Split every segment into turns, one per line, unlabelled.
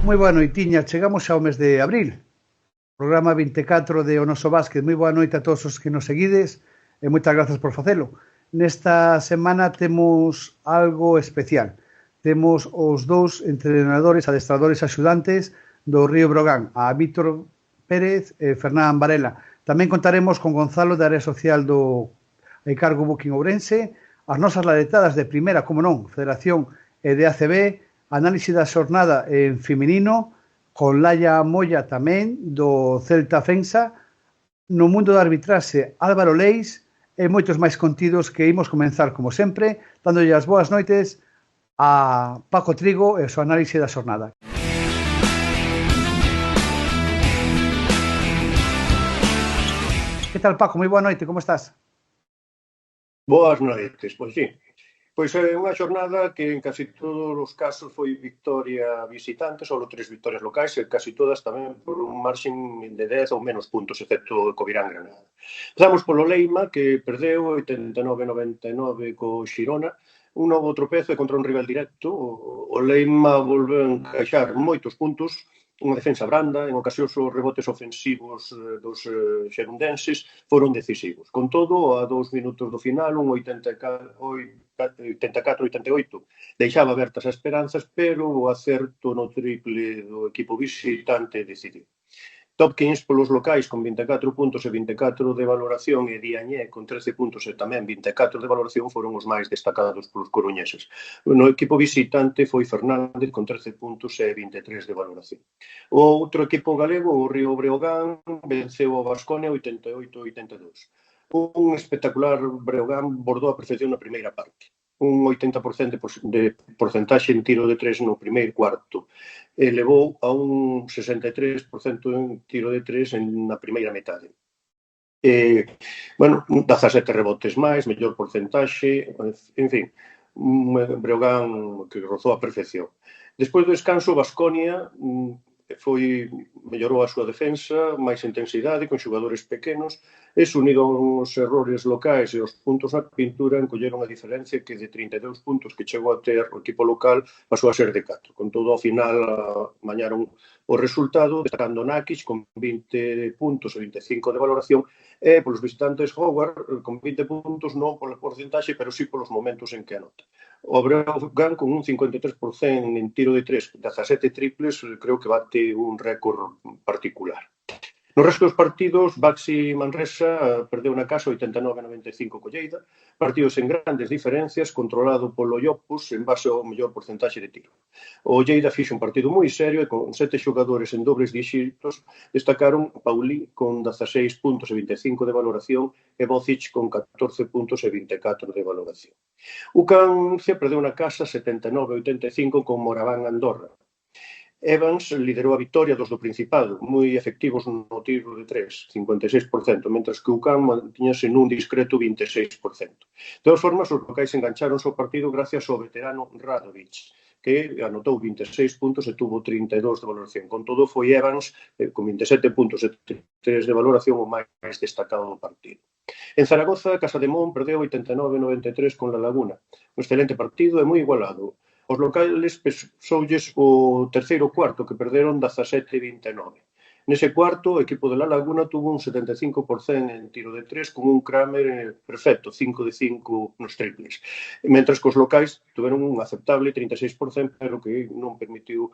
Moi boa noitiña, chegamos ao mes de abril, programa 24 de O Noso Básquet. Moi boa noite a todos os que nos seguides e moitas grazas por facelo. Nesta semana temos algo especial. Temos os dous entrenadores, adestradores axudantes do Río Brogán, a Víctor Pérez e Fernán Varela. Tamén contaremos con Gonzalo da área social do Eicargo Booking Ourense, as nosas ladetadas de primeira, como non, Federación e de ACB, análise da xornada en feminino, con Laia Moya tamén, do Celta Fensa, no mundo da arbitraxe Álvaro Leis e moitos máis contidos que imos comenzar, como sempre, dándolle as boas noites a Paco Trigo e a súa análise da xornada. Que tal, Paco? Moi boa noite, como estás?
Boas noites, pois sí. Pois é unha xornada que en casi todos os casos foi victoria visitante, solo 3 victorias locais e casi todas tamén por un marxen de 10 ou menos puntos, excepto Covirán Granada. Empezamos polo Leima, que perdeu 89-99 co Xirona, un novo tropezo contra un rival directo. O Leima volveu a encaixar moitos puntos, unha defensa branda, en ocasións os rebotes ofensivos dos xerundenses foron decisivos. Con todo, a 2 minutos do final, un 84-88, deixaba abertas as esperanzas, pero o acerto no triple do equipo visitante decidiu. Top 15 polos locais con 24 puntos e 24 de valoración e Diañé con 13 puntos e tamén 24 de valoración foron os máis destacados polos coruñeses. No equipo visitante foi Fernández con 13 puntos e 23 de valoración. O outro equipo galego, o Río Breogán, venceu o Baskonia 88-82. Un espectacular Breogán bordou a perfección na primeira parte. Un 80% de porcentaxe en tiro de 3 no primeiro cuarto. Levou a un 63% en tiro de 3 na primeira metade. 17 rebotes máis, mellor porcentaxe, en fin, un Breogán que rozou a perfección. Despois do descanso, Baskonia mellorou a súa defensa, máis intensidade, con xogadores pequenos, e unido aos errores locais e os puntos na pintura, encolleron a diferencia que de 32 puntos que chegou a ter o equipo local pasou a ser de 4. Con todo, ao final, mañaron o resultado, destacando Nakic con 20 puntos e 25 de valoración, e polos visitantes Howard con 20 puntos, non pola porcentaxe, pero sí polos momentos en que anota. O Breogán con un 53% en tiro de 3, 17 triples, creo que bate un récord particular. No resto dos partidos, Baxi Manresa perdeu na casa 89-95 co Lleida, partidos en grandes diferencias, controlado polo Iopus en base ao mellor porcentaxe de tiro. O Lleida fixe un partido moi serio e con 7 xogadores en dobles díxitos destacaron Pauli con 16 puntos e 25 de valoración e Bocic con 14 puntos e 24 de valoración. UCAM perdeu na casa 79-85 con Moraván Andorra. Evans liderou a victoria dos do Principado, moi efectivos no tiro de 3, 56%, mentras que UCAM mantiñase nun discreto 26%. De todas formas, os locais engancharon o partido gracias ao veterano Radovic, que anotou 26 puntos e tuvo 32 de valoración. Con todo, foi Evans, con 27 puntos e 3 de valoración, o máis destacado do partido. En Zaragoza, Casademón perdeu 89-93 con La Laguna. Un excelente partido e moi igualado. Os locales pesoulles o terceiro cuarto, que perderon 17-29. Nese cuarto, o equipo de La Laguna tuvo un 75% en tiro de 3, con un Kramer perfecto, 5 de 5 nos triples. Mentras que os locais tuveron un aceptable 36%, pero que non permitiu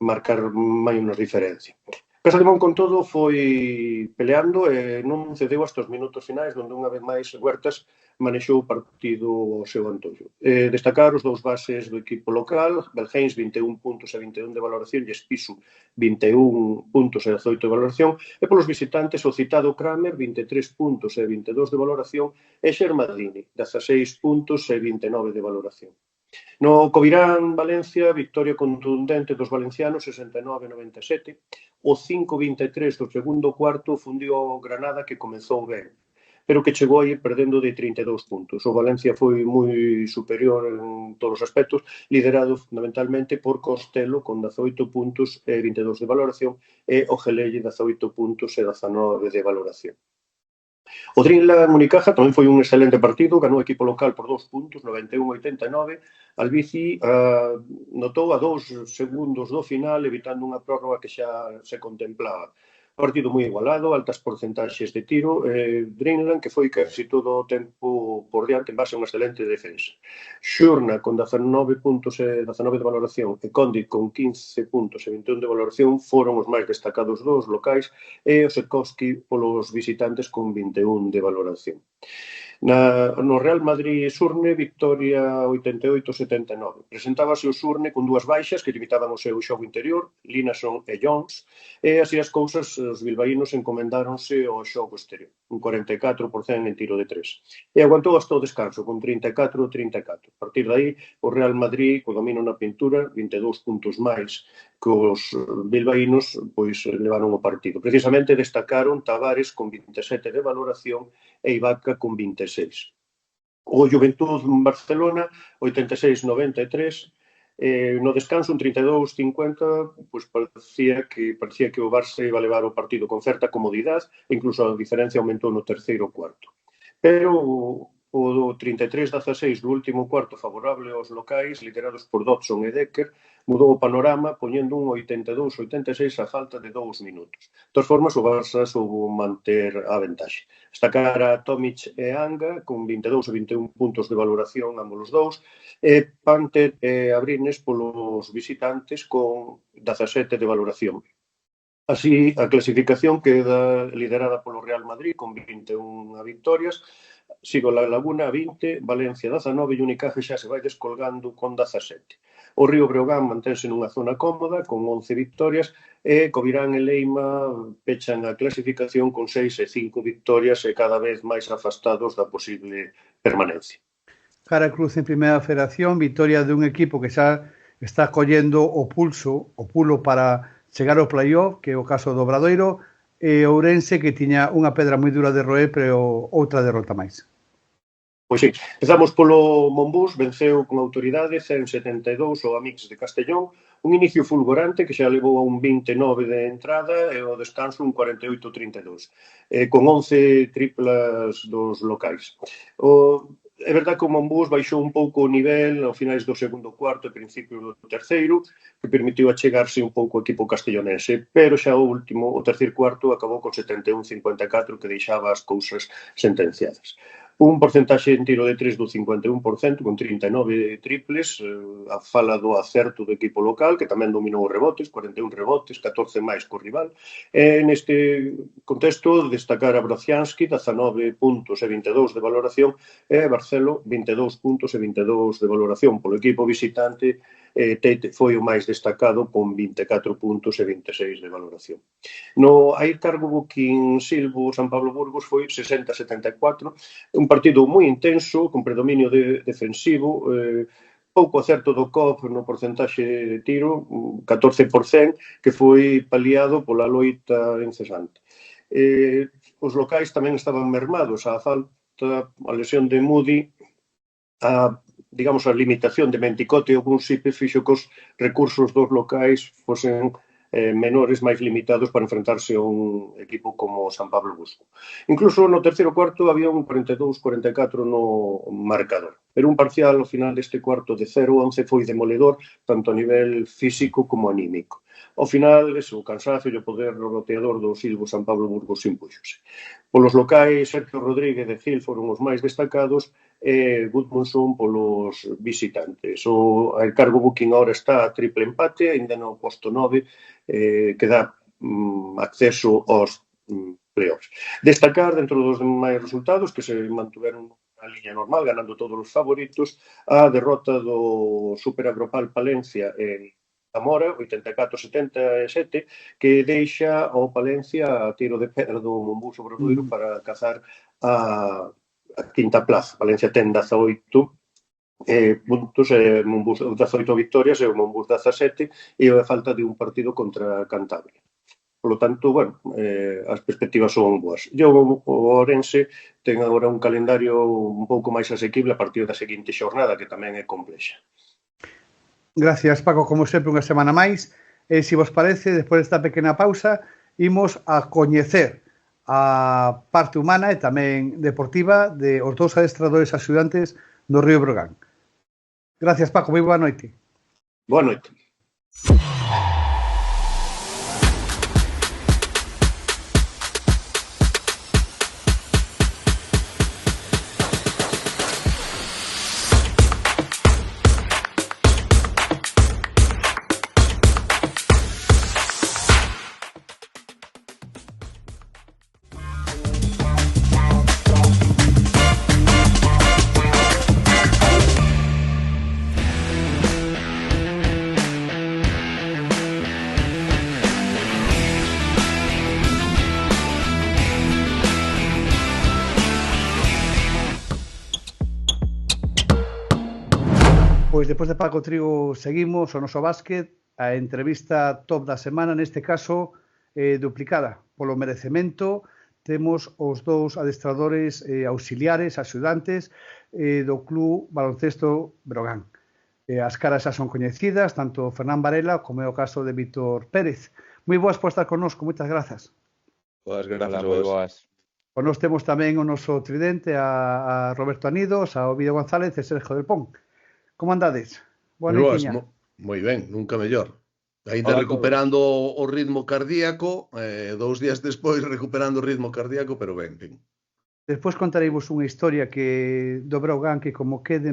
marcar máis diferencia. Casademón, con todo, foi peleando e non cedeu hasta os minutos finais, onde unha vez máis Huertas manexou o partido ao seu antojo. Destacar os dous bases do equipo local, Belgeins 21 puntos e 21 de valoración e Espisu 21 puntos e 18 de valoración, e polos visitantes o citado Kramer 23 puntos e 22 de valoración e Xermadini 16 puntos e 29 de valoración. No Covirán Valencia, victoria contundente dos valencianos 69-97. O 5-23 do segundo cuarto fundiu o Granada, que comezou ben, pero que chegou aí perdendo de 32 puntos. O Valencia foi moi superior en todos os aspectos, liderado fundamentalmente por Costello con 18 puntos e 22 de valoración e o Gelelle 18 puntos e 19 de valoración. O Dreamland Unicaja tamén foi un excelente partido, ganou o equipo local por 2 puntos, 91-89. Albici notou a 2 segundos do final, evitando unha prórroga que xa se contemplaba. Partido moi igualado, altas porcentaxes de tiro. Dreamland, que foi casi todo o tempo por diante en base a unha excelente defensa. Xurna, con 19 puntos e 19 de valoración, e Condit, con 15 puntos e 21 de valoración, foron os máis destacados dos locais, e o Sekowski polos visitantes con 21 de valoración. No Real Madrid-Surne, victoria 88-79. Presentábase o Surne con dúas baixas que limitaban o seu xogo interior, Linason e Jones, e así as cousas, os bilbaínos encomendáronse ao xogo exterior, un 44% en tiro de 3. E aguantou hasta o descanso, con 34-34. A partir dai, o Real Madrid, co domino na pintura, 22 puntos máis que os bilbaínos, pois levaron o partido. Precisamente destacaron Tavares con 27 de valoración e Ibaka con 26. O Juventud Barcelona, 86-93, no descanso, un 32-50, pois parecía que o Barça iba a levar o partido con certa comodidade, incluso a diferencia aumentou no terceiro cuarto. Pero o 33-16 do último cuarto favorable aos locais, liderados por Dodson e Decker, mudou o panorama, poñendo un 82-86 a falta de 2 minutos. De todas formas, o Barça soubo manter a ventaxe. Destacar a Tomic e Anga, con 22 e 21 puntos de valoración, ambos os dous, e Panter e Abrines polos visitantes con 17 de valoración. Así, a clasificación queda liderada polo Real Madrid con 21 victorias, sigo la Laguna 20, Valencia 19 e Unicaja xa se vai descolgando con 17. O Río Breogán mantense nunha zona cómoda con 11 victorias e Covirán e Leima pechan a clasificación con 6 e 5 victorias e cada vez máis afastados da posible permanencia.
Cara Cruz en Primeira Federación, victoria dun equipo que xa está collendo o pulo para chegar ao playoff, que é o caso do Obradoiro, e Ourense, que tiña unha pedra moi dura de roer, pero outra derrota máis.
Pois sí, empezamos polo Monbús, venceu con autoridade 172 o Amix de Castellón, un inicio fulgurante que xa levou a un 29 de entrada e ao descanso un 48-32, con 11 triplas dos locais. É verdade que o Monbús baixou un pouco o nivel ao finais do segundo cuarto e principio do terceiro, que permitiu achegarse un pouco o equipo castellonense, pero xa o terceiro cuarto acabou con 71-54, que deixaba as cousas sentenciadas. Un porcentaxe en tiro de 3 do 51%, con 39 triples, a fala do acerto do equipo local, que tamén dominou os rebotes, 41 rebotes, 14 máis co rival. Neste contexto, destacar a Brocianski, 19 puntos e 22 de valoración, e Barcelo, 22 puntos e 22 de valoración. Polo equipo visitante, Teite foi o máis destacado con 24 puntos e 26 de valoración. No Aircargo Booking Silvo San Pablo Burgos foi 60-74, un partido moi intenso, con predominio defensivo, pouco acerto do COP no porcentaxe de tiro, 14%, que foi paliado pola loita incesante. Os locais tamén estaban mermados, a falta, a lesión de Moody, a limitación de Menticote e algúns Sipe fixo que os recursos dos locais fosen menores, máis limitados para enfrentarse a un equipo como San Pablo Busco. Incluso no terceiro cuarto había un 42-44 no marcador. Pero un parcial ao final deste cuarto de 0-11 foi demoledor, tanto a nivel físico como anímico. Ao final, o cansazo e o poder roteador do Silvo San Pablo Burgos impúxose. Polos locais, Sergio Rodríguez e Gil foron os máis destacados e Gudmundsson polos visitantes. O Aircargo Booking ahora está a triple empate, ainda no posto 9, que dá acceso aos playoffs. Destacar, dentro dos demais resultados, que se mantuveron na liña normal, ganando todos os favoritos, a derrota do Superagrupal Palencia en Zamora, 84-77, que deixa ao Palencia a tiro de pedra do Monbús Obradoiro para cazar a quinta plaza. Palencia ten 18 puntos, Monbús 18 victorias e o Monbús 17, e a falta de un partido contra Cantabria. Por lo tanto, as perspectivas son boas. O Ourense ten agora un calendario un pouco máis asequible a partir da seguinte xornada, que tamén é complexa.
Gracias, Paco, como sempre, unha semana máis. Se vos parece, despois desta pequena pausa, imos a coñecer a parte humana e tamén deportiva de os dous adestradores axudantes do Río Breogán. Gracias, Paco, moi boa noite.
Boa noite.
Pois depois de Paco Trigo seguimos o noso básquet, a entrevista top da semana, neste caso duplicada polo merecemento. Temos os dous adestradores auxiliares, axudantes do Club Baloncesto Breogán. As caras xa son coñecidas, tanto Fernán Varela como é o caso de Víctor Pérez. Moi boas por estar connosco, moitas grazas.
Boas, grazas
a vos.
Con nós temos tamén o noso tridente, a Roberto Anidos, a Ovidio González e Sergio Del Pon. Como andades? Boa noitiña.
Moi ben, nunca mellor. Ainda recuperando o ritmo cardíaco, 2 días despois recuperando o ritmo cardíaco, pero ben, ben.
Despois contareivos unha historia que do Breogán que como quede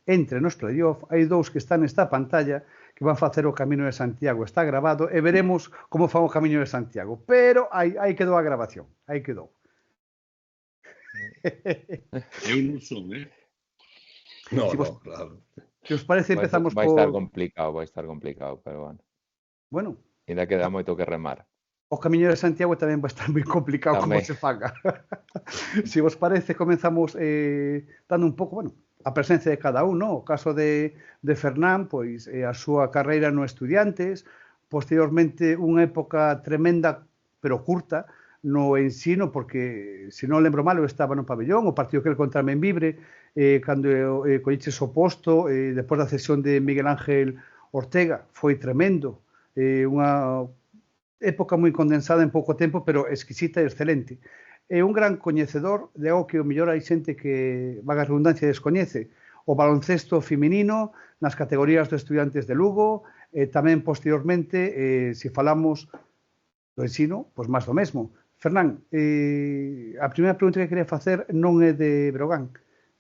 entre nos playoff, hai dous que están nesta pantalla que van facer o Camiño de Santiago. Está grabado e veremos como fan o Camiño de Santiago. Pero aí quedou a grabación. Aí quedou.
Eu non son, No, claro.
Se os parece, empezamos
vai estar complicado, pero bueno.
Bueno.
Ainda queda moito que remar.
O Camiño de Santiago tamén vai estar moi complicado como se faga. Se vos parece, comenzamos dando un pouco, a presencia de cada un, no? O caso de Fernán, pois a súa carreira no Estudiantes, posteriormente unha época tremenda, pero curta, no ensino, porque, se non lembro mal, eu estaba no pabellón, o partido que el contra Membibre, cando colliches o posto, depois da cesión de Miguel Ángel Ortega, foi tremendo, unha época moi condensada en pouco tempo, pero exquisita e excelente. É un gran coñecedor de algo que o mellor hai xente que, vaga a redundancia, descoñece, o baloncesto feminino nas categorías dos Estudiantes de Lugo, e tamén posteriormente, se falamos do ensino, pois máis do mesmo. Fernán, a primeira pregunta que quería facer non é de Breogán,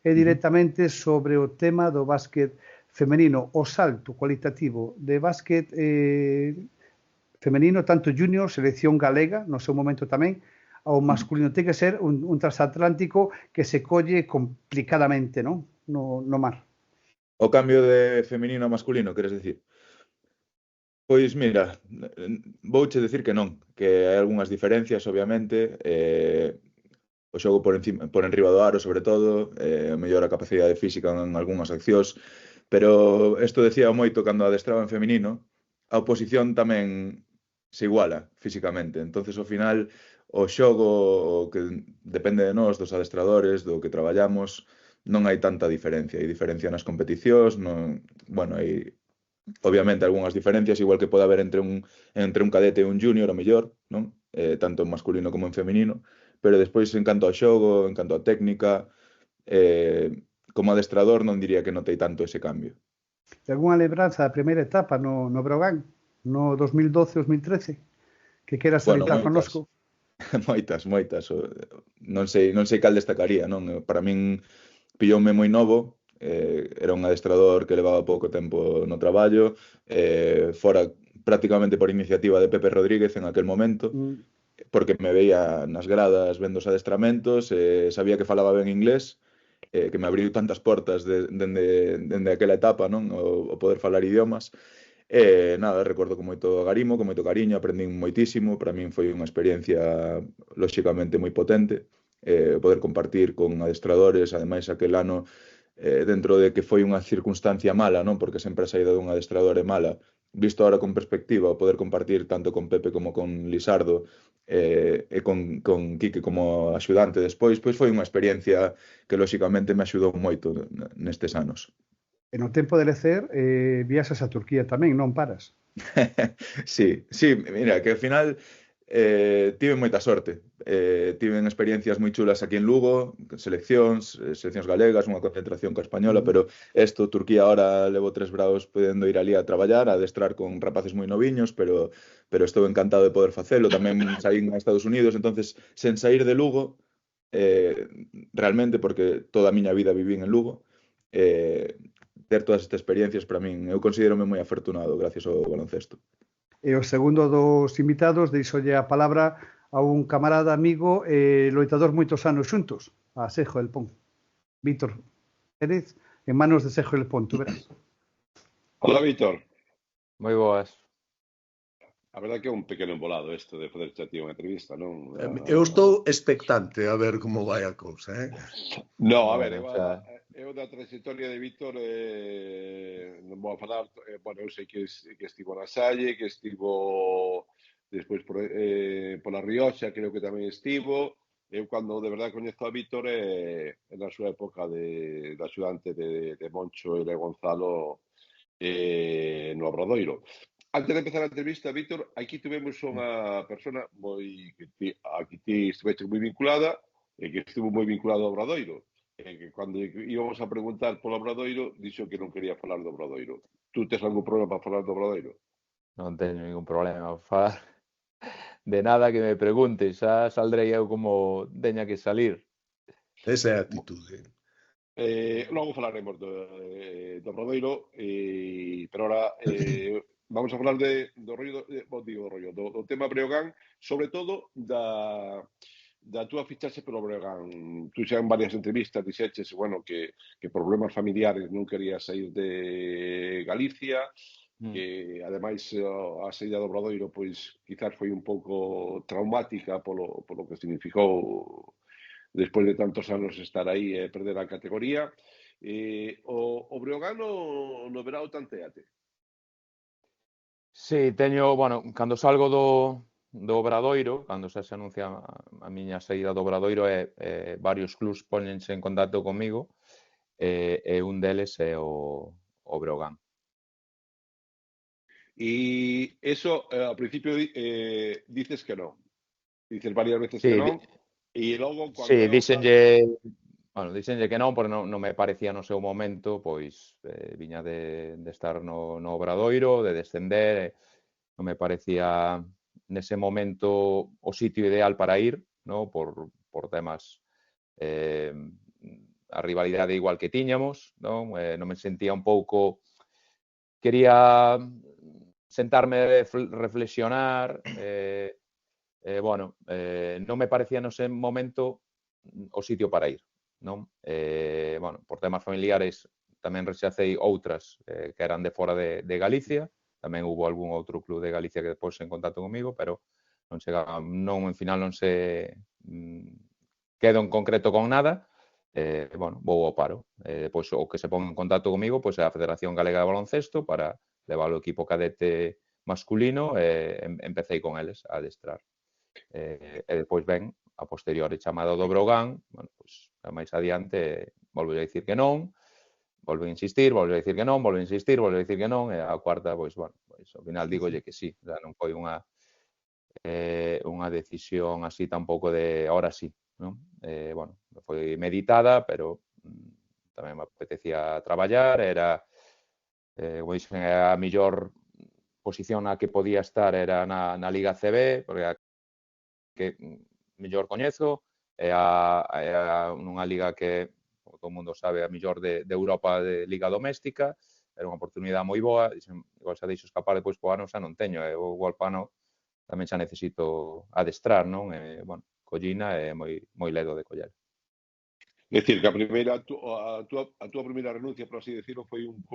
é directamente sobre o tema do básquet femenino, o salto cualitativo de básquet femenino, tanto junior, selección galega, no seu momento tamén, ao masculino. Ten que ser un transatlántico que se colle complicadamente, non? No mar.
O cambio de femenino a masculino, queres dicir? Pois mira, vouche decir que non, que hai algunhas diferencias, obviamente, o xogo por enriba do aro, sobre todo, mellor a capacidade física en algunhas accións, pero isto decía moito cando adestraba en feminino, a oposición tamén se iguala físicamente, entonces ao final o xogo que depende de nós, dos adestradores, do que traballamos, non hai tanta diferencia, hai diferencia nas competicións, hai obviamente algunhas diferencias, igual que pode haber entre un cadete e un junior, o mellor, non? Tanto en masculino como en feminino, pero despois en canto ao xogo, en canto á técnica, como adestrador non diría que notei tanto ese cambio.
E algunha lembranza da primeira etapa no Breogán, no 2012-2013, que queras salientar connosco?
Moitas. Non sei cal destacaría, non? Para min pilloume moi novo, era un adestrador que levaba pouco tempo no traballo, fora prácticamente por iniciativa de Pepe Rodríguez en aquel momento, porque me veía nas gradas vendo os adestramentos, sabía que falaba ben inglés, que me abriu tantas portas dende aquela etapa, non? O poder falar idiomas. Recordo con moito agarimo, con moito cariño, aprendín moitísimo, para min foi unha experiencia lóxicamente moi potente, poder compartir con adestradores, ademais aquel ano, dentro de que foi unha circunstancia mala, non? Porque sempre a saída dun adestrador é mala, visto ahora con perspectiva, o poder compartir tanto con Pepe como con Lisardo e con Quique como axudante despois, pois foi unha experiencia que lóxicamente me axudou moito nestes anos.
E no tempo de lecer, viaxas a Turquía tamén, non paras?
Sí, mira, que ao final Tive moita sorte. Tiven experiencias moi chulas aquí en Lugo, seleccións galegas, unha concentración coa española, pero Turquía ahora levo 3 graus podendo ir ali a traballar, a adestrar con rapaces moi noviños, pero estou encantado de poder facelo. Tamén saín a Estados Unidos, entonces sen sair de Lugo, realmente, porque toda a miña vida vivín en Lugo, ter todas estas experiencias para min, eu considérome moi afortunado gracias ao baloncesto.
E o segundo dos invitados, deixolle a palabra a un camarada, amigo e loitador moitos anos xuntos, a Sejo del Pon. Víctor Pérez, en manos de Sejo del Pon, tú verás.
Hola, Víctor.
Moi boas.
A verdade que é un pequeno embolado isto de fazer a ti unha entrevista, non?
Eu estou expectante a ver como vai a cousa,
No, a ver, eu da trayectoria de Víctor non vou a falar, bueno, eu sei que estivo na Salle, que estivo despois pola Rioxa, creo que tamén estivo. Eu cando de verdade coñezo a Víctor na súa época de axudante de Moncho e de Gonzalo no Obradoiro. Antes de empezar a entrevista, Víctor, aquí tivemos unha persona aquí ti estiveste moi vinculada e que estivo moi vinculado ao Obradoiro. Que cando íbamos a preguntar polo Obradoiro, dixo que non quería falar do Obradoiro. Tú tes algún problema para falar do Obradoiro?
Non teño ningún problema para falar de nada que me preguntes. Xa saldrei eu como teña que salir.
Esa é a actitude.
Logo falaremos do Obradoiro, pero ahora vamos a falar do tema Breogán, sobre todo da túa fichaxe polo Breogán. Tú xa en varias entrevistas dixeches, bueno, que problemas familiares non querías sair de Galicia, que ademais a saída do Obradoiro pois quizás foi un pouco traumática polo que significou despois de tantos anos estar aí e perder a categoría. O Breogán no verao tanteate.
Sí, teño, bueno, cando salgo do Obradoiro, cando xa se anuncia a miña saída do Obradoiro, varios clubs póñense en contacto comigo, e un deles é o Breogán.
E eso, ao principio dices que non. Dices varias veces que non. E logo,
sí, díxenlle que non, porque non me parecía no seu momento, pois viña de estar no Obradoiro, de descender, non me parecía nese momento o sitio ideal para ir, no? por temas a rivalidade igual que tiñamos, non me sentía un pouco, quería sentarme, reflexionar, non me parecía nese momento o sitio para ir, non? Por temas familiares tamén rexacei outras que eran de fora de Galicia, tamén hubo algún outro club de Galicia que depois en contacto comigo, pero non chegaba, en final non se quedo en concreto con nada, vou ao paro. Depois o que se pon en contacto comigo pois é a Federación Galega de Baloncesto para levar o equipo cadete masculino e empecé con eles a adestrar. E depois ven a posteriori chamada do Breogán, pois máis adiante volvo a dicir que non, volvo a insistir, volvo a dicir que non, volvo a insistir, volvo a dicir que non, e a cuarta, pois ao final dígolle que sí, xa non foi unha decisión así tampouco de ahora sí, non? Foi meditada, pero tamén me apetecía traballar, era, como dixen, a mellor posición na que podía estar era na Liga CB, porque que mellor coñezo, é unha liga que, como todo o mundo sabe, a mellor de Europa de liga doméstica, era unha oportunidade moi boa, igual xa deixo escapar depois po ano xa non teño, igual po ano tamén xa necesito adestrar, non? Collina é moi ledo de coller.
É dicir, que a túa primeira renuncia, por así decirlo, foi un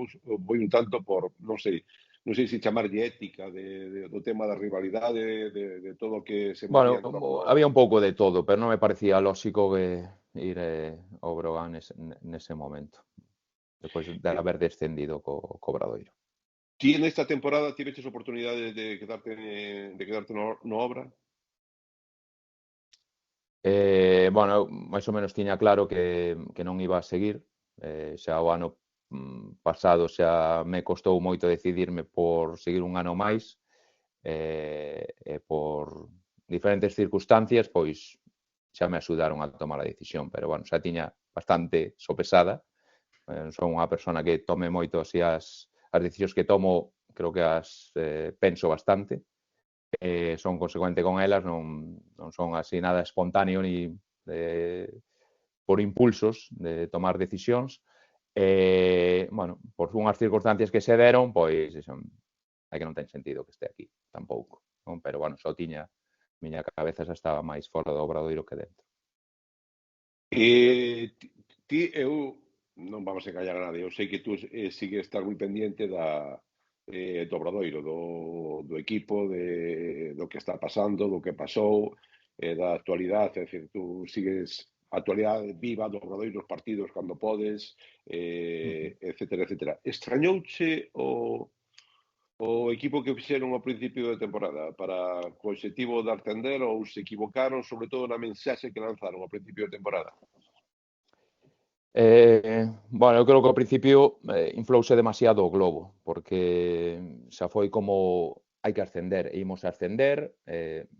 tanto por, non sei se chamarlle ética do tema da rivalidade, de todo o que se movía.
Había un pouco de todo, pero non me parecía lóxico ir ao Breogán nese momento, depois de haber descendido co Obradoiro.
Ti nesta temporada tiveches oportunidade de quedarte no Obra?
Máis ou menos tiña claro que non iba a seguir, xa o ano pasado xa me costou moito decidirme por seguir un ano máis, por diferentes circunstancias, pois xa me axudaron a tomar a decisión, pero, bueno, xa tiña bastante sopesada. Son unha persona que tome moito así as decisións que tomo, creo que as penso bastante, son consecuente con elas, non son así nada espontáneo ni por impulsos de tomar decisións. Bueno, por unhas circunstancias que se deron, pois hai que non ten sentido que este aquí, tampouco, non? Pero, bueno, só tiña, miña cabeza xa estaba máis fora do Obradoiro que dentro.
Eu non vamos a engañar a nadie, eu sei que tú sigues estar moi pendiente do Obradoiro, do equipo, do que está pasando, do que pasou, da actualidade, é dicir, tú sigues a actualidade viva do Obradoiro, os partidos cando podes, etcétera, etcétera. Extrañouche o equipo que fixeron ao principio de temporada para co objetivo de ascender ou se equivocaron, sobre todo na mensaxe que lanzaron ao principio de temporada?
Bueno, eu creo que ao principio inflouse demasiado o globo, porque xa foi como hai que ascender, e imos a ascender,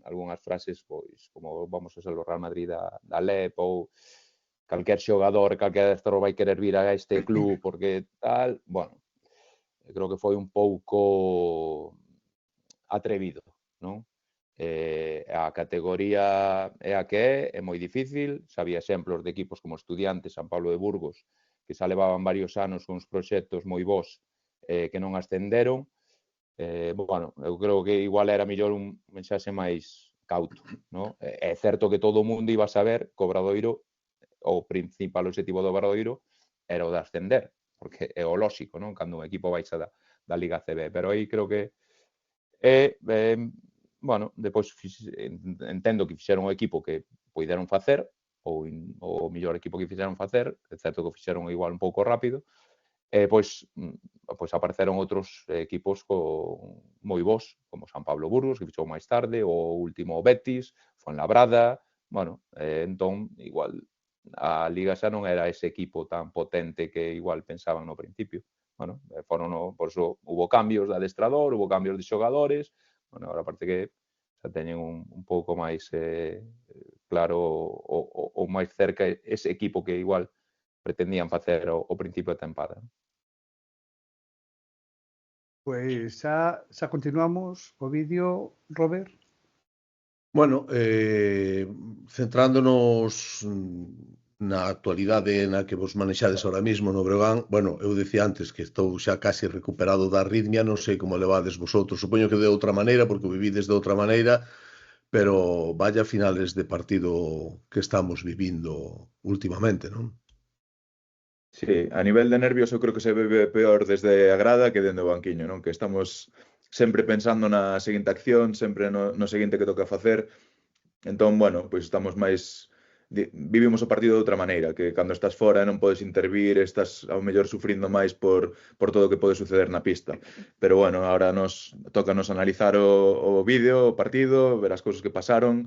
algunhas frases, pois, como vamos a ser o Real Madrid da LEP, ou calquer xogador, calquer adestrador vai querer vir a este club, porque tal, bueno, creo que foi un pouco atrevido, non? A categoría é a que é moi difícil, sabía exemplos de equipos como Estudiantes, San Pablo de Burgos, que xa levaban varios anos con uns proxectos moi bons que non ascenderon. Bueno, eu creo que igual era mellor un mensaxe máis cauto, non? É certo que todo o mundo iba a saber que o Obradoiro, o principal objetivo do Obradoiro, era o de ascender, porque é o lóxico, non? Cando un equipo baixa da Liga CB, pero aí creo que bueno, depois entendo que fixeron o equipo que puideron facer, ou o mellor equipo que fixeron facer, excepto que fixeron igual un pouco rápido, pois apareceron outros equipos moi bons, como San Pablo Burgos, que fixou máis tarde, o último Betis, Fuenlabrada, bueno, entón, igual, a Liga xa non era ese equipo tan potente que igual pensaban no principio. Bueno, por iso hubo cambios de adestrador, hubo cambios de xogadores, bueno, agora aparte que xa teñen un pouco máis claro o máis cerca ese equipo que igual pretendían facer ao principio da tempada.
Pois xa continuamos o vídeo, Robert.
Bueno, centrándonos na actualidade na que vos manexades ahora mismo no Breogán, bueno, eu dicía antes que estou xa casi recuperado da arritmia, non sei como levades vosotros, supoño que de outra maneira, porque o vivides de outra maneira, pero vaya finales de partido que estamos vivindo últimamente, non?
Sí, a nivel de nervios eu creo que se vive peor desde a grada que dende o banquiño, non? Que estamos sempre pensando na seguinte acción, sempre no seguinte que toca facer. Entón, bueno, pois estamos máis... Vivimos o partido de outra maneira, que cando estás fora non podes intervir, estás ao mellor sufrindo máis por todo o que pode suceder na pista. Pero, bueno, ahora tócanos analizar o vídeo, o partido, ver as cousas que pasaron,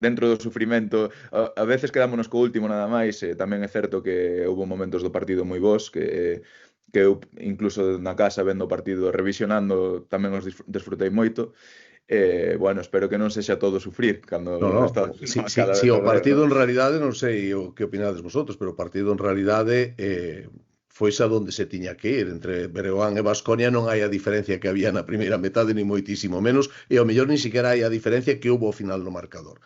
dentro do sufrimento, a veces quedámonos co último nada máis, tamén é certo que houve momentos do partido moi bons, que eu incluso na casa vendo o partido, revisionando, tamén os desfrutei moito. Bueno, espero que non sexa todo sufrir cando está
si o partido en realidade, non sei o que opinades vosotros, pero o partido en realidade foi xa onde se tiña que ir. Entre Breogán e Baskonia non hai a diferencia que había na primeira metade, ni moitísimo menos, e ao mellor ni siquiera hai a diferencia que houve ao final no marcador.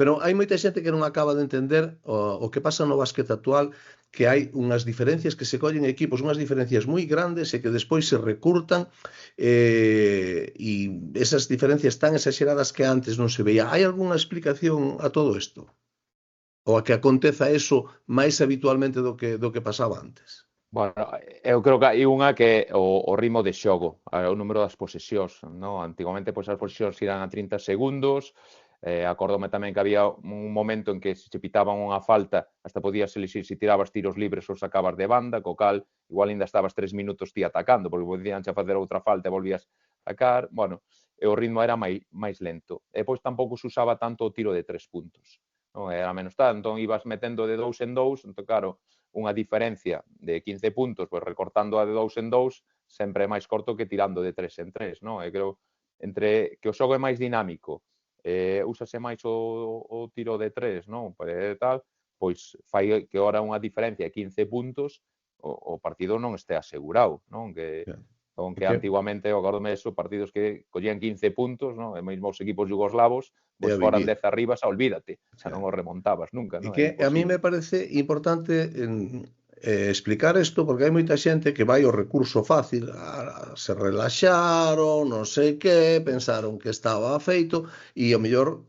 Pero hai moita xente que non acaba de entender o que pasa no básquet actual, que hai unhas diferencias que se collen equipos, unhas diferencias moi grandes e que despois se recurtan e esas diferencias tan exageradas que antes non se veía. Hai algunha explicación a todo isto? Ou a que aconteza eso máis habitualmente do que pasaba antes?
Bueno, eu creo que hai unha que é o ritmo de xogo, o número das posesións, non? Antigamente, pois, as posesións iran a 30 segundos, acordome tamén que había un momento en que se pitaban unha falta, hasta podías elixir se tirabas tiros libres ou sacabas de banda, co cal igual ainda estabas 3 minutos ti atacando, porque podían xa facer outra falta e volvías a sacar, bueno, e o ritmo era máis lento. E pois tampouco se usaba tanto o tiro de 3 puntos, non? Era menos tanto, entón ibas metendo de 2 en 2, entón claro, unha diferencia de 15 puntos, pois recortando a de 2 en 2, sempre é máis corto que tirando de 3 en 3, non? E creo entre que o xogo é máis dinámico, úsase máis o tiro de tres, non? Tal, pois fai que ora unha diferencia de 15 puntos o partido non este asegurado, non? Aunque antigamente, eu acordome eso, partidos que collían 15 puntos, non? E mesmo os equipos yugoslavos, pois foran 10 arriba, xa olvídate, xa non os remontabas nunca, non?
Que a mí me parece importante explicar isto, porque hai moita xente que vai ao recurso fácil, se relaxaron, non sei que, pensaron que estaba feito, e ao mellor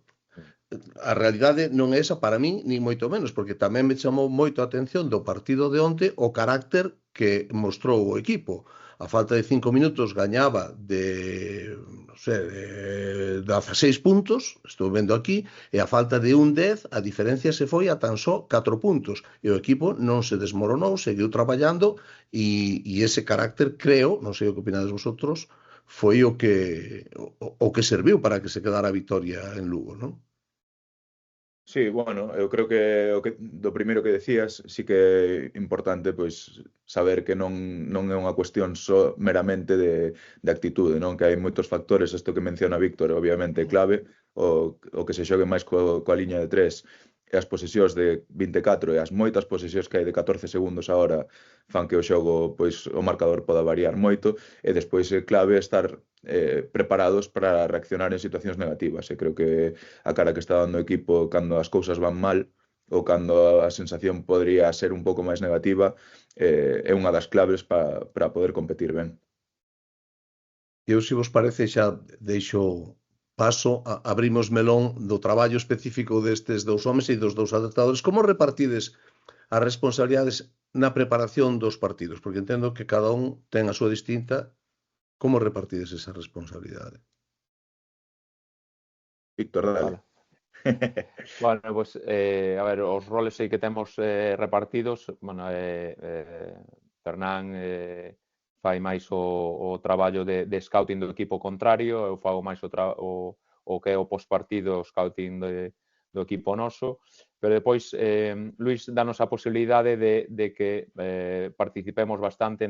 a realidade non é esa para min, ni moito menos, porque tamén me chamou moito a atención do partido de onte o carácter que mostrou o equipo. A falta de 5 minutos gañaba de, non sei, de 16 puntos, estou vendo aquí, e a falta de 10, a diferencia se foi a tan só 4 puntos. E o equipo non se desmoronou, seguiu traballando, e ese carácter, creo, non sei o que opinades vosotros, foi o que serviu para que se quedara a vitoria en Lugo, non?
Sí, bueno, eu creo que do primeiro que decías sí que é importante pois saber que non é unha cuestión só meramente de actitude, non? Que hai moitos factores, isto que menciona Víctor, obviamente clave, o que se xogue máis coa liña de 3 e as posesións de 24 e as moitas posesións que hai de 14 segundos agora fan que o xogo, pois o marcador poda variar moito e despois é clave estar preparados para reaccionar en situacións negativas. E creo que a cara que está dando o equipo cando as cousas van mal ou cando a sensación podría ser un pouco máis negativa é unha das claves para poder competir ben.
Eu, se vos parece, xa deixo paso, abrimos melón do traballo específico destes dous homes e dos dous adaptadores. Como repartides as responsabilidades na preparación dos partidos? Porque entendo que cada un ten a súa distinta. Como repartides esa responsabilidade?
Víctor, dale.
Bueno, pues, a ver, os roles aí que temos repartidos, bueno, Fernán fai máis o traballo de scouting do equipo contrario, eu fago máis o que é o postpartido, o scouting do equipo noso, pero depois Luís danos a posibilidade de que participemos bastante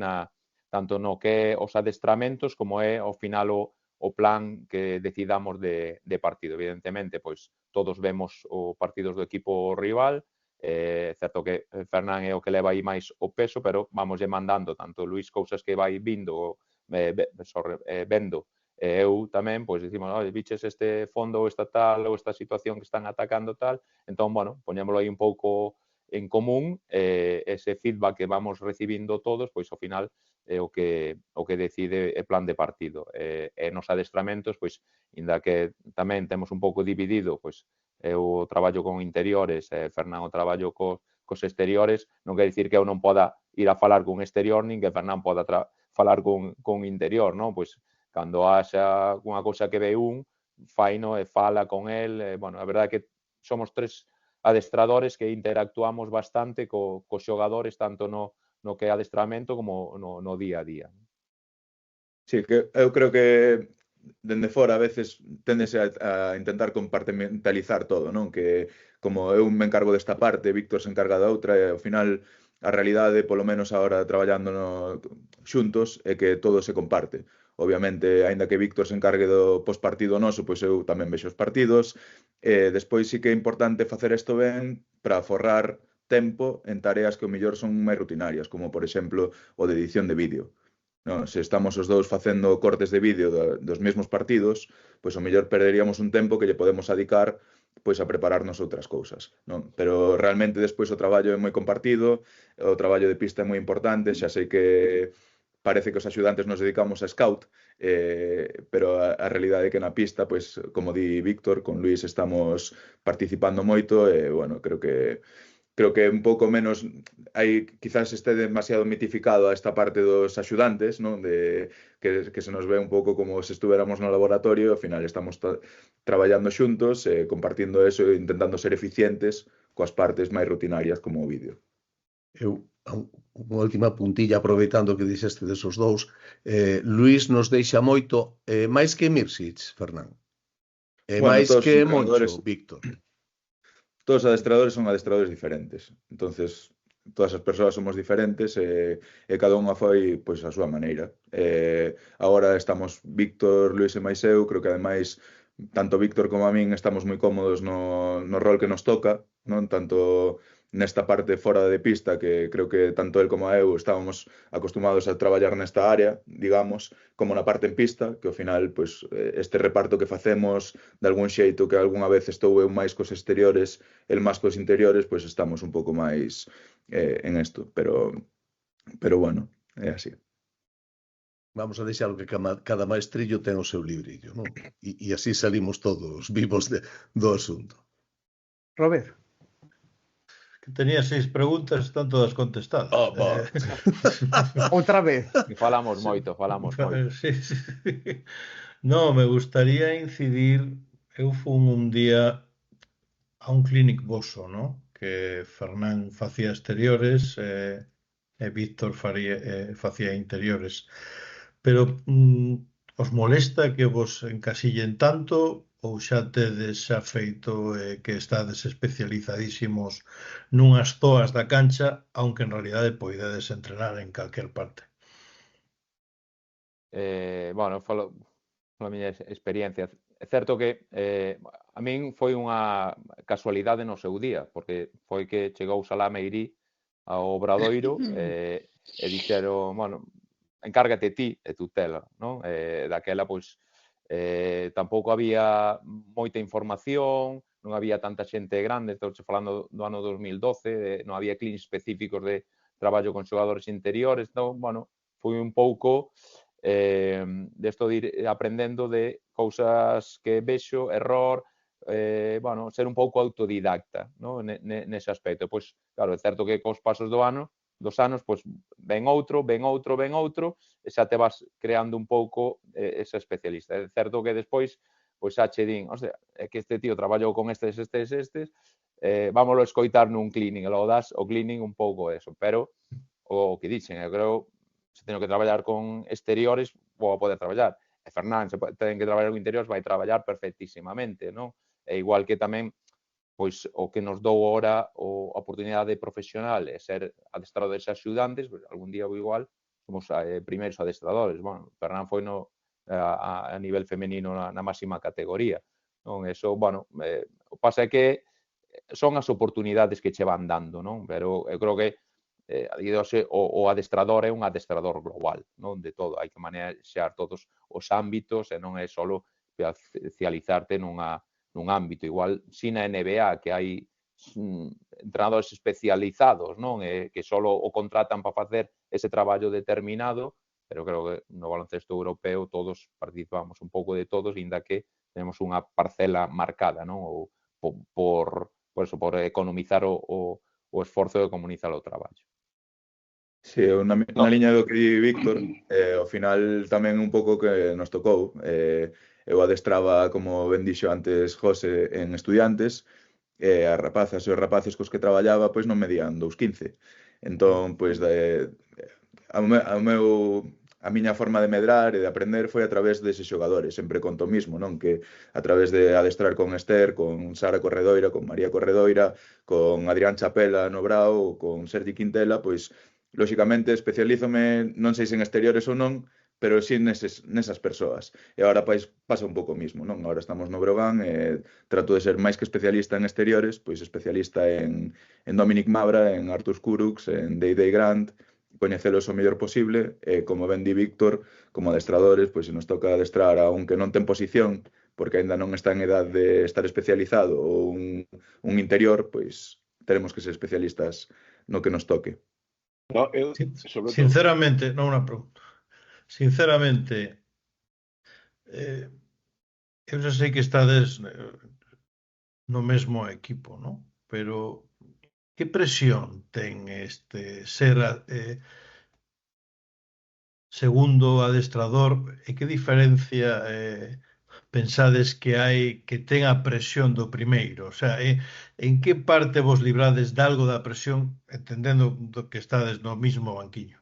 tanto no que é os adestramentos como é ao final o plan que decidamos de partido. Evidentemente, pois todos vemos os partidos do equipo rival, certo que Fernán é o que leva aí máis o peso, pero vamos mandando tanto Luís cousas que vai vendo, eu tamén, pois dicimos, viches este fondo ou esta tal ou esta situación que están atacando tal, entón, bueno, poñémoslo aí un pouco en común, ese feedback que vamos recibindo todos, pois ao final é o que decide o plan de partido. E nos adestramentos, pois, inda que tamén temos un pouco dividido, pois, eu traballo con interiores, Fernán o traballo cos exteriores, non quer dicir que eu non poda ir a falar con exterior, nin que Fernán poda falar con interior, non? Pois, cando haxa unha cousa que ve faino e fala con el, bueno, a verdade é que somos tres adestradores que interactuamos bastante cos xogadores, tanto no que é adestramento como no día a día.
Sí, que eu creo que dende fora a veces tendese a intentar compartimentalizar todo, non? Que como eu me encargo desta parte, Víctor se encarga da outra e ao final a realidade, polo menos agora traballando xuntos, é que todo se comparte. Obviamente, aínda que Víctor se encargue do postpartido noso, pois eu tamén vexo os partidos. Despois sí que é importante facer isto ben para forrar tempo en tareas que o mellor son máis rutinarias, como, por exemplo, o de edición de vídeo. Non? Se estamos os dous facendo cortes de vídeo dos mesmos partidos, pois o mellor perderíamos un tempo que lle podemos adicar pois a prepararnos outras cousas, non? Pero realmente despois o traballo é moi compartido, o traballo de pista é moi importante, xa sei que parece que os axudantes nos dedicamos a scout, pero a realidade é que na pista, pois, como di Víctor, con Luís estamos participando moito e, bueno, creo que un pouco menos, quizás este demasiado mitificado a esta parte dos axudantes, non? Que se nos ve un pouco como se estuéramos no laboratorio, ao final estamos traballando xuntos, compartindo eso e intentando ser eficientes coas partes máis rutinarias como o vídeo.
Eu, unha última puntilla, aproveitando que dixeste desos dous, Luís nos deixa moito, máis que Mirsic, Fernán. Máis que Moncho, Víctor.
Todos os adestradores son adestradores diferentes. Entonces, todas as persoas somos diferentes e cada unha foi pois a súa maneira. Agora estamos Víctor, Luís e máis eu, creo que ademais tanto Víctor como a min estamos moi cómodos no rol que nos toca, non tanto nesta parte fora de pista, que creo que tanto el como eu estábamos acostumados a traballar nesta área, digamos, como na parte en pista, que ao final, pois, este reparto que facemos, de algún xeito que algunha vez estou eu máis cos exteriores, el máis cos interiores, pois estamos un pouco máis en isto, pero bueno, é así.
Vamos a deixar que cada maestrillo ten o seu librillo, non? E así salimos todos vivos do asunto.
Robert.
Que tenía 6 preguntas, están todas contestadas.
Outra vez.
Falamos moito.
Sí. No, me gustaría incidir, eu fun un día a un clínic voso, ¿no? Que Fernán facía exteriores e Víctor facía interiores. Pero os molesta que vos encasillen tanto ou xa tedes xa feito que estades especializadísimos nunhas zoas da cancha, aunque en realidade poidedes entrenar en calquer parte?
Bueno, falo a miña experiencia. É certo que a min foi unha casualidade no seu día, porque foi que chegou Salameirí ao Obradoiro e dixeron, bueno, encárgate ti e tutela, non? Daquela, pois, tampouco había moita información, non había tanta xente grande, estou falando do ano 2012, non había clínicos específicos de traballo con xogadores interiores, entón, bueno, foi un pouco desto de ir aprendendo de cousas que vexo, error, bueno, ser un pouco autodidacta, no? Nese aspecto. Pois, claro, é certo que cos pasos dos anos, pois, ven outro, e xa te vas creando un pouco esa especialista. É certo que despois, pois, xa che din, hostia, é que este tío traballou con estes, vámoslo escoitar nun clínic, e logo das o clínic un pouco eso, pero o que dixen, eu creo, se teño que traballar con exteriores, vou a poder traballar. E Fernán, se ten que traballar con interiores, vai traballar perfectísimamente, non? E igual que tamén, pois, o que nos dou ahora a oportunidade profesional é ser adestradores axudantes, pois, algún día igual somos primeiros adestradores. Bueno, Fernán foi a nivel femenino na máxima categoría, non? Eso, bueno, o pasa é que son as oportunidades que che van dando, non? Pero eu creo que o adestrador é un adestrador global, non? De todo, hai que manexar todos os ámbitos e non é só especializarte nun ámbito. Igual, si na NBA, que hai entrenadores especializados, non? Que só o contratan para facer ese traballo determinado, pero creo que no baloncesto europeo todos participamos un pouco de todos, inda que temos unha parcela marcada, non? Ou por economizar o esforzo de comunizar o traballo.
Sí, na liña do que di Víctor, ao final tamén un pouco que nos tocou. Eu adestraba, como ben dixo antes José, en estudiantes, e as rapazas e os rapaces cos que traballaba pois non medían 2,15. Entón, pois, a miña forma de medrar e de aprender foi a través deses xogadores, sempre conto mismo, non? Que a través de adestrar con Esther, con Sara Corredoira, con María Corredoira, con Adrián Chapela no Brao, con Sergi Quintela, pois, lóxicamente, especialízome, non sei se en exteriores ou non, pero sí nesas persoas. E agora pasa un pouco mismo, non? Agora estamos no Breogán e trato de ser máis que especialista en exteriores, pois especialista en Dominic Mabra, en Artur Kurux, en Day Grant, coñecelos o mellor posible, e como ben di Víctor, como adestradores, pois se nos toca adestrar a un que non ten posición, porque aínda non está en edad de estar especializado, ou un interior, pois teremos que ser especialistas no que nos toque.
No,
sinceramente, non unha pregunta. Sinceramente, eu xa sei que estades no mesmo equipo, non? Pero que presión ten ser segundo adestrador e que diferencia pensades que hai que ten a presión do primeiro? O sea, en que parte vos librades de algo da presión, entendendo que estades no mismo banquiño?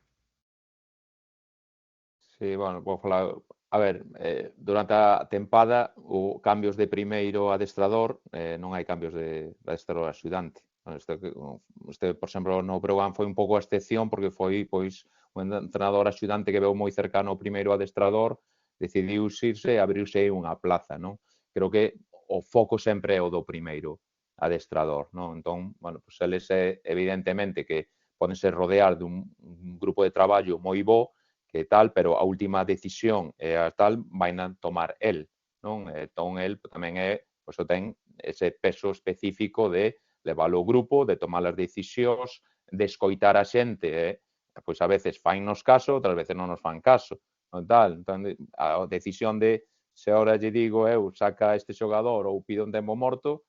Sí, bueno, vou falar. A ver, durante a tempada, o cambios de primeiro adestrador, non hai cambios de adestrador axudante. por exemplo, no Breogán foi un pouco a excepción porque foi pois un entrenador axudante que veu moi cercano ao primeiro adestrador, decidiu irse e abriuse unha plaza, non? Creo que o foco sempre é o do primeiro adestrador, non? Entón, bueno, pues eles evidentemente que podense rodear dun grupo de traballo moi bo, que tal, pero a última decisión e a tal vaina tomar el, non? Entón, el tamén pois, ten ese peso específico de levar o grupo, de tomar as decisións, de escoitar a xente, pois a veces fainnos caso, outras veces non nos fan caso, non tal. Entón, a decisión de se ahora lle digo eu saca este xogador ou pido un tempo morto,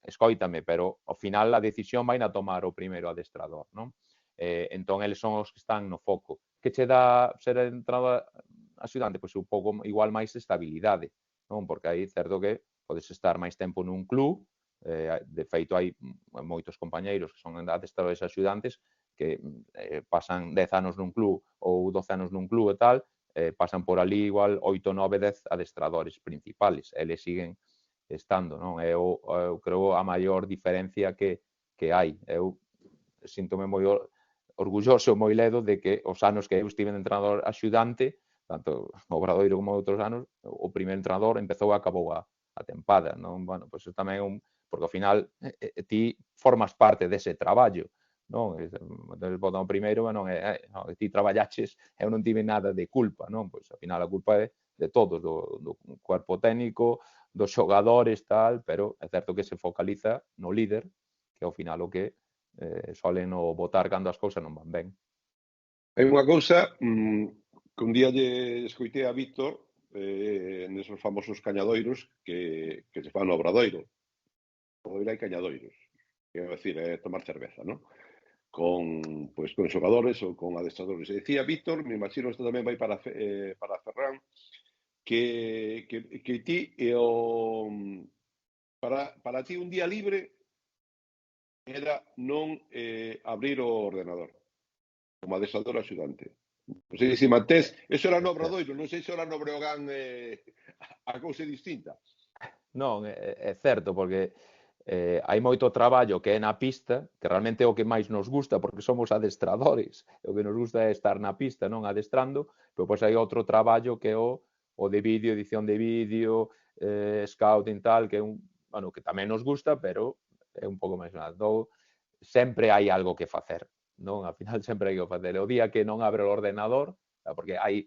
escóitame, pero ao final a decisión vai na tomar o primeiro adestrador, non? Entón, eles son os que están no foco. Que che dá ser entrenador axudante? Pois un pouco igual máis estabilidade, non? Porque aí certo que podes estar máis tempo nun club, de feito hai moitos compañeiros que son adestradores axudantes que pasan 10 anos nun club ou 12 anos nun club e tal, pasan por ali igual 8, 9, 10 adestradores principales, eles siguen estando, non? Eu creo a maior diferencia que hai. Eu síntome moi orgulloso, moi ledo de que os anos que eu estive de entrenador axudante, tanto no Obradoiro como outros anos, o primeiro entrenador empezou e acabou a tempada, non? Bueno, pois iso tamén é porque ao final ti formas parte dese traballo, non? O primeiro, non, ti traballaches, eu non tive nada de culpa, non? Pois ao final a culpa é de todos, do cuerpo técnico, dos xogadores, tal, pero é certo que se focaliza no líder, que ao final o que solen o botar cando as cousas non van ben.
Hai unha cousa que un día lle escoitei a Víctor nesos famosos cañadoiros que se fan no Obradoiro. Obradoiro hai cañadoiros, quero decir, tomar cerveza, non? Con xogadores ou con adestradores. E dicía Víctor, me imagino isto tamén vai para Ferran, que ti para ti un día libre era non abrir o ordenador como adestrador axudante. Non sei se mantés, eso era no Obradoiro, non sei se era no Breogán a cousa distinta.
Non, é certo, porque hai moito traballo que é na pista, que realmente é o que máis nos gusta, porque somos adestradores, o que nos gusta é estar na pista, non adestrando, pero pois hai outro traballo que é o de vídeo, edición de vídeo, scouting tal, que é bueno, que tamén nos gusta, pero é un pouco máis nada. Entón, sempre hai algo que facer, non? Al final sempre hai que facer. O día que non abre o ordenador, porque hai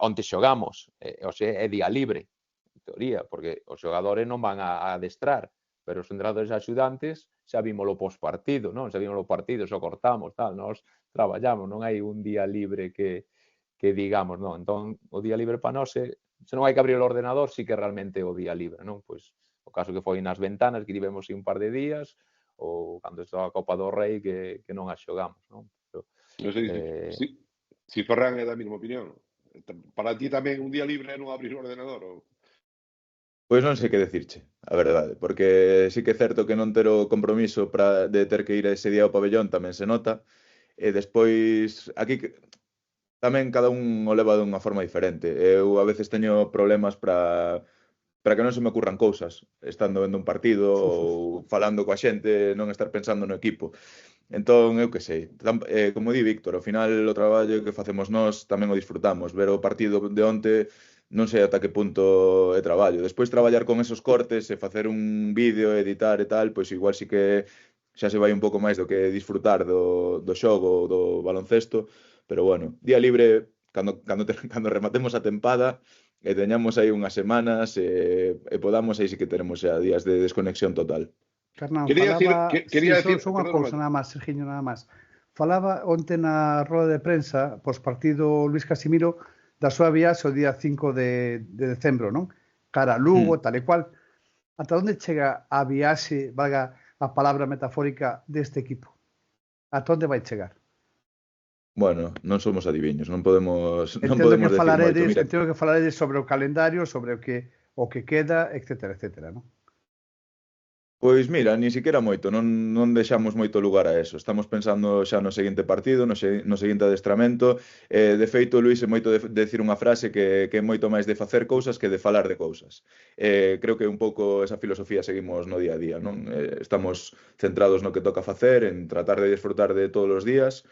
onte xogamos, é día libre, en teoría, porque os xogadores non van a adestrar, pero os entrenadores axudantes xa vimos o postpartido, non? Xa vimos o partido, xa cortamos, tal, nós traballamos, non hai un día libre que digamos, non? Entón, o día libre para nós se non hai que abrir o ordenador, sí que realmente o día libre, non? Pois o caso que foi nas ventanas, que tivemos un par de días, ou cando estaba a Copa do Rei que non a xogamos, non? Pero,
non sei se Ferran é da mesma opinión. Para ti tamén un día libre é non abrir o ordenador, ou?
Pois non sei que decirche, a verdade, porque sí que é certo que non ter o compromiso de ter que ir ese día ao pabellón tamén se nota, e despois aquí tamén cada un o leva dunha forma diferente. Eu a veces teño problemas para que non se me ocurran cousas, estando vendo un partido ou falando coa xente, non estar pensando no equipo. Entón, eu que sei, como di Víctor, ao final o traballo que facemos nós tamén o disfrutamos. Ver o partido de onte non sei ata que punto é traballo. Despois traballar con esos cortes e facer un vídeo, editar e tal, pois igual sí que xa se vai un pouco máis do que disfrutar do xogo, do baloncesto, pero bueno, día libre, cando rematemos a tempada, e teñamos aí unhas semanas e podamos, aí sí que teremos xa días de desconexión total.
Carnán, quería decir só unha cousa nada máis, Sergiño, nada máis. Falaba onte na roda de prensa, pos partido Luís Casimiro, da súa viaxe o día 5 de decembro, non? Cara a Lugo, tal e cual. Ata onde chega a viaxe, valga a palabra metafórica, deste equipo? Ata onde vai chegar?
Bueno, non somos adiviños, non podemos decir moito.
Entendo que falaredes sobre o calendario, sobre o que queda, etcétera, etcétera, non?
Pois mira, ni siquiera moito, non deixamos moito lugar a eso. Estamos pensando xa no seguinte partido, no seguinte adestramento. De feito, Luís é moito de decir unha frase que é moito máis de facer cousas que de falar de cousas. Creo que un pouco esa filosofía seguimos no día a día, non? Estamos centrados no que toca facer, en tratar de disfrutar de todos os días,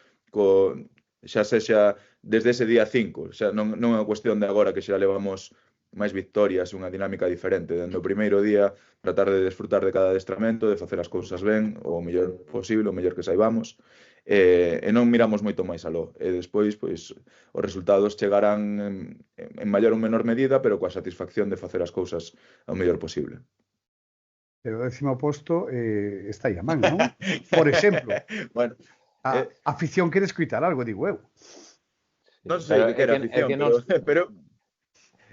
xa sexa desde ese día 5. Xa non é unha cuestión de agora que xa levamos máis victorias, unha dinámica diferente. Dende o primeiro día, tratar de desfrutar de cada adestramento, de facer as cousas ben, o mellor posible, o mellor que saibamos, e non miramos moito máis aló. E despois, pois, os resultados chegarán en maior ou menor medida, pero coa satisfacción de facer as cousas ao mellor posible.
Pero o 10º posto está aí a man, non? Por exemplo,
bueno,
a afición quere escoitar algo, digo eu.
Non sei que quere afición, pero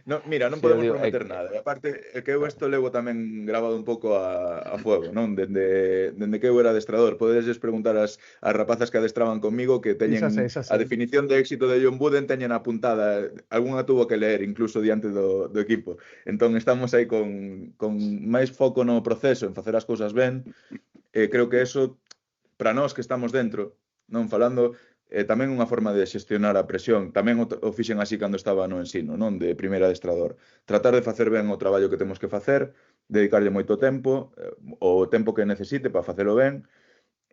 no, mira, non podemos prometer nada. E aparte, que eu isto levo tamén grabado un pouco a fuego, non? Dende que eu era adestrador. Podedes preguntar as rapazas que adestraban comigo que teñen a definición de éxito de John Wooden teñen apuntada. Algúnha tuvo que leer incluso diante do equipo. Entón, estamos aí con máis foco no proceso, en facer as cousas ben. Creo que eso, para nós que estamos dentro, non falando... tamén unha forma de xestionar a presión. Tamén o fixen así cando estaba no ensino, non? De primeiro adestrador. Tratar de facer ben o traballo que temos que facer, dedicarlle moito tempo, o tempo que necesite para facelo ben,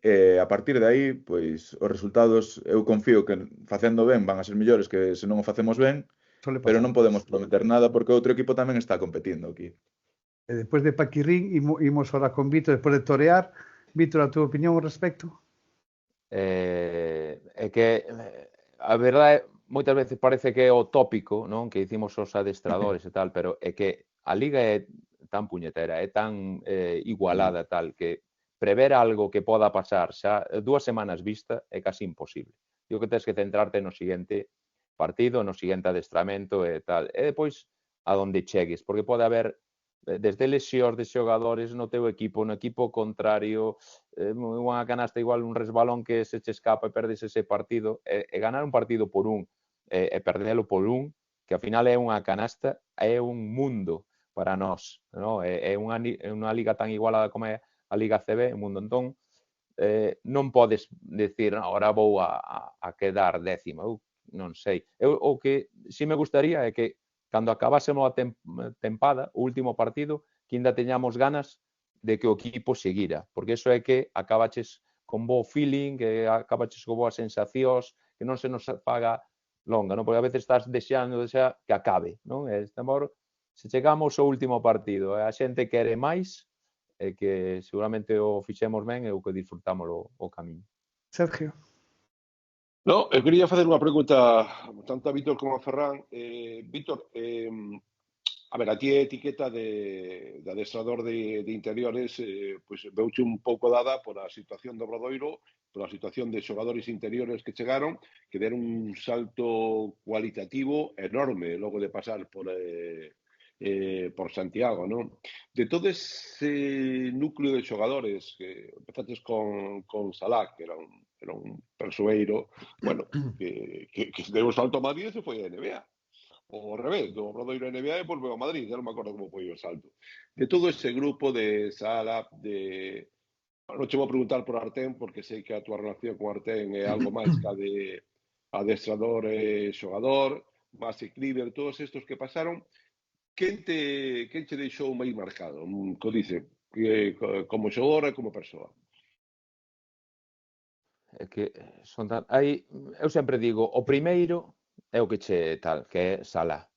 e a partir de aí, pois, os resultados, eu confío que facendo ben van a ser mellores que se non o facemos ben, pero non podemos prometer nada porque outro equipo tamén está competindo aquí.
E despois de Paquirrín, imos ahora con Víctor, despois de torear. Víctor, a túa opinión ao respecto?
É que a verdade moitas veces parece que é o tópico, non? Que dicimos os adestradores e tal, pero é que a liga é tan puñetera, é tan igualada tal que prever algo que poda pasar xa 2 semanas vista é casi imposible. Digo que tens que centrarte no seguinte partido, no seguinte adestramento e tal. E depois a donde chegues, porque pode haber desde lesións de xogadores no teu equipo, no equipo contrario, unha canasta igual, un resbalón que se che escapa e perdes ese partido, e ganar un partido por un e perdelo por un, que ao final é unha canasta, é un mundo para nós, non? É unha liga tan igualada como é a Liga CB, un mundo. Entón, non podes decir, agora vou a quedar 10º, eu non sei. O que si me gustaría é que cando acabásemos a tempada, o último partido, que ainda teñamos ganas de que o equipo seguira, porque iso é que acabaches con bo feeling, que acabaches con boas sensacións, que non se nos faga longa, non? Porque a veces estás deseando que acabe, non? Se chegamos ao último partido e a xente quere máis, é que seguramente o fixemos ben e o que disfrutamos o camiño.
Sergio.
No, eu quería facer unha pregunta tanto a Víctor como a Ferran. Víctor, a ver, a ti é etiqueta de adestrador de interiores, pois veuche un pouco dada por a situación do Obradoiro, por a situación de xogadores interiores que chegaron, que deron un salto cualitativo enorme logo de pasar por Santiago, non? De todo ese núcleo de xogadores que empezaches con Salah, que era un persoeiro, bueno, que deu o salto a Madrid e se foi a NBA. Ou ao revés, do Obradoiro a NBA e volveu a Madrid, non me acordo como foi o salto. De todo ese grupo de Salah, non che vou preguntar por Artén, porque sei que a túa relación con Artén é algo máis que a de adestrador e xogador, Masi Kliber, todos estos que pasaron. Quen che deixou máis marcado? Co dice, como xogador e como persoa?
É que son tan... eu sempre digo, o primeiro é o que che tal, que é Salah.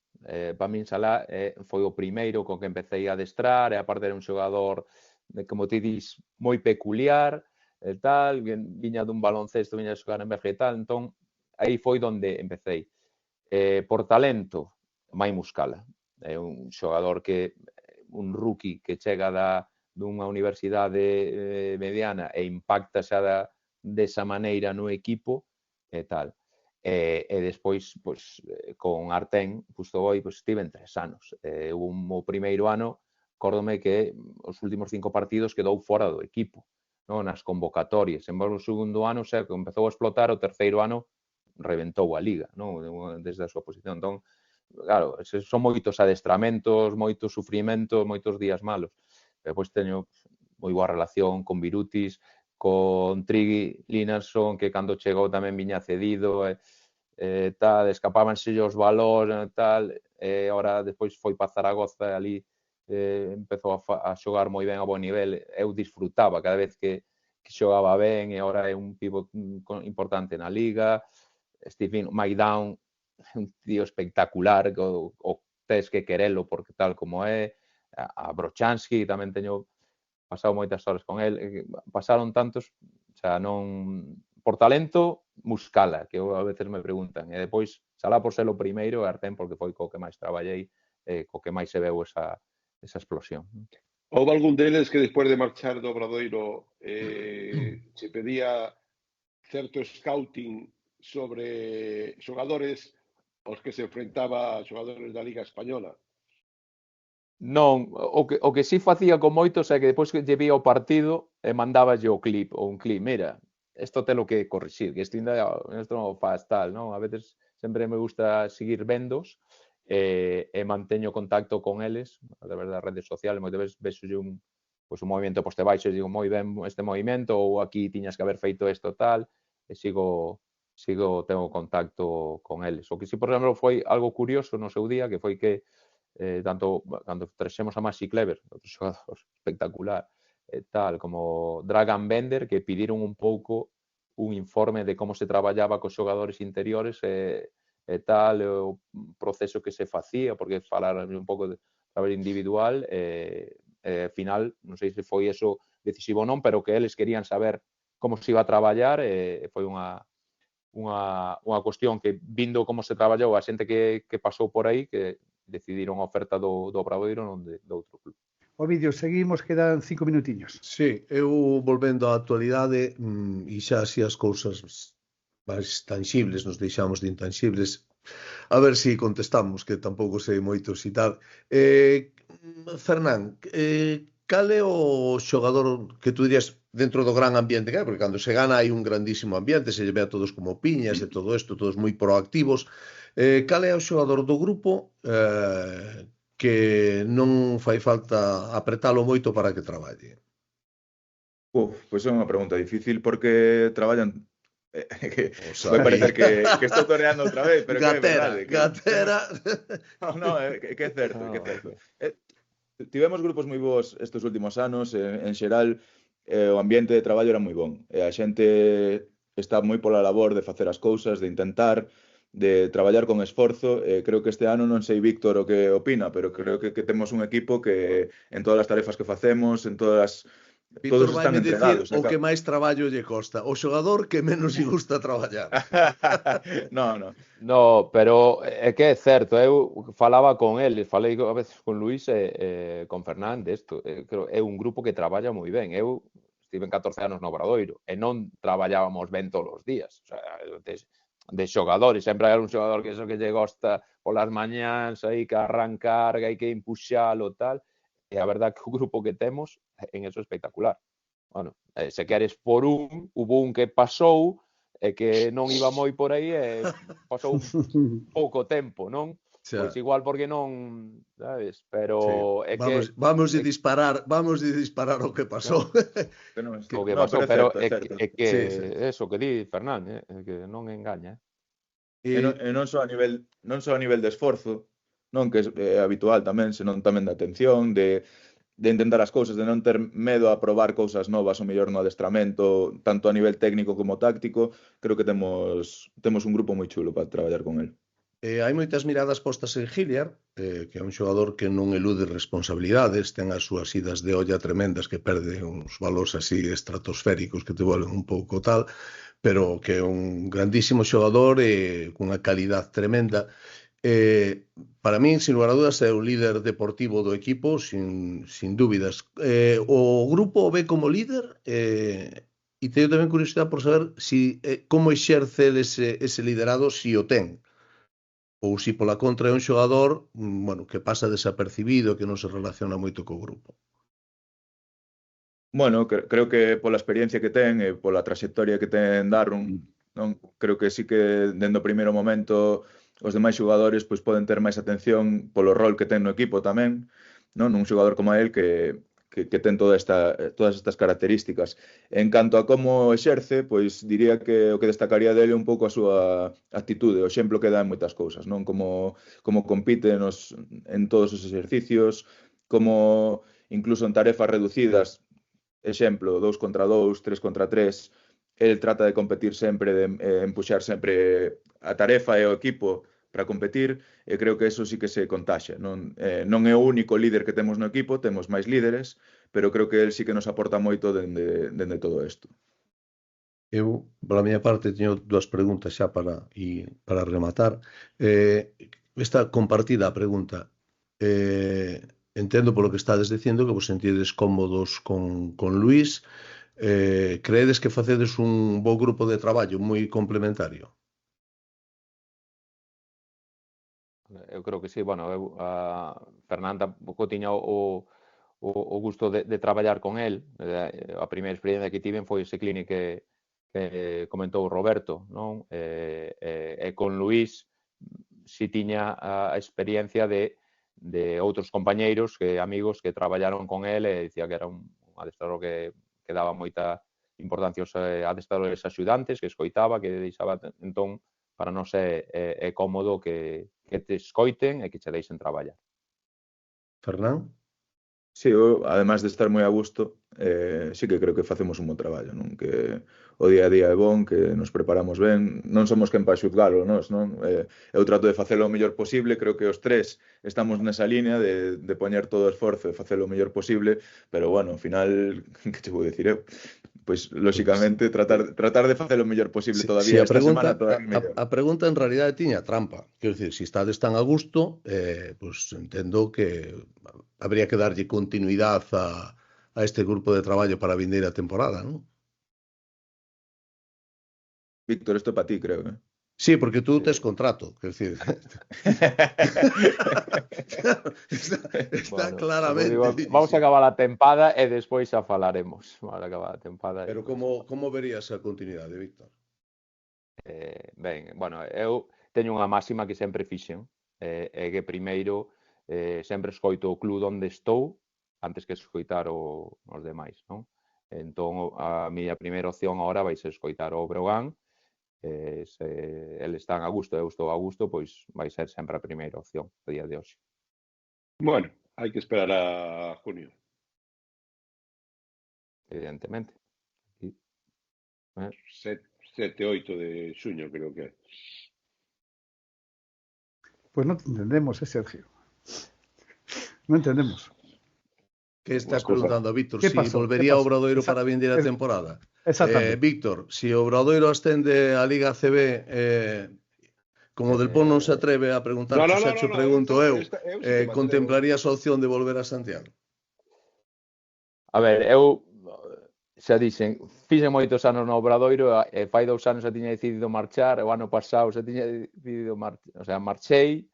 Para min Salah foi o primeiro con que empecé a adestrar, e aparte era un xogador, como ti dis, moi peculiar, e tal, viña dun baloncesto, viña a xogar en Berge e tal, entón aí foi donde empecé. Por talento, Mai Muscala. É un xogador un rookie que chega dunha universidade mediana e impacta xa desa maneira no equipo e tal. E despois, pois, con Artén, Pustoboi, pois, estiven 3 anos. O primeiro ano, acórdome que os últimos 5 partidos quedou fora do equipo, non? Nas convocatorias. En o segundo ano, xa que empezou a explotar, o terceiro ano reventou a liga, non? Desde a súa posición. Entón, claro, son moitos adestramentos, moitos sufrimentos, moitos días malos. Depois teño moi boa relación con Birutis, con Trigui Linarson, que cando chegou tamén viña cedido, tal, escapábanse os balóns, tal, e agora despois foi para Zaragoza, ali empezou a xogar moi ben a bo nivel, eu disfrutaba cada vez que xogaba ben, e agora é un pivot importante na Liga. Stephen Maidown, un tío espectacular, o tes que querelo porque tal como é. A Brochansky tamén teño pasado moitas horas con el, pasaron tantos, o sea, non por talento, Muscala, que a veces me preguntan, e depois Salá por ser o primeiro e Artem porque foi co que máis traballei, co que máis se veu esa explosión.
Houve algún deles que despois de marchar do Obradoiro se pedía certo scouting sobre xogadores aos que se enfrentaba a xogadores da Liga Española?
Non, o que sí facía con moitos é que depois que lle vía o partido mandáballe o clip, ou un clip, mira, isto te lo que corrixir, que isto non faz tal, non? A veces sempre me gusta seguir vendos e manteño contacto con eles a través das redes sociales, moitas veces vexo un movimento poste baixo e digo moi ben este movimento, ou aquí tiñas que haber feito isto tal, e tengo contacto con eles. O que sí, por exemplo, foi algo curioso no seu día, que foi que tanto cando traxemos a Maxi Clever, outro xogador espectacular, tal, como Dragan Bender, que pediron un pouco un informe de como se traballaba cos xogadores interiores e tal, o proceso que se facía, porque falar un pouco de traballo individual, ao final, non sei se foi eso decisivo ou non, pero que eles querían saber como se iba a traballar, e foi unha cuestión que, vindo como se traballou a xente que pasou por aí, que decidiron a oferta do Obradoiro non de outro club.
Ovidio, seguimos, quedan 5 minutiños.
Sí, eu volvendo á actualidade, e xa así as cousas máis tangibles, nos deixamos de intangibles, a ver se contestamos, que tampouco sei moitos e tal. Fernán, cal é o xogador que tú dirías dentro do gran ambiente que hai? Porque cando se gana hai un grandísimo ambiente, se lle ve a todos como piñas e todo isto, todos moi proactivos. Cal é o xogador do grupo que non fai falta apretalo moito para que traballe?
Pois é unha pregunta difícil porque traballan vai parecer que estou toreando outra vez, pero
Gatera,
que é verdade.
Gatera.
No, que é certo, que é certo. Tivemos grupos moi bons estes últimos anos, en xeral, o ambiente de traballo era moi bon. A xente está moi pola labor de facer as cousas, de intentar, de traballar con esforzo. Creo que este ano non sei Víctor o que opina, pero creo que temos un equipo que en todas as tarefas que facemos, en todas
Víctor
todos
vai
están
me dicir
entregados.
o que máis traballo lle costa. O xogador que menos lle gusta traballar.
No,
pero é que é certo, eu falaba con eles, falei a veces con Luís e con Fernández, é un grupo que traballa moi ben. Eu estive 14 anos no Obradoiro e non traballábamos ben todos os días. O sea, de xogadores, sempre hai un xogador que lle gosta polas mañáns, aí que arrancar, que hai que empuxalo, tal. E a verdade que o grupo que temos en eso é espectacular. Bueno, se queres por hubo un que pasou e que non iba moi por aí e pasou pouco tempo, non? Pois igual porque non, sabes? Pero é que
vamos a disparar o que pasou.
O que pasou, pero é que eso que di Fernán, que non engaña.
E non só a nivel de esforzo, non, que é habitual tamén, senón tamén de atención, de intentar as cousas, de non ter medo a probar cousas novas, o mellor no adestramento, tanto a nivel técnico como táctico. Creo que temos un grupo moi chulo para traballar con el.
Hai moitas miradas postas en Hilliard, que é un xogador que non elude responsabilidades, ten as súas idas de olla tremendas, que perde uns valores así estratosféricos que te volven un pouco tal, pero que é un grandísimo xogador e cunha calidad tremenda. Para min, sin lugar a dudas, é o líder deportivo do equipo, sin dúbidas. O grupo o ve como líder e teño tamén curiosidade por saber como exerce ese liderado, si o ten, ou si pola contra é un xogador que pasa desapercibido, que non se relaciona moito co grupo.
Bueno, creo que pola experiencia que ten e pola trayectoria que ten Darren, non, creo que sí que dende o primeiro momento os demais xogadores pois poden ter máis atención polo rol que ten no equipo tamén, non? Un xogador como el que ten todas estas características. En canto a como exerce, pois diría que o que destacaría dele un pouco a súa actitude, o exemplo que dá en moitas cousas, non? Como compite en todos os exercicios, como incluso en tarefas reducidas, exemplo, 2 contra 2, 3 contra 3, el trata de competir sempre, de empuxar sempre a tarefa e o equipo para competir, e creo que eso sí que se contaxa. Non é o único líder que temos no equipo, temos máis líderes, pero creo que el sí que nos aporta moito dende todo isto.
Eu, pola miña parte, teño dúas preguntas xa para rematar. Esta compartida a pregunta. Entendo polo que estades dicindo que vos sentides cómodos con Luís. Creedes que facedes un bo grupo de traballo moi complementario?
Eu creo que sí. Bueno, Fernán tampouco tiña o gusto de traballar con el. A primeira experiencia que tiven foi ese clinic que comentou o Roberto, non? E con Luís si tiña a experiencia de outros compañeiros, amigos que traballaron con el e dicía que era un adestrador que daba moita importancia aos adestradores axudantes, que escoitaba, que deixaba, entón, para nós é cómodo que te escoiten e que che deixen traballar.
Fernán?
Sí, eu, ademais de estar moi a gusto, sí que creo que facemos un bon traballo, non? Que o día a día é bon, que nos preparamos ben, non somos quen para xuzgalo, non? Eu trato de facelo o mellor posible, creo que os tres estamos nesa línea de poñer todo o esforzo e facelo o mellor posible, pero, bueno, ao final, que che vou dicir eu? Pois, lóxicamente, tratar de facelo o mellor posible todavía esta semana todavía mellor.
A pregunta, en realidade, tiña trampa. Quero dicir, se estades tan a gusto, pois entendo que habría que darlle continuidade a este grupo de traballo para a vindeira temporada, non?
Víctor, isto é para ti, creo,
Sí, porque tú tes contrato, quero dicir. Está
Bueno,
claramente
digo, vamos a acabar a tempada e despois xa falaremos. Vamos a acabar a tempada.
Pero como verías a continuidade, Víctor?
Ben, bueno, eu teño unha máxima que sempre fixen, é que primeiro sempre escoito o club onde estou antes que escoitar os demais, non? Entón, a miña primeira opción agora vai ser escoitar o Breogán. Se eles están a gusto e eu estou a gusto, pois vai ser sempre a primeira opción o día de hoxe.
Bueno, hai que esperar a junio.
Evidentemente.
7, 8 de xuño, creo que é.
Pues non entendemos, Sergio. Non entendemos.
Que estás preguntando a Víctor? Si volvería ao Obradoiro para a vindeira temporada.
Exactamente.
Víctor, si o Obradoiro ascende a Liga ACB, como Del Pon non se atreve a preguntar, xa te pregunto eu, contemplarías a opción de volver a Santiago?
A ver, eu xa dixen, fixen moitos anos no Obradoiro e fai 2 anos xa tiña decidido marchar, o ano pasado xa tiña decidido marchar, o sea, marchei,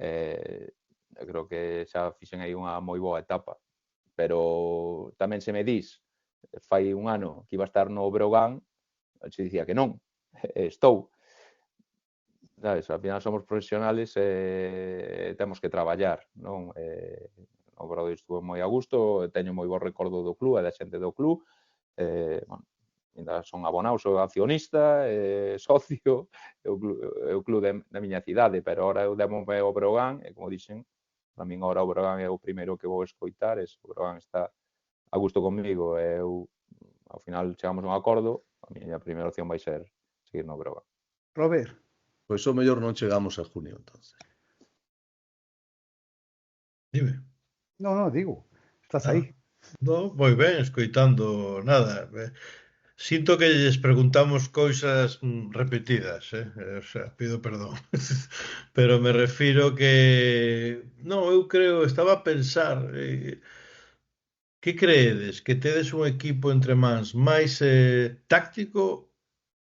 eu creo que xa fixen aí unha moi boa etapa, pero tamén se me dis, fai un ano que iba a estar no Breogán, se dicía que non, estou. Sabes, ao final somos profesionales e temos que traballar, non? O Obradoiro estuve moi a gusto, teño moi bo recordo do club e da xente do club, bueno, ainda son abonado, sou accionista, socio, é o club da miña cidade, pero ahora eu démome ao Breogán, e como dixen, para min ahora o Breogán é o primeiro que vou escoitar, e se o Breogán está a gusto comigo e eu, ao final, chegamos a un acordo, a miña primeira opción vai ser seguir no Breogán.
Robert.
Pois o mellor non chegamos a junio, entonces.
Dime.
No, digo, estás aí.
No, moi ben, escoitando nada. Sinto que lles preguntamos cousas repetidas, o sea, pido perdón. Pero me refiro que... Non, eu creo, estaba a pensar... que creedes? Que tedes un equipo entre mans máis táctico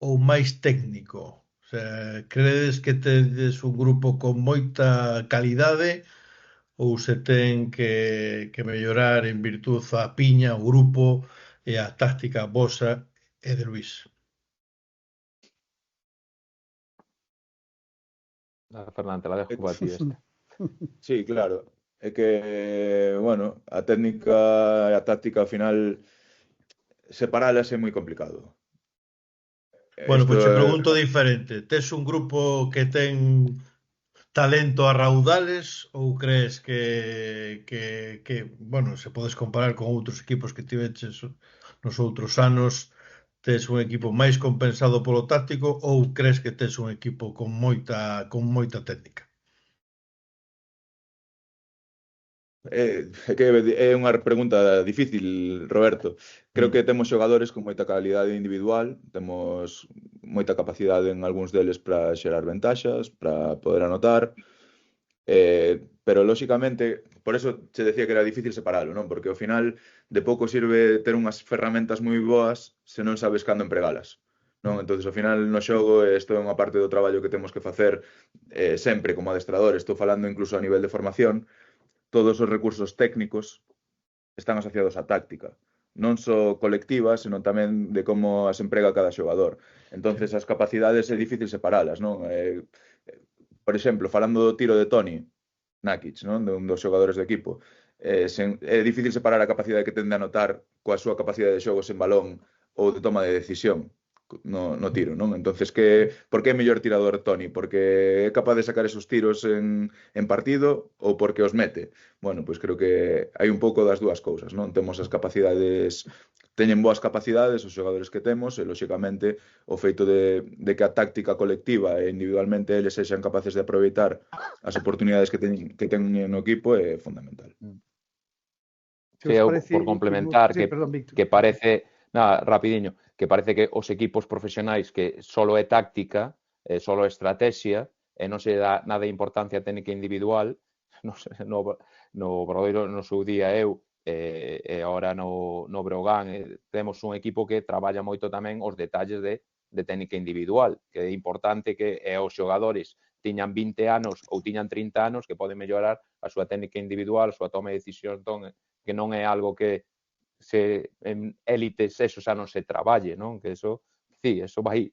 ou máis técnico? O sea, credes que tedes un grupo con moita calidade ou se ten que mellorar en virtud a piña, o grupo e a táctica vosa e de Luís?
Fernando, te la dejo para ti esta.
Sí, claro. é que, bueno, a técnica e a táctica ao final separalas é moi complicado.
Bueno,
Isto
pois che
é,
pregunto diferente. Tes un grupo que ten talento a raudales ou crees que bueno, se podes comparar con outros equipos que tiveches nos outros anos, tes un equipo máis compensado polo táctico ou crees que tes un equipo con moita técnica?
é unha pregunta difícil, Roberto. Creo que temos xogadores con moita calidade individual, temos moita capacidade en algúns deles para xerar ventaxas, para poder anotar, pero lóxicamente, por eso che decía que era difícil separalo, non? Porque ao final de pouco sirve ter unhas ferramentas moi boas se non sabes cando empregalas, non? Entonces ao final no xogo isto é unha parte do traballo que temos que facer sempre como adestrador, estou falando incluso a nivel de formación, todos os recursos técnicos están asociados á táctica, non só colectiva, senón tamén de como as emprega cada xogador. Entonces as capacidades é difícil separalas, non? Por exemplo, falando do tiro de Toni Nakic, non? De un dos xogadores do equipo, é difícil separar a capacidade que tende a anotar coa súa capacidade de xogo sen balón ou de toma de decisión no tiro, non? Entonces, por que é mellor tirador Toni? Porque é capaz de sacar esos tiros en partido ou porque os mete? Bueno, pois creo que hai un pouco das dúas cousas, non? Temos as capacidades, teñen boas capacidades os xogadores que temos e, lóxicamente, o feito de que a táctica colectiva e individualmente eles sexan capaces de aproveitar as oportunidades que teñen no equipo é fundamental.
Sí, por complementar, que parece, nada, rapidiño, que parece que os equipos profesionais que solo é táctica, solo é estrategia, e non se dá nada de importancia técnica individual, no Obradoiro no seu día eu, e agora no Breogán temos un equipo que traballa moito tamén os detalles de técnica individual, que é importante que os xogadores tiñan 20 anos ou tiñan 30 anos que poden mellorar a súa técnica individual, a súa toma de decisión, que non é algo que en élites eso xa non se traballe, non? Que eso, sí, eso vai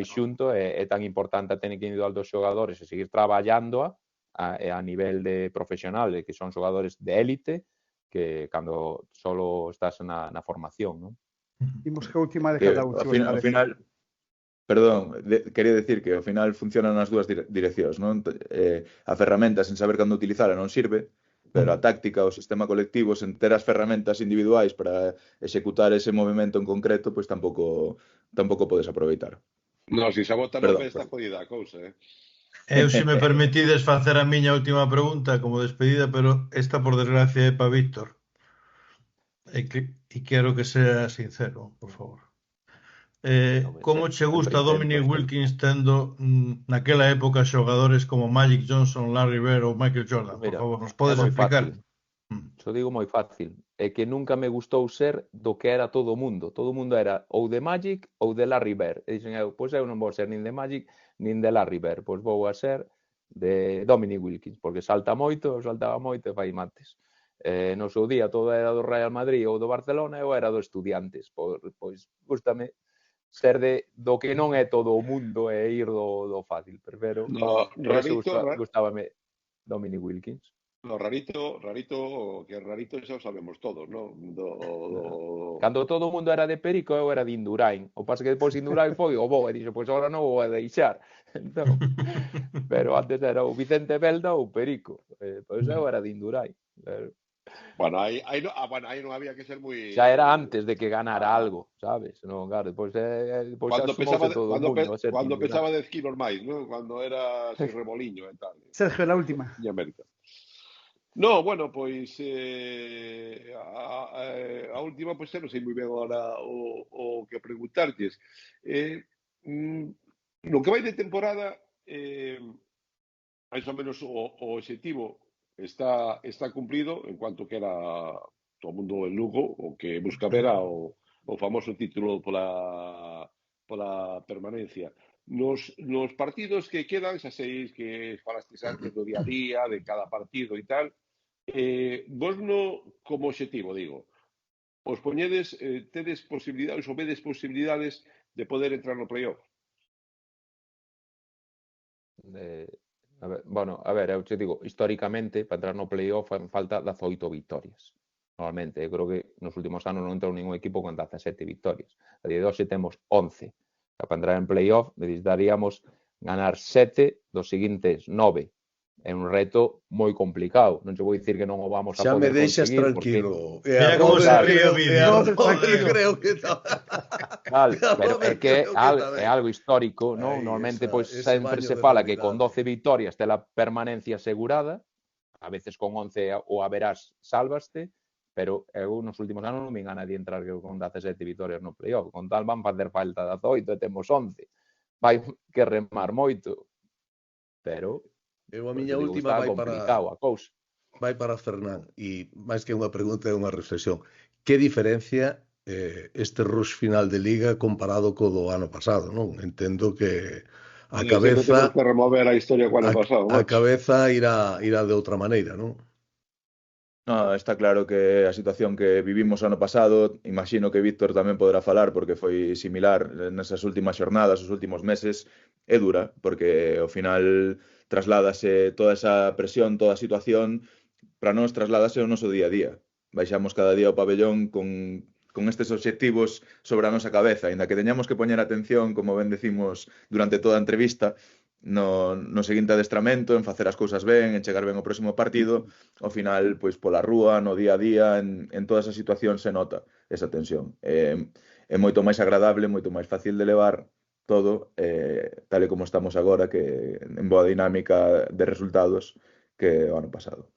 xunto, é tan importante a técnica individual dos xogadores e seguir traballándoa a nivel de profesional, que son xogadores de élite, que cando solo estás na formación, non?
Imos que a última de cada un,
ao final, perdón, quería decir que ao final funcionan as dúas direccións, non? A ferramenta sen saber cando utilizala non sirve, pero a táctica, o sistema colectivo, sen ter as ferramentas individuais para executar ese movimento en concreto, pois tampouco podes aproveitar.
Non, se xa bota na festa jodida a cousa,
Eu, se me permitides facer a miña última pregunta como despedida, pero esta, por desgracia, é para Víctor. E quero que sea sincero, por favor. Como che gusta Dominic Wilkins tendo naquela época xogadores como Magic Johnson, Larry Bird ou Michael Jordan? Por favor, nos podes explicar?
Xo digo moi fácil. É que nunca me gustou ser do que era todo o mundo. Todo o mundo era ou de Magic ou de Larry Bird. E dixen eu, pois eu non vou ser nin de Magic nin de Larry Bird. Pois vou a ser de Dominic Wilkins, porque saltaba moito e fai mates. No seu día todo era do Real Madrid ou do Barcelona e eu era do Estudiantes. Pois gústame ser do que non é todo o mundo e ir do fácil, pero gustábame Dominic Wilkins.
No, rarito, que rarito xa o sabemos todos, non?
Cando todo o mundo era de Perico, eu era de Indurain. O pasa que depois Indurain foi o bo, e dixo, pois agora non vou a deixar. Entón, pero antes era o Vicente Belda ou Perico. Pois eu era de Indurain.
Bueno, aí non había que ser moi...
Xa era antes de que ganara algo, sabes? Non, claro, depois
cando pesaba todo o mundo. Cando pesaba 10 kilos máis, non? Cando era sin remoliño e tal.
Sergio, la última.
E América. No, bueno, pois a última, pois non sei moi ben agora o que preguntarlles. No que vai de temporada, máis ou menos o objetivo está cumplido en cuanto que era todo o mundo en Lugo, o que busca ver o famoso título pola permanencia. Nos partidos que quedan, xa sei que falastes antes do día a día, de cada partido e tal, vos como objetivo, digo, os poñedes, tedes posibilidades ou vedes posibilidades de poder entrar no playoff?
A ver, eu te digo, históricamente, para entrar no playoff fan falta 18 victorias. Normalmente, eu creo que nos últimos anos non entrou ningún equipo con 17 victorias. A día de hoxe temos 11. Para entrar en playoff, necesitaríamos ganar 7 dos seguintes 9. É un reto moi complicado. Non te vou dicir que non o vamos a
Xa me
poder
deixas
conseguir.
tranquilo.
Mira como se ríe o vídeo.
Creo que está.
Pero é que é algo histórico, non? Normalmente, pois, sempre se fala que con 12 victorias te la permanencia asegurada, a veces con 11 o a verás salvaste, pero eu nos últimos anos non me engana de entrar con 17 victorias no playoff. Con tal van facer falta 18 e temos 11. Vai que remar moito, pero
Eu a miña última vai para Fernán, e máis que unha pregunta é unha reflexión. Que diferencia este rush final de Liga comparado co do ano pasado, non? Entendo que a cabeza
que remover a historia co ano pasado,
a cabeza irá de outra maneira, non?
No, está claro que a situación que vivimos ano pasado, imagino que Víctor tamén poderá falar porque foi similar nesas últimas xornadas, os últimos meses, é dura, porque ao final trasládase toda esa presión, toda a situación, para nós trasládase ao noso día a día. Baixamos cada día ao pabellón con estes obxectivos sobre a nosa cabeza, ainda que teñamos que poñer atención, como ben decimos durante toda a entrevista, no seguinte adestramento, en facer as cousas ben, en chegar ben ao próximo partido, ao final, pois pola rúa, no día a día, en todas as situacións se nota esa tensión. É moito máis agradable, moito máis fácil de levar todo, tal e como estamos agora, que en boa dinámica de resultados que o ano pasado.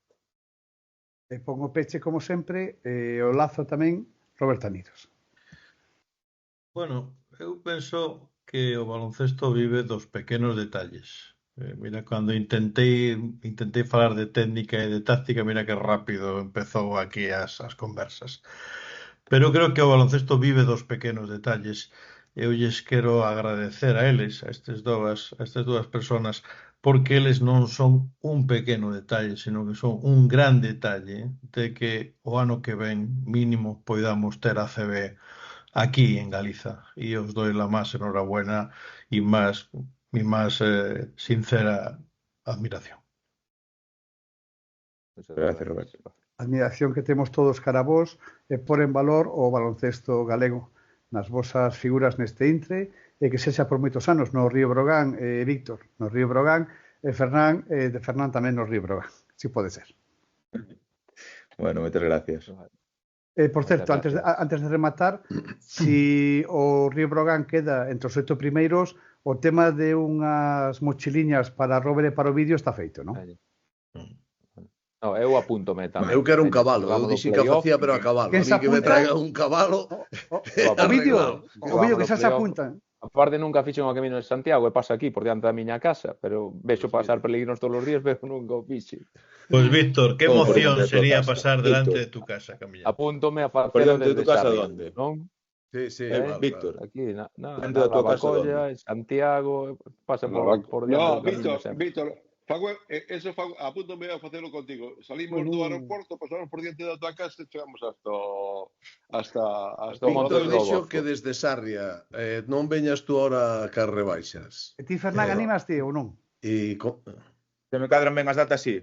E pon o peche, como sempre, o lazo tamén, Roberto Anidos.
Bueno, eu penso que o baloncesto vive dos pequenos detalles. Mira, cando intentei falar de técnica e de táctica, mira que rápido empezou aquí as conversas. Pero creo que o baloncesto vive dos pequenos detalles. Eu lles quero agradecer a eles, a estas dúas personas, porque eles non son un pequeno detalle, sino que son un gran detalle de que o ano que ven mínimo poidamos ter a CB aquí en Galiza. E os doi la máis enhorabuena e mi máis sincera admiración.
Gracias, Roberto.
Admiración que temos todos cara a vos e por en valor o baloncesto galego nas vosas figuras neste intre e que sexa por moitos anos no Río Brogán, Víctor, no Río Brogán, e Fernán, de Fernán tamén no Río Brogán, si pode ser.
Bueno, moitas gracias.
Por certo, antes de rematar, si o Río Brogán queda entre os 8 primeiros, o tema de unhas mochiliñas para Robert e para o vídeo está feito, non?
No, eu apúntome tamén.
Eu quero un cabalo, eu dixen que facía, pero a cabalo. A mí que me traiga un cabalo.
O vídeo que xa se apuntan.
A parte nunca fixen o Camino de Santiago e pasa aquí por diante da miña casa, pero vexo pasar peregrinos todos os días, pero nunca o fixe.
Pois, Víctor, que emoción sería pasar delante de tu casa, Camilla.
Apúntome a facer
desde tu casa onde?
Non?
Sí,
Víctor.
Aquí, na
Bacolla,
en Santiago, pasa por diante.
No, Víctor, apúntome a facelo contigo. Salimos do aeroporto, pasamos por diante da tua casa e chegamos hasta
o Víctor dixo que desde Sarria non veñas tú ahora cas rebaixas.
E ti, Fernán, animaste ou non?
Se me cadran ben as datas, sí.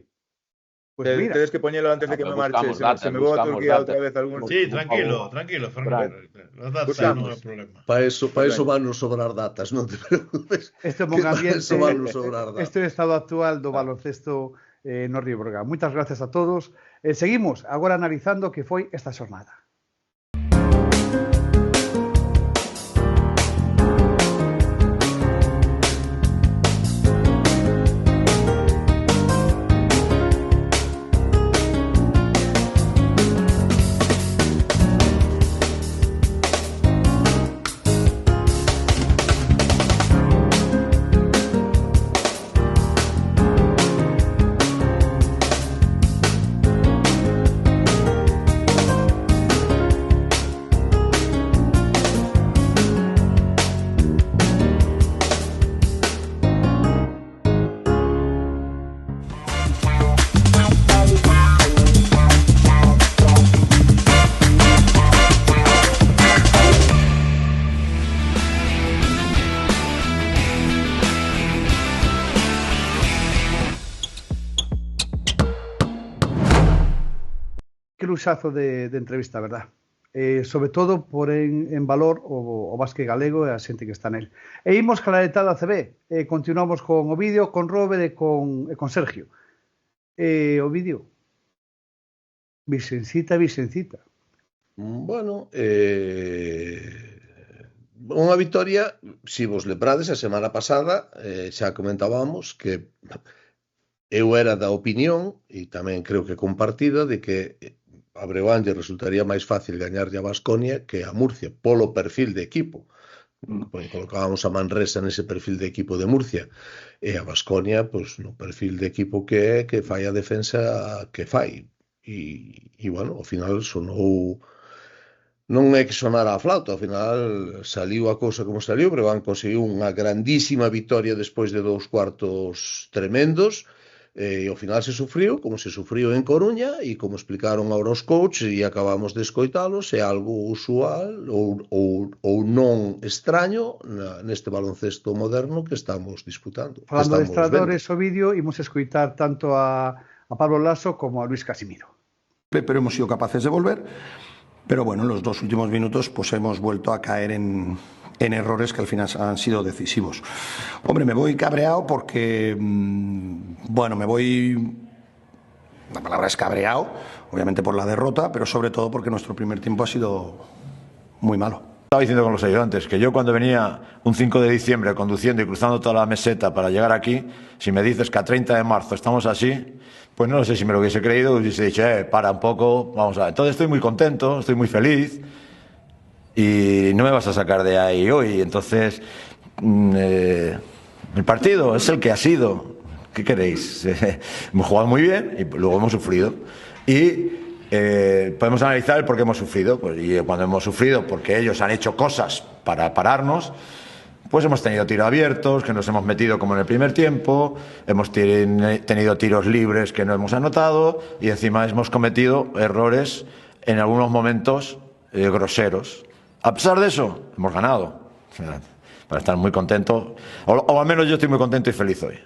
Pues mira.
Tedes que poñelo antes de que me marche. Se me vou a Turquía outra vez algún...
Sí, tranquilo, Fernán. As datas non é problema.
Para eso van nos sobrar datas, non te preocupes.
Este é o ambiente, este é o estado actual do baloncesto no Río Brogán. Moitas gracias a todos. Seguimos agora analizando que foi esta xornada. luxazo de entrevista, verdad? Sobre todo por en valor o básquet galego e a xente que está nel. E imos claretada a CB. Continuamos con Ovidio, con Robert e con Sergio. Ovidio, Vicencita.
Bueno, unha vitoria, se vos lembrades, a semana pasada xa comentábamos que eu era da opinión, e tamén creo que compartida, de que a Breogán lle resultaría máis fácil gañarlle a Baskonia que a Murcia, polo perfil de equipo. Pois colocábamos a Manresa nese perfil de equipo de Murcia e a Baskonia pois, no perfil de equipo que é, que fai a defensa que fai. E bueno, ao final sonou, non é que sonara a flauta, ao final saliu a cousa como saliu, pero conseguiu unha grandísima vitoria despois de 2 cuartos tremendos. E ao final se sufriu, como se sufriu en Coruña, e como explicaron agora os coaches e acabamos de escoitalos, é algo usual ou non extraño neste baloncesto moderno que estamos disputando.
Falando de estradores, o vídeo, imos escoitar tanto a Pablo Laso como a Luis Casimiro.
Pero hemos sido capaces de volver, pero bueno, en los 2 últimos minutos pues hemos vuelto a caer en errores que al final han sido decisivos. Hombre, me voy cabreado porque, bueno, la palabra es cabreado, obviamente por la derrota, pero sobre todo porque nuestro primer tiempo ha sido muy malo.
Estaba diciendo con los ayudantes que yo cuando venía un 5 de diciembre conduciendo y cruzando toda la meseta para llegar aquí, si me dices que a 30 de marzo estamos así, pues no sé si me lo hubiese creído, hubiese dicho, para un poco, vamos a ver. Entonces estoy muy contento, estoy muy feliz. Y no me vas a sacar de ahí hoy. Entonces, el partido es el que ha sido. ¿Qué queréis? Hemos jugado muy bien y luego hemos sufrido. Y podemos analizar el por qué hemos sufrido. Pues, y cuando hemos sufrido, porque ellos han hecho cosas para pararnos, pues hemos tenido tiros abiertos, que nos hemos metido como en el primer tiempo, hemos tenido tiros libres que no hemos anotado y encima hemos cometido errores en algunos momentos groseros. A pesar de eso, hemos ganado. O sea, para estar muy contento, o al menos yo estoy muy contento y feliz hoy.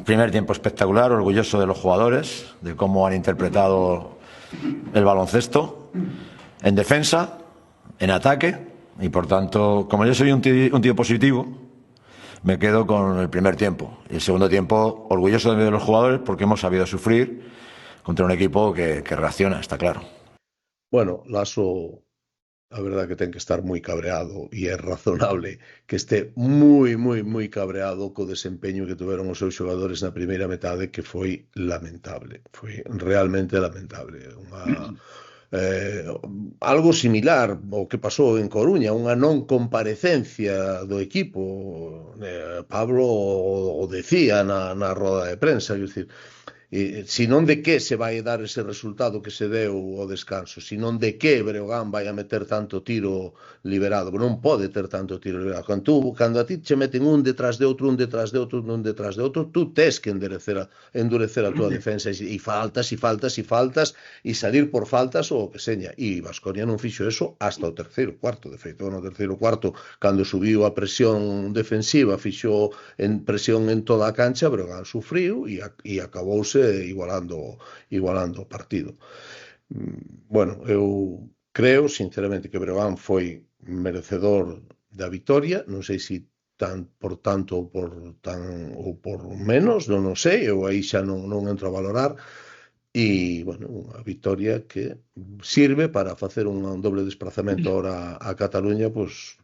Primer tiempo espectacular, orgulloso de los jugadores, de cómo han interpretado el baloncesto, en defensa, en ataque, y por tanto, como yo soy un tío positivo, me quedo con el primer tiempo. Y el segundo tiempo, orgulloso de los jugadores porque hemos sabido sufrir contra un equipo que reacciona, está claro.
Bueno, Laso, a verdad que ten que estar moi cabreado e é razonable que este moi cabreado co desempeño que tuveron os seus xogadores na primeira metade, que foi lamentable, foi realmente lamentable. Algo similar ao que pasou en Coruña, unha non comparecencia do equipo. Pablo o decía na roda de prensa, é dicir, senón de que se vai dar ese resultado que se deu ao descanso, senón de que Breogán vai a meter tanto tiro liberado, non pode ter tanto tiro liberado. Cando a ti che meten un detrás de outro, tú tes que endurecer a tua defensa e faltas e salir por faltas ou o que seña. E Baskonia non fixo eso hasta o terceiro cuarto. De feito, no terceiro cuarto, cando subiu a presión defensiva, fixo en presión en toda a cancha, Breogán sufriu e acabouse igualando o partido. Bueno, eu creo sinceramente que Breogán foi merecedor da vitoria, non sei se por tanto ou por menos, non sei, eu aí xa non entro a valorar. E, bueno, unha vitoria que sirve para facer un doble desplazamento ahora a Cataluña, pois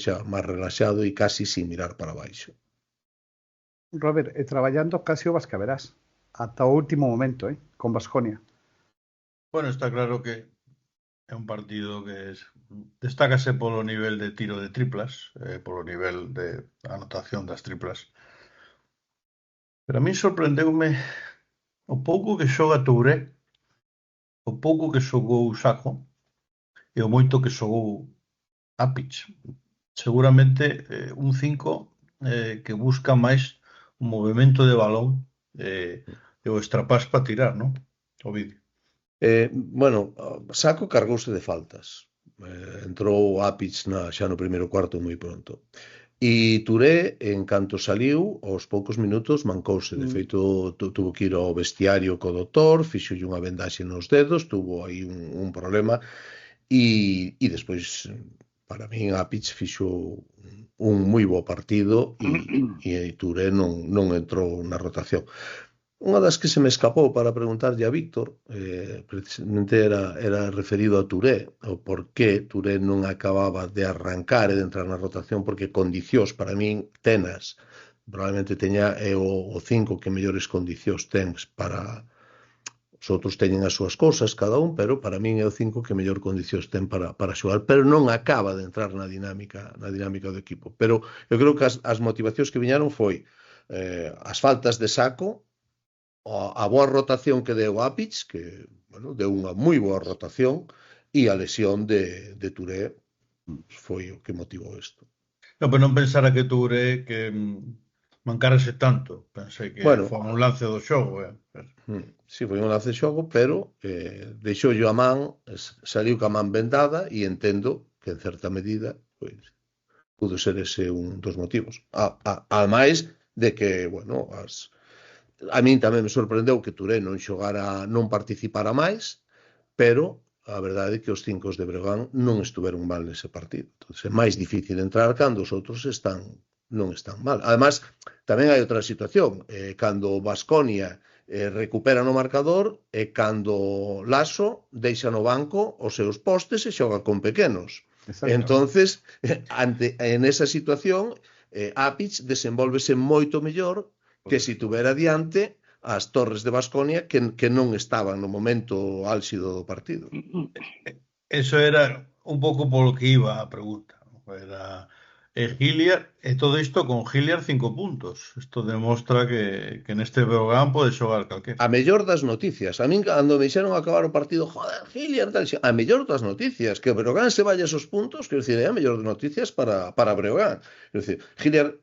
xa máis relaxado e casi sin mirar para baixo.
Robert, traballando casi o vas que verás ata o último momento, con Baskonia.
Bueno, está claro que é un partido que destácase polo nivel de tiro de triplas, polo nivel de anotación das triplas. Pero a mí sorprendeume o pouco que xoga Touré, o pouco que xogou Saco e o moito que xogou Apic. Seguramente un 5 que busca máis un movimento de balón e o extrapás para tirar, non? O vídeo.
Bueno, Saco cargouse de faltas. Entrou Apic xa no primeiro cuarto moi pronto. E Touré, en canto saliu, aos poucos minutos mancouse. De feito, tuvo que ir ao vestiario co doutor, fixolle unha vendaxe nos dedos, tuvo aí un problema. E despois, para min, Apic fixo un moi bo partido e Touré non entrou na rotación. Unha das que se me escapou para preguntarlle a Víctor, precisamente era referido a Touré, o por que Touré non acababa de arrancar e de entrar na rotación, porque condicións, para min, tenas, probablemente teña o 5 que mellores condicións tens para... Os outros teñen as súas cousas, cada un, pero para min é o 5 que mellor condicións ten para xogar, pero non acaba de entrar na dinámica do equipo. Pero eu creo que as motivacións que viñaron foi as faltas de Saco, a boa rotación que deu Apic, que deu unha moi boa rotación, e a lesión de Touré foi o que motivou isto.
No, pero non pensara que Touré que mancárase tanto. Pensei que foi un lance do xogo.
Sí, foi un lance de xogo, pero deixou a man, saliu ca man vendada, e entendo que en certa medida pudo ser ese un dos motivos. Ademais de que, a min tamén me sorprendeu que Touré non participara máis, pero a verdade é que os 5 de Breogán non estuveron mal nese partido. Entón, é máis difícil entrar cando os outros non están mal. Ademais, tamén hai outra situación. Cando Baskonia recupera no marcador e cando Laso deixa no banco os seus postes e xoga con pequenos. Entonces, en esa situación, Apic desenvolvese moito mellor que si tuvera diante as torres de Baskonia que non estaban no momento álxido do partido.
Eso era un pouco polo que iba a pregunta. Era Hilliard, e todo isto con Hilliard 5 puntos. Isto demostra que neste Breogán pode xogar calquera.
A mellor das noticias. A min, cando me dixeron acabar o partido, joder, Hilliard, a mellor das noticias, que o Breogán se vaya esos puntos, quero dicir, é a mellor das noticias para Breogán. Quero dicir, Hilliard...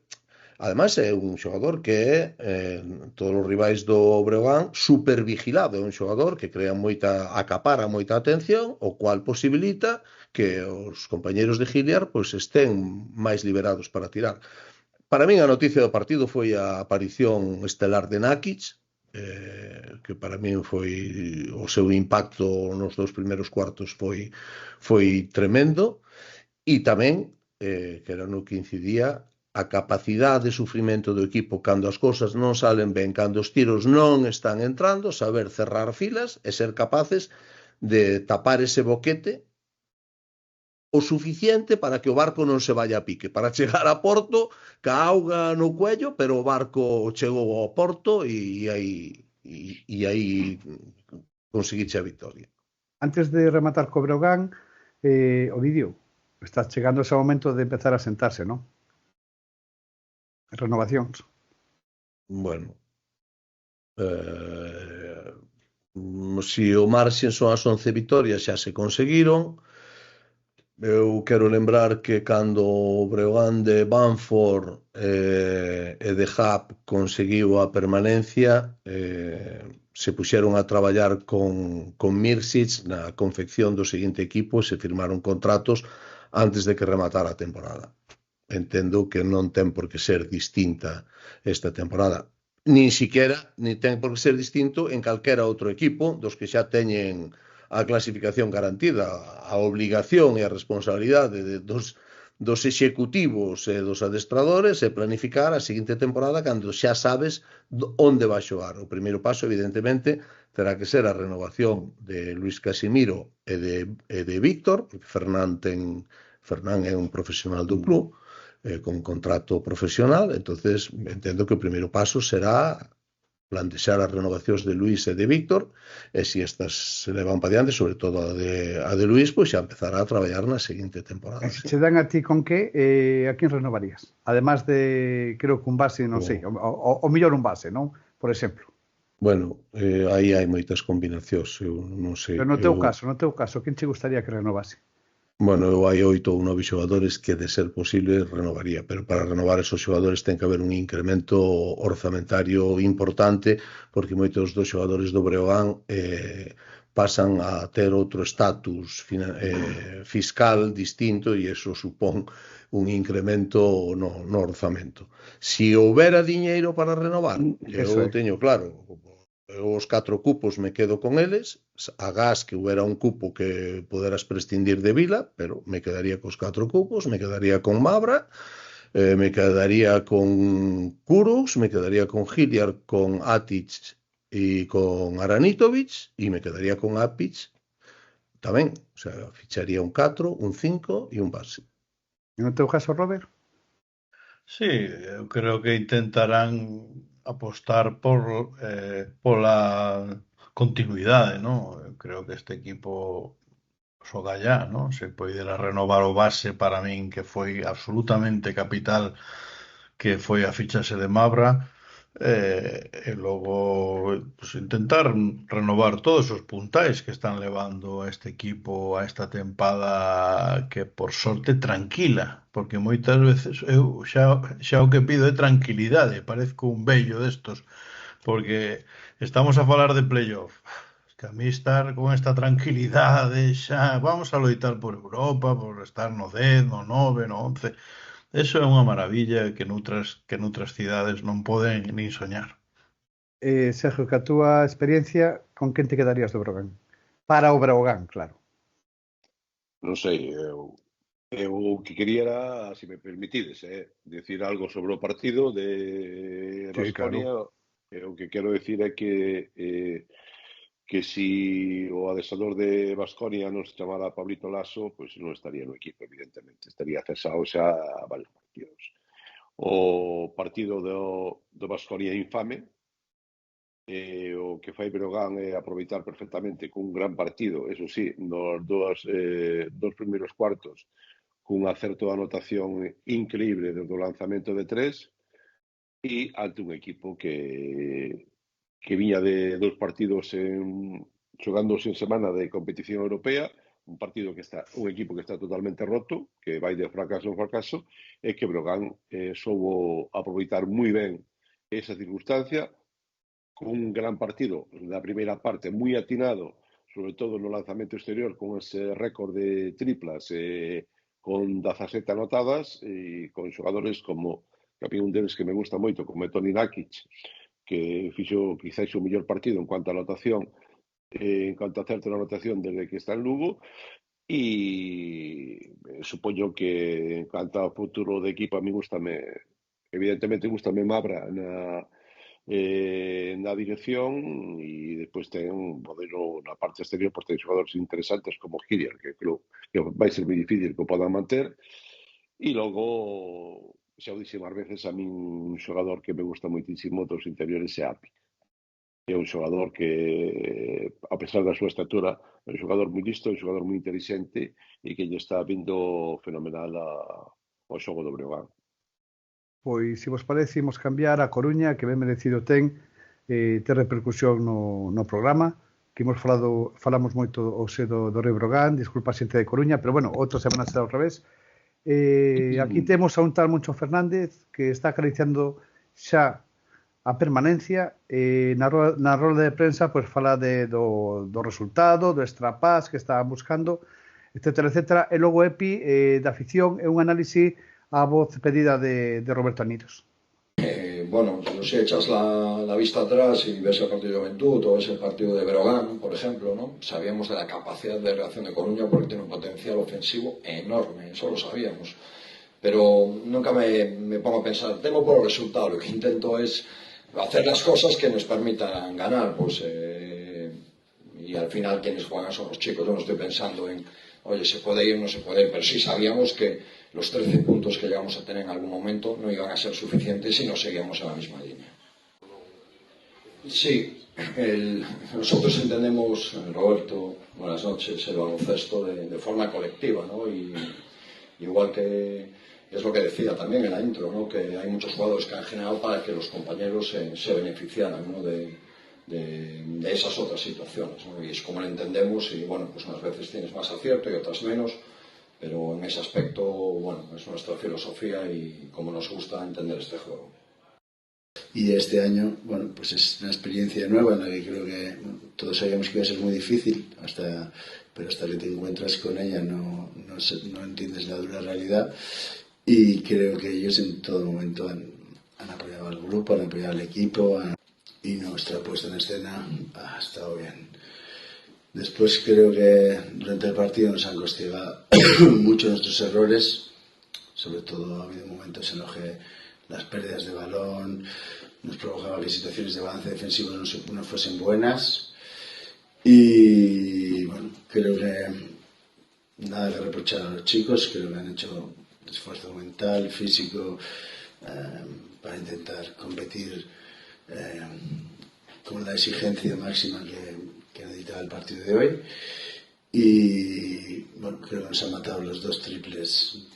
Ademais, é un xogador que é, todos os rivais do Breogán, super vigilado. É un xogador que acapara moita atención, o cual posibilita que os compañeros de Hilliard estén máis liberados para tirar. Para min, a noticia do partido foi a aparición estelar de Nakic, que para min foi o seu impacto nos 2 primeiros cuartos foi tremendo, e tamén, que era no que incidía, a capacidade de sufrimento do equipo cando as cousas non salen ben, cando os tiros non están entrando, saber cerrar filas e ser capaces de tapar ese boquete o suficiente para que o barco non se vaya a pique, para chegar a porto ca auga no cuello, pero o barco chegou ao porto e aí conseguiche a victoria.
Antes de rematar co Breogán, Ovidio, está chegando ese momento de empezar a sentarse, non? Renovacións.
Bueno, se o marxen son as 11 vitorias xa se conseguiron. Eu quero lembrar que cando o Breogán de Banford e de Hub conseguiu a permanencia, se puxeron a traballar con Mirsic na confección do seguinte equipo e se firmaron contratos antes de que rematara a temporada. Entendo que non ten por que ser distinta esta temporada. Nin ten por que ser distinto en calquera outro equipo dos que xa teñen a clasificación garantida. A obligación e a responsabilidade dos executivos e dos adestradores é planificar a seguinte temporada cando xa sabes onde vai xogar. O primeiro paso, evidentemente, terá que ser a renovación de Luis Casimiro e de Víctor, porque Fernán é un profesional do club, con contrato profesional. Entonces entendo que o primeiro paso será plantexar as renovacións de Luis e de Víctor, e se estas se levan para diante, sobre todo a de Luis, pois xa empezará a traballar na seguinte temporada.
Se dan a ti con que, a quen renovarías? Además de, creo que un base, non sei, o mellor un base, non? Por exemplo.
Bueno, aí hai moitas combinacións, eu non sei.
Pero no teu caso, quen che gustaría que renovase?
Bueno, eu hai 8 ou 9 xogadores que, de ser posible, renovaría, pero para renovar esos xogadores ten que haber un incremento orzamentario importante, porque moitos dos xogadores do Breogán pasan a ter outro estatus fiscal distinto, e iso supón un incremento no orzamento. Si houbera diñeiro para renovar, eu teño claro, os 4 cupos me quedo con eles, agás que houbera un cupo que poderas prescindir de Vila, pero me quedaría cos 4 cupos, me quedaría con Mabra, me quedaría con Kurucs, me quedaría con Hilliard, con Atic e con Aranitovic, e me quedaría con Apic tamén, o sea, ficharía un 4, un 5 e un base.
E no teu caso, Robert?
Sí, eu creo que intentarán apostar pola continuidade, ¿no? Eu creo que este equipo xoga ya, ¿no? Se poidera renovar o base para min que foi absolutamente capital, que foi a fichaxe de Mabra, e logo pues, intentar renovar todos os puntais que están levando a este equipo a esta tempada, que por sorte tranquila, porque moitas veces eu xa o que pido é tranquilidade, parezco un vello destos, porque estamos a falar de playoff, que a mí estar con esta tranquilidade xa vamos a loitar por Europa, por estar no 10, no 9, no 11. Eso é unha maravilla que noutras cidades non poden nin soñar.
Sergio, que a túa experiencia, con quen te quedarías do Breogán? Para o Breogán, claro.
Non sei, eu o que quería era, se me permitides, decir algo sobre o partido de Baskonia. Sí, claro. O que quero decir é que si o adestrador de Baskonia non se chamara Pablito Laso, pois non estaría no equipo, evidentemente. Estaría cesado xa a varios partidos. O partido do Baskonia infame, o que fai Breogán é aproveitar perfectamente cun gran partido, eso sí, nos dos primeiros cuartos, cun acerto de anotación increíble do lanzamento de 3 e ante un equipo que viña de 2 partidos xogándose en semana de competición europea, un equipo que está totalmente roto, que vai de fracaso en fracaso, e que Breogán soubo aproveitar moi ben esa circunstancia, con un gran partido da primeira parte moi atinado, sobre todo no lanzamento exterior, con ese récord de triplas, con 17 anotadas, e con xogadores como, que a mí un deles que me gusta moito, como Toni Nakic, que fixo quizás o mellor partido en cuanto a anotación, en cuanto a certa anotación desde que está en Lugo, e supoño que en cuanto ao futuro de equipo, a mí evidentemente gustame Mabra na dirección, e despois ten un modelo na parte exterior, porque ten xogadores interesantes como Hilliard, que creo que vai ser moi difícil que o podan manter, e logo xa o dixen máis veces, a min un xogador que me gusta moitísimo dos interiores é Apic. É un xogador que, a pesar da súa estatura, é un xogador moi listo, é un xogador moi inteligente e que lle está vindo fenomenal ao xogo do Breogán.
Pois, se vos parece, imos cambiar a Coruña, que ben merecido ten repercusión no programa, que falamos moito hoxe do Rei Breogán, disculpa a xente de Coruña, pero bueno, outra semana será ao revés. Aquí temos a un tal Moncho Fernández que está acariciando xa a permanencia, na rolda de prensa pois fala do resultado, do extrapás que estaban buscando, etcétera, etcétera, e logo Epi da afición é un análise a voz pedida de Roberto Aniros.
Bueno, si echas la vista atrás y ves el partido de Juventud o ves el partido de Breogán, por ejemplo, ¿no? Sabíamos de la capacidad de reacción de Coruña porque tiene un potencial ofensivo enorme, eso lo sabíamos. Pero nunca me pongo a pensar, tengo por el resultado, lo que intento es hacer las cosas que nos permitan ganar, pues, y al final quienes juegan son los chicos. Yo no estoy pensando en, oye, se puede ir, no se puede ir, pero sí sabíamos que los 13 puntos que llegamos a tener en algún momento no iban a ser suficientes si no seguíamos en la misma línea. Sí, nosotros entendemos, Roberto, buenas noches, el baloncesto de forma colectiva, ¿no? Y igual que es lo que decía también en la intro, ¿no? Que hay muchos jugadores que han generado para que los compañeros se beneficiaran, ¿no? de esas otras situaciones, ¿no? Y es como lo entendemos, y bueno, pues unas veces tienes más acierto y otras menos, pero en ese aspecto, bueno, es nuestra filosofía y como nos gusta entender este juego.
Y este año, bueno, pues es una experiencia nueva en la que creo que todos sabíamos que iba a ser muy difícil, pero hasta que te encuentras con ella no entiendes la dura realidad. y creo que ellos en todo momento han apoyado al grupo, han apoyado al equipo y nuestra puesta en escena ha estado bien. Después creo que durante el partido nos han castigado mucho nuestros errores, sobre todo ha habido momentos en los que las pérdidas de balón nos provocaban que situaciones de balance defensivo no fuesen buenas y bueno, creo que nada que reprochar a los chicos, creo que han hecho esfuerzo mental, físico para intentar competir con la exigencia máxima que necesitaba el partido de hoy y bueno, creo que nos han matado los dos triples,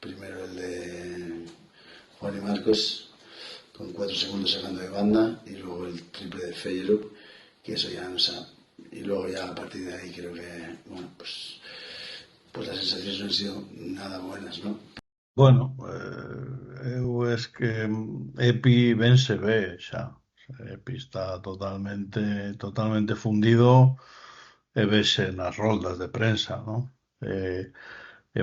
primero el de Juan y Marcos con 4 segundos sacando de banda y luego el triple de Feyerup, que eso ya nos ha... y luego ya a partir de ahí creo que bueno, pues las sensaciones no han sido nada buenas, ¿no?
Bueno, eu es que Epi ben se ve xa. Epi está totalmente fundido e vese nas roldas de prensa, ¿no? E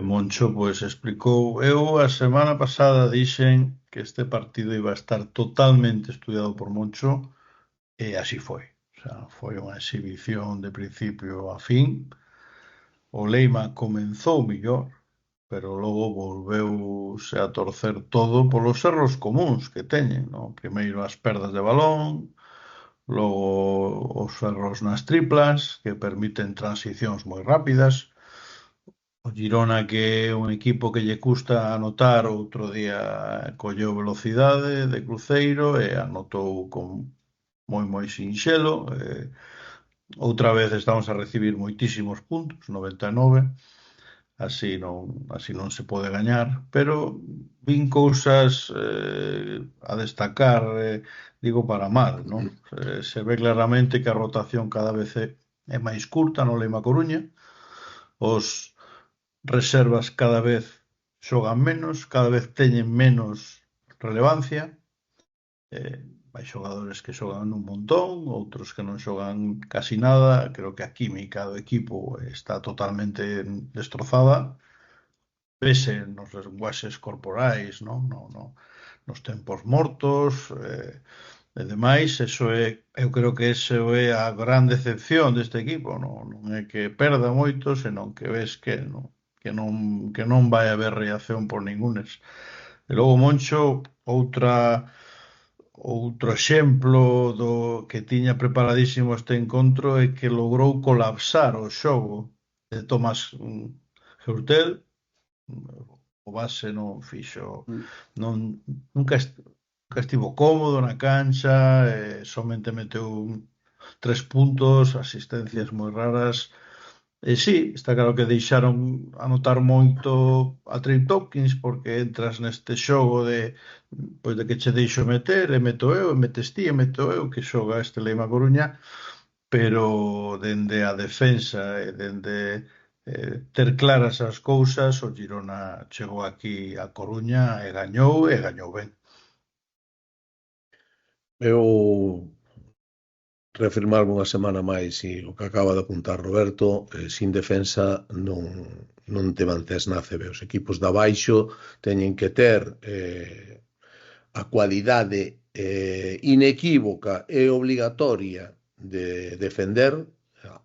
Moncho, pois, explicou. Eu a semana pasada dixen que este partido iba a estar totalmente estudiado por Moncho e así foi. O sea, foi unha exhibición de principio a fin. O Leima comenzou millor, pero logo volveuse a torcer todo polos erros comuns que teñen, no? Primeiro as perdas de balón, logo os erros nas triplas, que permiten transicións moi rápidas. O Girona, que é un equipo que lle custa anotar, outro día colleu velocidade de cruceiro e anotou con moi sinxelo. Outra vez estamos a recibir moitísimos puntos, 99. Así non se pode gañar, pero vin cousas a destacar, digo para mal, non? Se ve claramente que a rotación cada vez é máis curta no Leima Coruña, os reservas cada vez xogan menos, cada vez teñen menos relevancia, hai xogadores que xogan un montón, outros que non xogan casi nada. Creo que a química do equipo está totalmente destrozada, vese nos lenguaxes corporais, non? Nos tempos mortos e demais. Eu creo que eso é a gran decepción deste equipo, non é que perda moito, senón que ves que non vai haber reacción por ningunes. E logo Moncho, outro exemplo do que tiña preparadísimo este encontro é que logrou colapsar o xogo de Tomás Hurtel. O base non fixo, nunca estivo cómodo na cancha, somente meteu 3 puntos, asistencias moi raras. E sí, está claro que deixaron anotar moito a Trey Tompkins, porque entras neste xogo de que che deixo meter, e meto eu, e metes ti, e meto eu, que xoga este Leima Coruña, pero dende a defensa e dende ter claras as cousas, o Girona chegou aquí a Coruña e gañou ben.
Eu reafirmarme unha semana máis e o que acaba de apuntar Roberto, sin defensa non te mantés na ACB. Os equipos de abaixo teñen que ter a cualidade inequívoca e obligatoria de defender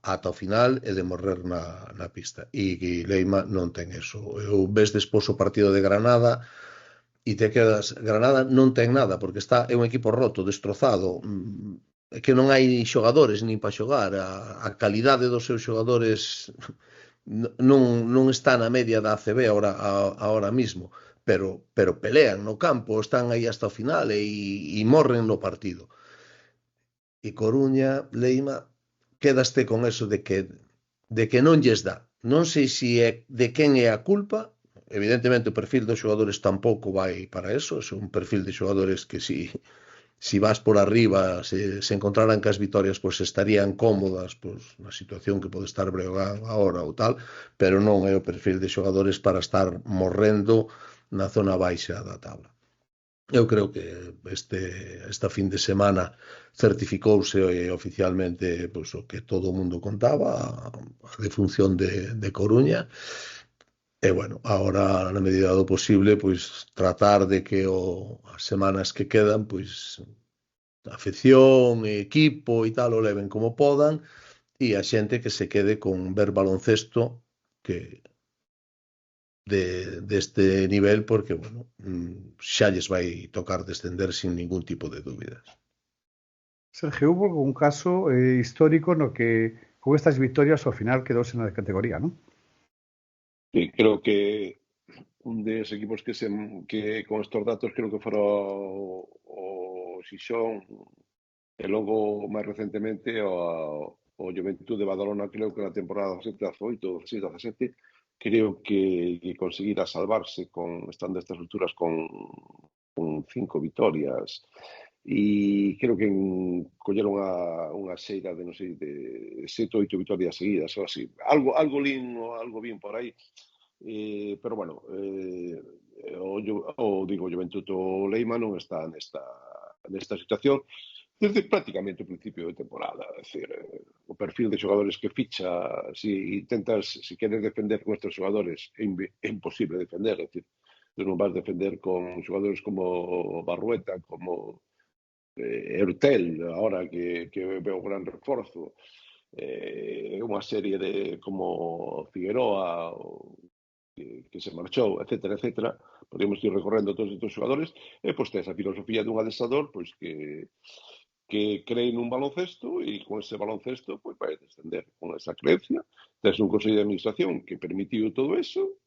ata o final e de morrer na pista. E Leima non ten eso. Eu ves despois o partido de Granada e te quedas... Granada non ten nada, porque é un equipo roto, destrozado, que non hai xogadores nin para xogar. A calidade dos seus xogadores non está na media da ACB ahora mismo, pero pelean no campo, están aí hasta o final e morren no partido. E Coruña, Leima, quedaste con eso de que non lles dá. Non sei se é de quen é a culpa. Evidentemente o perfil dos xogadores tampouco vai para eso, é un perfil de xogadores que si vas por arriba, se encontraran que as vitorias pois estarían cómodas pois na situación que pode estar Breogán agora ou tal, pero non é o perfil de xogadores para estar morrendo na zona baixa da tabla. Eu creo que esta fin de semana certificouse oficialmente o que todo o mundo contaba, a defunción de Coruña. E, bueno, ahora, na medida do posible, pois, tratar de que as semanas que quedan, pois, a afección, equipo e tal, o leven como podan, e a xente que se quede con ver baloncesto que deste nivel, porque, bueno, xa lles vai tocar descender sin ningún tipo de dúbidas.
Sergio, hubo un caso histórico no que con estas victorias ao final quedóse na categoría, non?
Sí, creo que un dos equipos que con estos datos creo que fora o Xixón e logo máis recentemente o Juventud de Badalona, creo que na temporada 17-18, 17, creo que conseguira salvarse estando estas alturas con 5 vitorias e creo que colleron unha xeira de, non sei, de 7 ou 8 vitorias seguidas ou así. Algo bien por aí. Pero bueno, digo, Juventud o Leima non está nesta situación desde prácticamente o principio de temporada. É dicir, o perfil de xogadores que ficha, si queres defender con estes xogadores, é imposible defender. É dicir, non vas defender con xogadores como Barrueta, como Ertel, ahora que veo un gran reforzo, unha serie de como Figueroa, que se marchou, etcétera, etcétera. Podemos ir recorrendo todos estes xogadores e pois tes a filosofía dun adestrador pois que cree nun baloncesto e con ese baloncesto pois vai descender con esa creencia. Tes un consello de administración que permitiu todo eso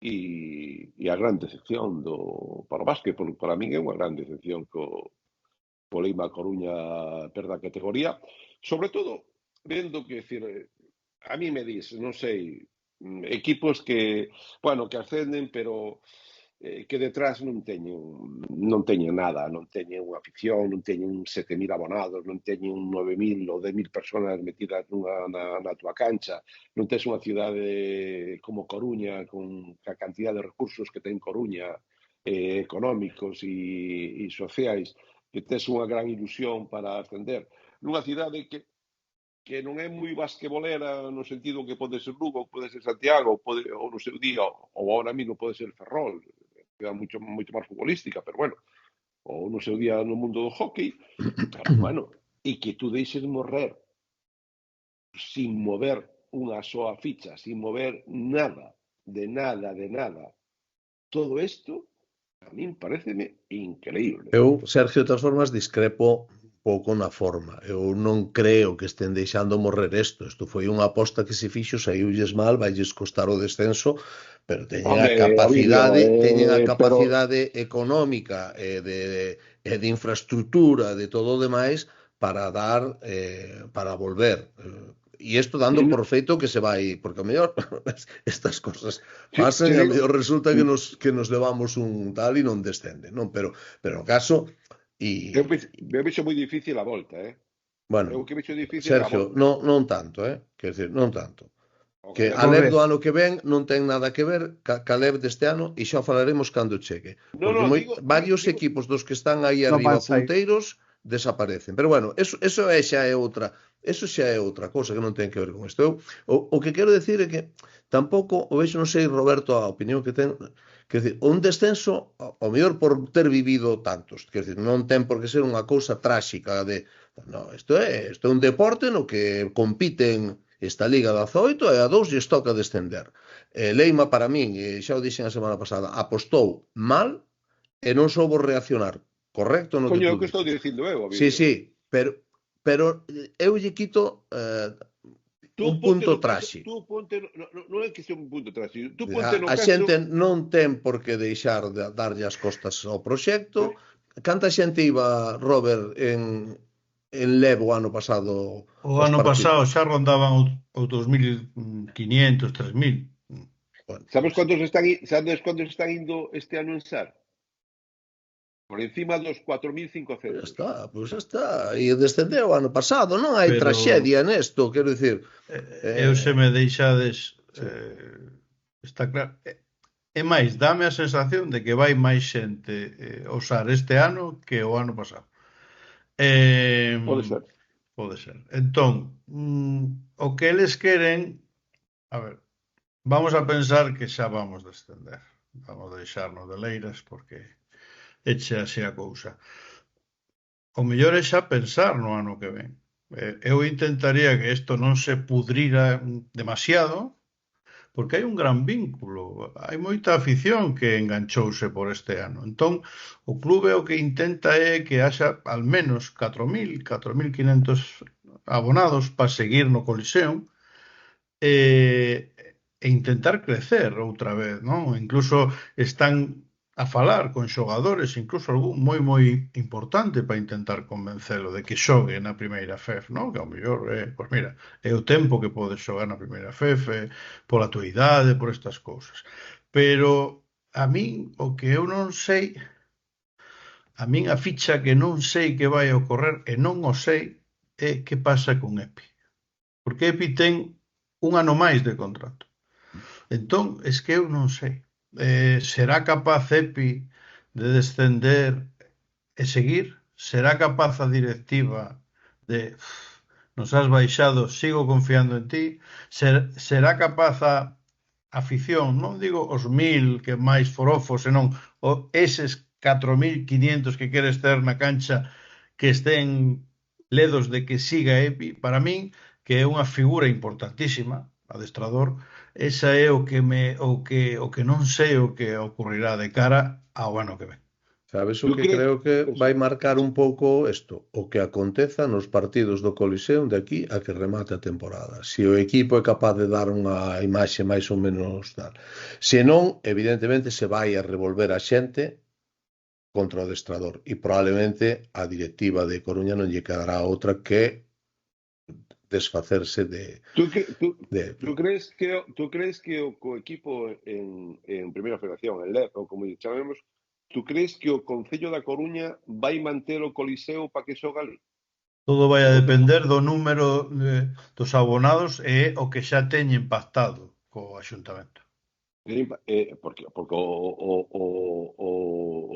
e a gran decepción para o básquet, para min é unha gran decepción co Leima Coruña perda a categoría, sobre todo vendo que, decir, a mí me dis, non sei, equipos que, bueno, que ascenden, pero que detrás non teñen nada, non teñen unha afición, non teñen 7.000 abonados, non teñen 9.000 ou 10.000 personas metidas na túa cancha, non tes unha cidade como Coruña, con a cantidad de recursos que ten Coruña, económicos e sociais, que tes unha gran ilusión para ascender. Nunha cidade que non é moi basquebolera no sentido que pode ser Lugo, pode ser Santiago, ou no seu día, ou ahora mismo pode ser Ferrol, que é moito máis futbolística, pero bueno, ou no seu día no mundo do hockey, pero bueno, e que tú deixes morrer sin mover unha soa ficha, sin mover nada, de nada, todo isto, a min pareceme increíble.
Eu, Sergio, de todas formas, discrepo pouco na forma. Eu non creo que estén deixando morrer isto. Isto foi unha aposta que se fixo, saíulles mal, vailles costar o descenso, pero teñen a capacidade económica e de infraestructura, de todo o demais, para volver. E isto dando por feito que se vai, porque a mellor estas cosas pasan e a mellor resulta que nos levamos un tal e non descende, non? Pero o caso...
Eu vexo moi difícil a volta,
Bueno, Sergio, non tanto, quer dizer, non tanto. Que a LEB do ano que ven non ten nada que ver ca LEB deste ano e xa falaremos cando chegue. Porque varios equipos dos que están aí arriba punteiros desaparecen. Pero bueno, eso xa é outra cosa que non ten que ver con isto. O que quero decir é que tampouco o vexo, non sei, Roberto, a opinión que ten, quer dizer, un descenso, ao mellor por ter vivido tantos, quer dizer, non ten por que ser unha cousa tráxica de, no, isto é un deporte no que compiten esta Liga 18 e a 2 lles toca descender. Leima, para min, xa o dixen a semana pasada, apostou mal e non soubo reaccionar correcto no
Coño, que estou dicindo eu, amigo.
Sí, pero eu lle quito un punto tráxico.
Non é que sea un punto tráxico.
A xente non ten por que deixar de darlle as costas ao proxecto. Canta xente iba, Robert, en LEB o ano pasado?
O ano pasado xa rondaban os 2.500, 3.000.
Sabes quantos están indo este ano en SAR? Por encima dos 4.500.
Xa está. E descendeu o ano pasado. Non hai traxedia nesto, quero dicir.
Eu se me deixades... está claro. E máis, dame a sensación de que vai máis xente osar este ano que o ano pasado. Pode ser. Entón, o que eles queren... A ver, Vamos a pensar que xa vamos descender. Vamos deixarnos de leiras porque eche así a cousa. O mellor é xa pensar no ano que ven. Eu intentaría que isto non se pudrira demasiado, porque hai un gran vínculo, hai moita afición que enganchouse por este ano. Entón, o clube o que intenta é que haxa al menos 4.000, 4.500 abonados para seguir no Coliseum e intentar crecer outra vez, non? Incluso están a falar con xogadores, incluso algún moi importante para intentar convencelo de que xogue na primeira FEF, non? Que ao mellor, pois mira, é o tempo que podes xogar na primeira FEF, pola tua idade, por estas cousas. Pero a min o que eu non sei, a min a ficha que non sei que vai ocorrer e non o sei é que pasa con Epi. Porque Epi ten un ano máis de contrato. Entón, es que eu non sei. Será capaz Epi de descender e seguir? Será capaz a directiva de nos has baixado, sigo confiando en ti? Será capaz a afición, non digo os 1.000 que máis forofos, senón eses 4.500 que queres ter na cancha que estén ledos de que siga Epi? Para min, que é unha figura importantísima, adestrador, esa é o que non sei o que ocurrirá de cara ao ano que ven.
Sabes o que creo que vai marcar un pouco isto? O que aconteza nos partidos do Coliseum de aquí a que remate a temporada. Se o equipo é capaz de dar unha imaxe máis ou menos tal. Se non, evidentemente se vai a revolver a xente contra o adestrador e probablemente a directiva de Coruña non lle quedará outra que desfacerse de...
¿Tú crees que o equipo en Primeira Federación, en LEP, ou como chamemos, tú crees que o Concello da Coruña vai manter o Coliseo para que xogue ali?
Todo vai a depender do número dos abonados e o que xa teñen pactado co Axuntamento.
Porque o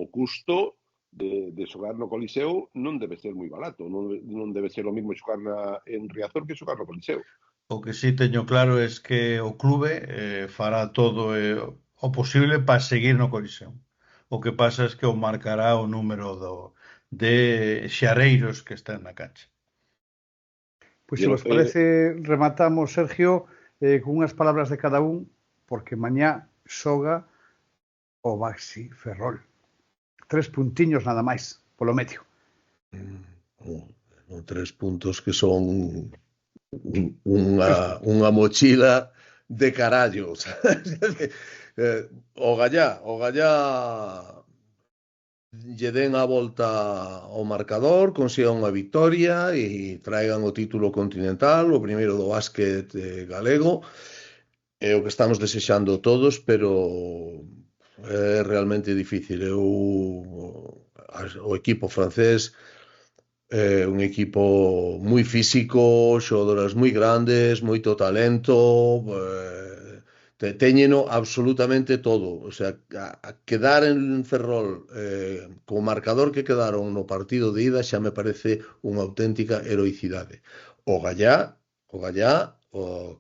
custo de xogar no Coliseo non debe ser moi barato, non debe ser o mismo xogar en Riazor que xogar no Coliseo.
O que sí teño claro é que o clube fará todo o posible para seguir no Coliseo. O que pasa é que o marcará o número de xareiros que están na cancha.
Pois se vos parece, rematamos, Sergio, con unhas palabras de cada un, porque mañá xoga o Baxi Ferrol. 3 puntiños nada máis, polo medio.
3 puntos que son unha mochila de carallos. O Gallá lle den a volta ao marcador, consigan unha victoria e traigan o título continental, o primeiro do básquet galego. É o que estamos desexando todos, pero é realmente difícil. O equipo francés é un equipo moi físico, xogadoras moi grandes, moito talento, teñeno absolutamente todo. O sea, a quedar en Ferrol co marcador que quedaron no partido de ida xa me parece unha auténtica heroicidade. O Gallá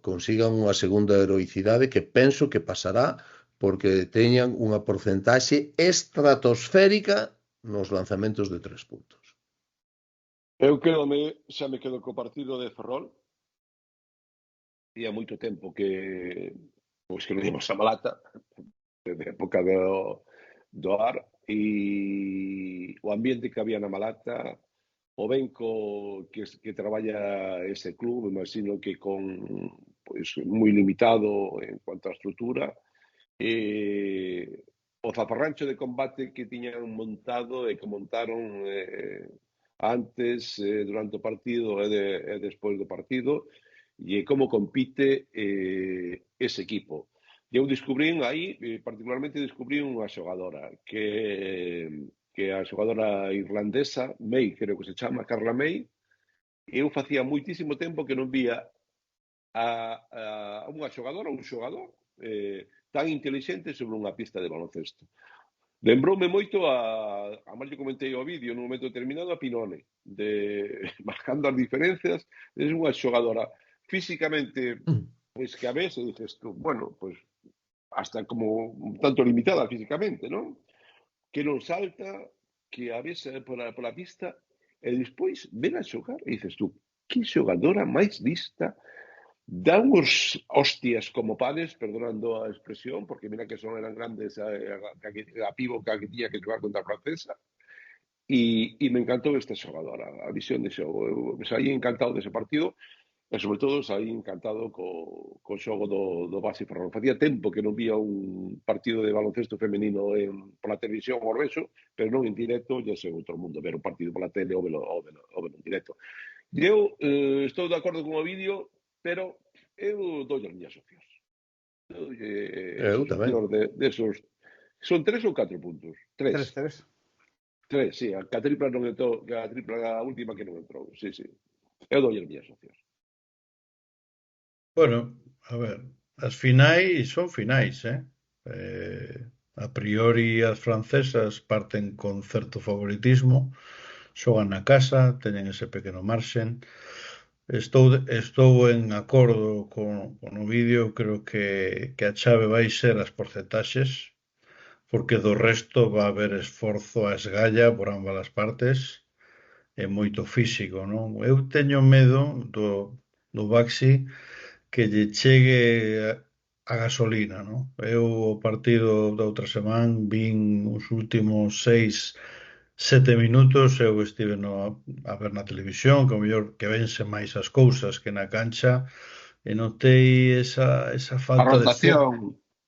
consigan unha segunda heroicidade que penso que pasará porque teñan unha porcentaxe estratosférica nos lanzamentos de 3 puntos.
Eu xa me quedo co partido de Ferrol e há moito tempo que non íamos a Malata de época do AR e o ambiente que había na Malata, o benco que traballa ese club, imagino que con moi limitado en cuanto a estrutura, o zafarrancho de combate que tiñan montado e que montaron antes, durante o partido e despois do partido, e como compite ese equipo. Eu descubrín aí, particularmente descubrín unha xogadora que a xogadora irlandesa, May, creo que se chama, Carla May. Eu facía moitísimo tempo que non vía a unha xogadora, un xogador tan intelixente sobre unha pista de baloncesto. Lembroume moito a máis lle comentei o vídeo nun momento determinado a Pinone, marcando as diferencias. É unha xogadora físicamente pois que a veces dices tú, bueno, pois hasta como un tanto limitada físicamente, non? Que non salta, que a veces pola pista, e despois ven a xogar e dices tú, que xogadora máis lista, dá uns hostias como panes, perdonando a expresión, porque mira que eran grandes, a pivo que tiña que xogar contra a francesa, e me encantou esta xogadora, a visión de xogo. Eu saí encantado dese partido, e sobre todo saí encantado co xogo do Baxi Ferrol. Facía tempo que non vía un partido de baloncesto femenino pola televisión ao Orbeso, pero non en directo, e ese outro mundo, ver un partido pola tele ou velo en directo. Eu estou de acordo con o vídeo, pero eu dou as miñas opcións.
Eu tamén.
Desos, son 3 ou 4 puntos? 3. 3, sí, a tripla non entrou, a tripla a última que non entrou, sí. Eu dou as miñas opcións.
Bueno, a ver, as finais son finais, a priori as francesas parten con certo favoritismo, xogan na casa, teñen ese pequeno marxen. Estou en acordo con o vídeo, creo que a chave vai ser as porcentaxes, porque do resto va a haber esforzo a esgalla por ambas as partes e moito físico, non? Eu teño medo do Baxi que lle chegue a gasolina, non? Eu o partido da outra semana vin os últimos 6-7 minutos, eu estive a ver na televisión, que o mellor que vense máis as cousas que na cancha, e notei esa falta de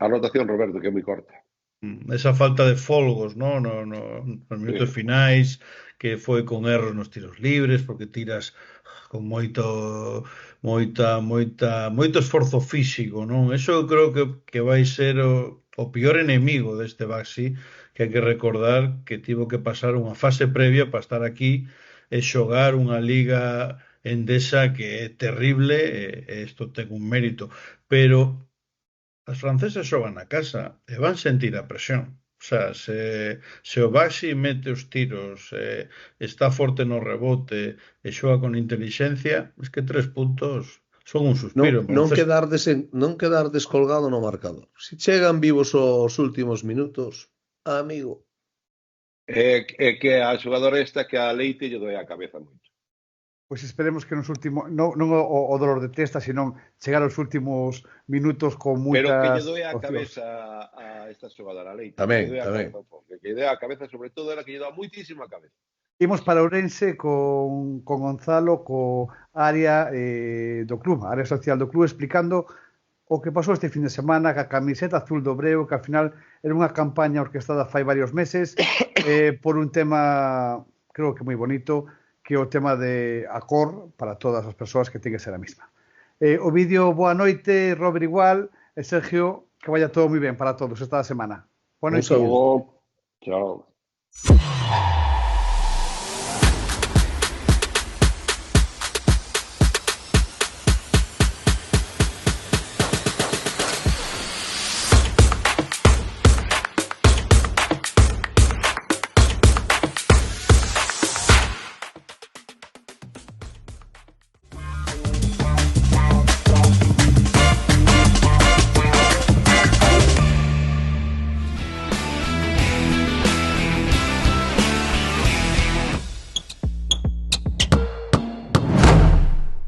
A rotación, Roberto, que é moi corta.
Esa falta de folgos, non? Nos minutos finais, que foi con erros nos tiros libres, porque tiras con moito esforzo físico, non? Eso eu creo que vai ser o pior enemigo deste Baxi, que hai que recordar que tivo que pasar unha fase previa para estar aquí e xogar unha liga endesa que é terrible, e isto ten un mérito, pero as francesas xogan na casa e van sentir a presión. O sea, se o Baxi mete os tiros, está forte no rebote e xoga con inteligencia, es que 3 puntos son un suspiro.
Non quedar descolgado no marcador. Se chegan vivos os últimos minutos, amigo.
Que a xogadora esta que a Leite lle doe a cabeza moito.
Pois esperemos que nos últimos, non o dolor de testa, sino chegar aos últimos minutos con moitas
pero que lle doe a cabeza a esta xogadora, a Leite.
Tamén.
Que lle doe a cabeza, sobre todo, era que lle doa muitísimo a cabeza.
Imos para Ourense con Gonzalo, co área do club, a área social do club, explicando o que pasou este fin de semana ca camiseta azul do Breo, que ao final era unha campaña orquestada fai varios meses por un tema, creo que moi bonito, que é o tema de Acor para todas as persoas que ten que ser a mesma. O vídeo, boa noite, Robert igual, e Sergio, que vaya todo moi ben para todos esta semana. Boa noite.
Un saludo. Chao.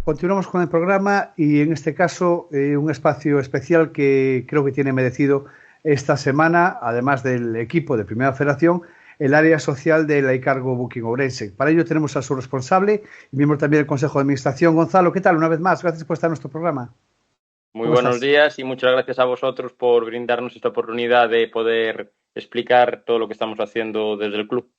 Continuamos con el programa y en este caso un espacio especial que creo que tiene merecido esta semana, además del equipo de Primera Federación, el área social de la Icargo Booking Ourense. Para ello tenemos a su responsable y miembro también del Consejo de Administración. Gonzalo, ¿qué tal? Una vez más, gracias por estar en nuestro programa.
Muy buenos días y muchas gracias a vosotros por brindarnos esta oportunidad de poder explicar todo lo que estamos haciendo desde el club.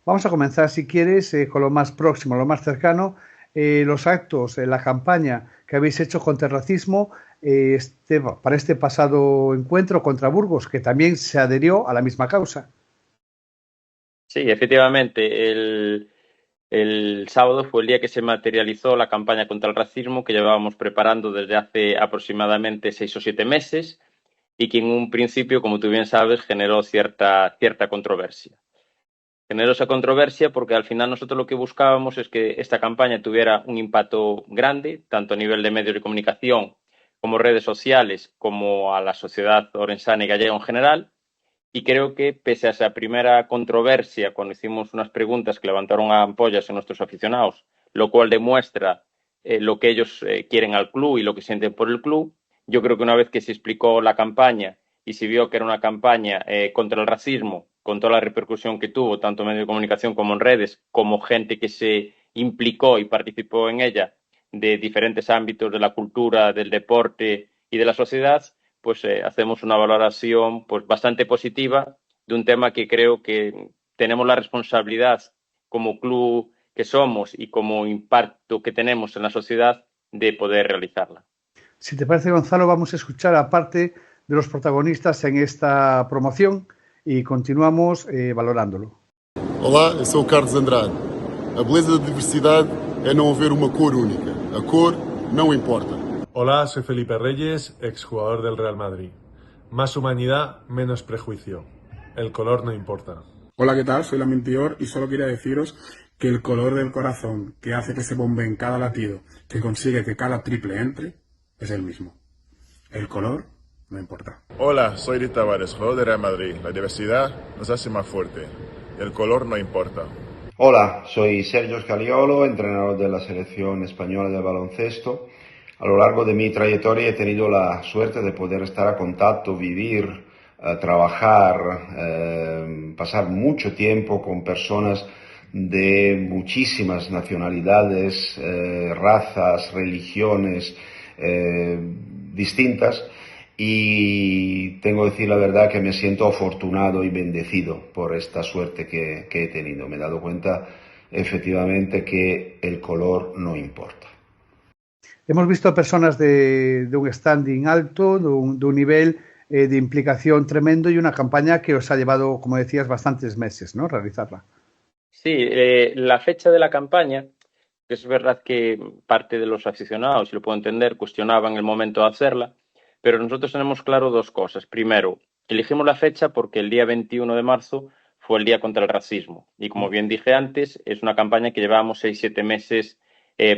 Vamos a comenzar, si quieres, con lo más próximo, lo más cercano. Los actos, la campaña que habéis hecho contra el racismo para este pasado encuentro contra Burgos, que también se adherió a la misma causa.
Sí, efectivamente. El sábado fue el día que se materializó la campaña contra el racismo que llevábamos preparando desde hace aproximadamente 6 o 7 meses y que en un principio, como tú bien sabes, generó cierta controversia. Generó esa controversia porque al final nosotros lo que buscábamos es que esta campaña tuviera un impacto grande, tanto a nivel de medios de comunicación como redes sociales, como a la sociedad orensana y gallega en general. Y creo que, pese a esa primera controversia, cuando hicimos unas preguntas que levantaron ampollas en nuestros aficionados, lo cual demuestra lo que ellos quieren al club y lo que sienten por el club, yo creo que una vez que se explicó la campaña y se vio que era una campaña contra el racismo, con toda la repercusión que tuvo, tanto en medios de comunicación como en redes, como gente que se implicó y participó en ella de diferentes ámbitos de la cultura, del deporte y de la sociedad, pues hacemos una valoración pues bastante positiva de un tema que creo que tenemos la responsabilidad como club que somos y como impacto que tenemos en la sociedad de poder realizarla.
Si te parece, Gonzalo, vamos a escuchar a parte de los protagonistas en esta promoción y continuamos valorándolo.
Olá, eu sou o Carlos Andrade. A beleza da diversidade é não haver uma cor única. A cor não importa.
Hola, soy Felipe Reyes, exjugador del Real Madrid. Más humanidad, menos prejuicio. El color no importa.
Hola, ¿qué tal? Soy Lamin Pior y solo quería deciros que el color del corazón que hace que se bombee cada latido, que consigue que cada triple entre, es el mismo. El color no importa.
Hola, soy Eric Tavares, jugador de Real Madrid. La diversidad nos hace más fuerte. El color no importa.
Hola, soy Sergio Scaliolo, entrenador de la selección española de baloncesto. A lo largo de mi trayectoria he tenido la suerte de poder estar a contacto, vivir, trabajar, pasar mucho tiempo con personas de muchísimas nacionalidades, razas, religiones distintas, y tengo que decir la verdad que me siento afortunado y bendecido por esta suerte que he tenido. Me he dado cuenta efectivamente que el color no importa.
Hemos visto personas de un standing alto, de un nivel de implicación tremendo y una campaña que os ha llevado, como decías, bastantes meses, ¿no?, realizarla.
Sí, la fecha de la campaña, que es verdad que parte de los aficionados, si lo puedo entender, cuestionaban el momento de hacerla, pero nosotros tenemos claro dos cosas. Primero, elegimos la fecha porque el día 21 de marzo fue el Día contra el Racismo. Y como bien dije antes, es una campaña que llevábamos 6-7 meses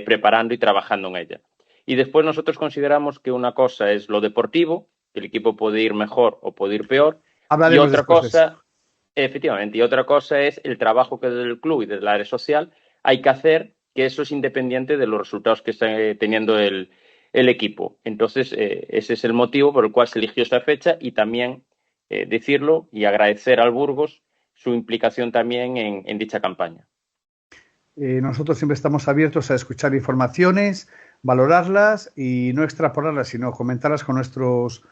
preparando y trabajando en ella. Y después nosotros consideramos que una cosa es lo deportivo, que el equipo puede ir mejor o puede ir peor, y otra cosa, efectivamente, y otra cosa es el trabajo que desde el club y desde el área social hay que hacer, que eso es independiente de los resultados que está teniendo el equipo. Entonces, ese es el motivo por el cual se eligió esta fecha, y también decirlo y agradecer al Burgos su implicación también en dicha campaña.
Nosotros siempre estamos abiertos a escuchar informaciones, valorarlas y no extrapolarlas, sino comentarlas con nuestros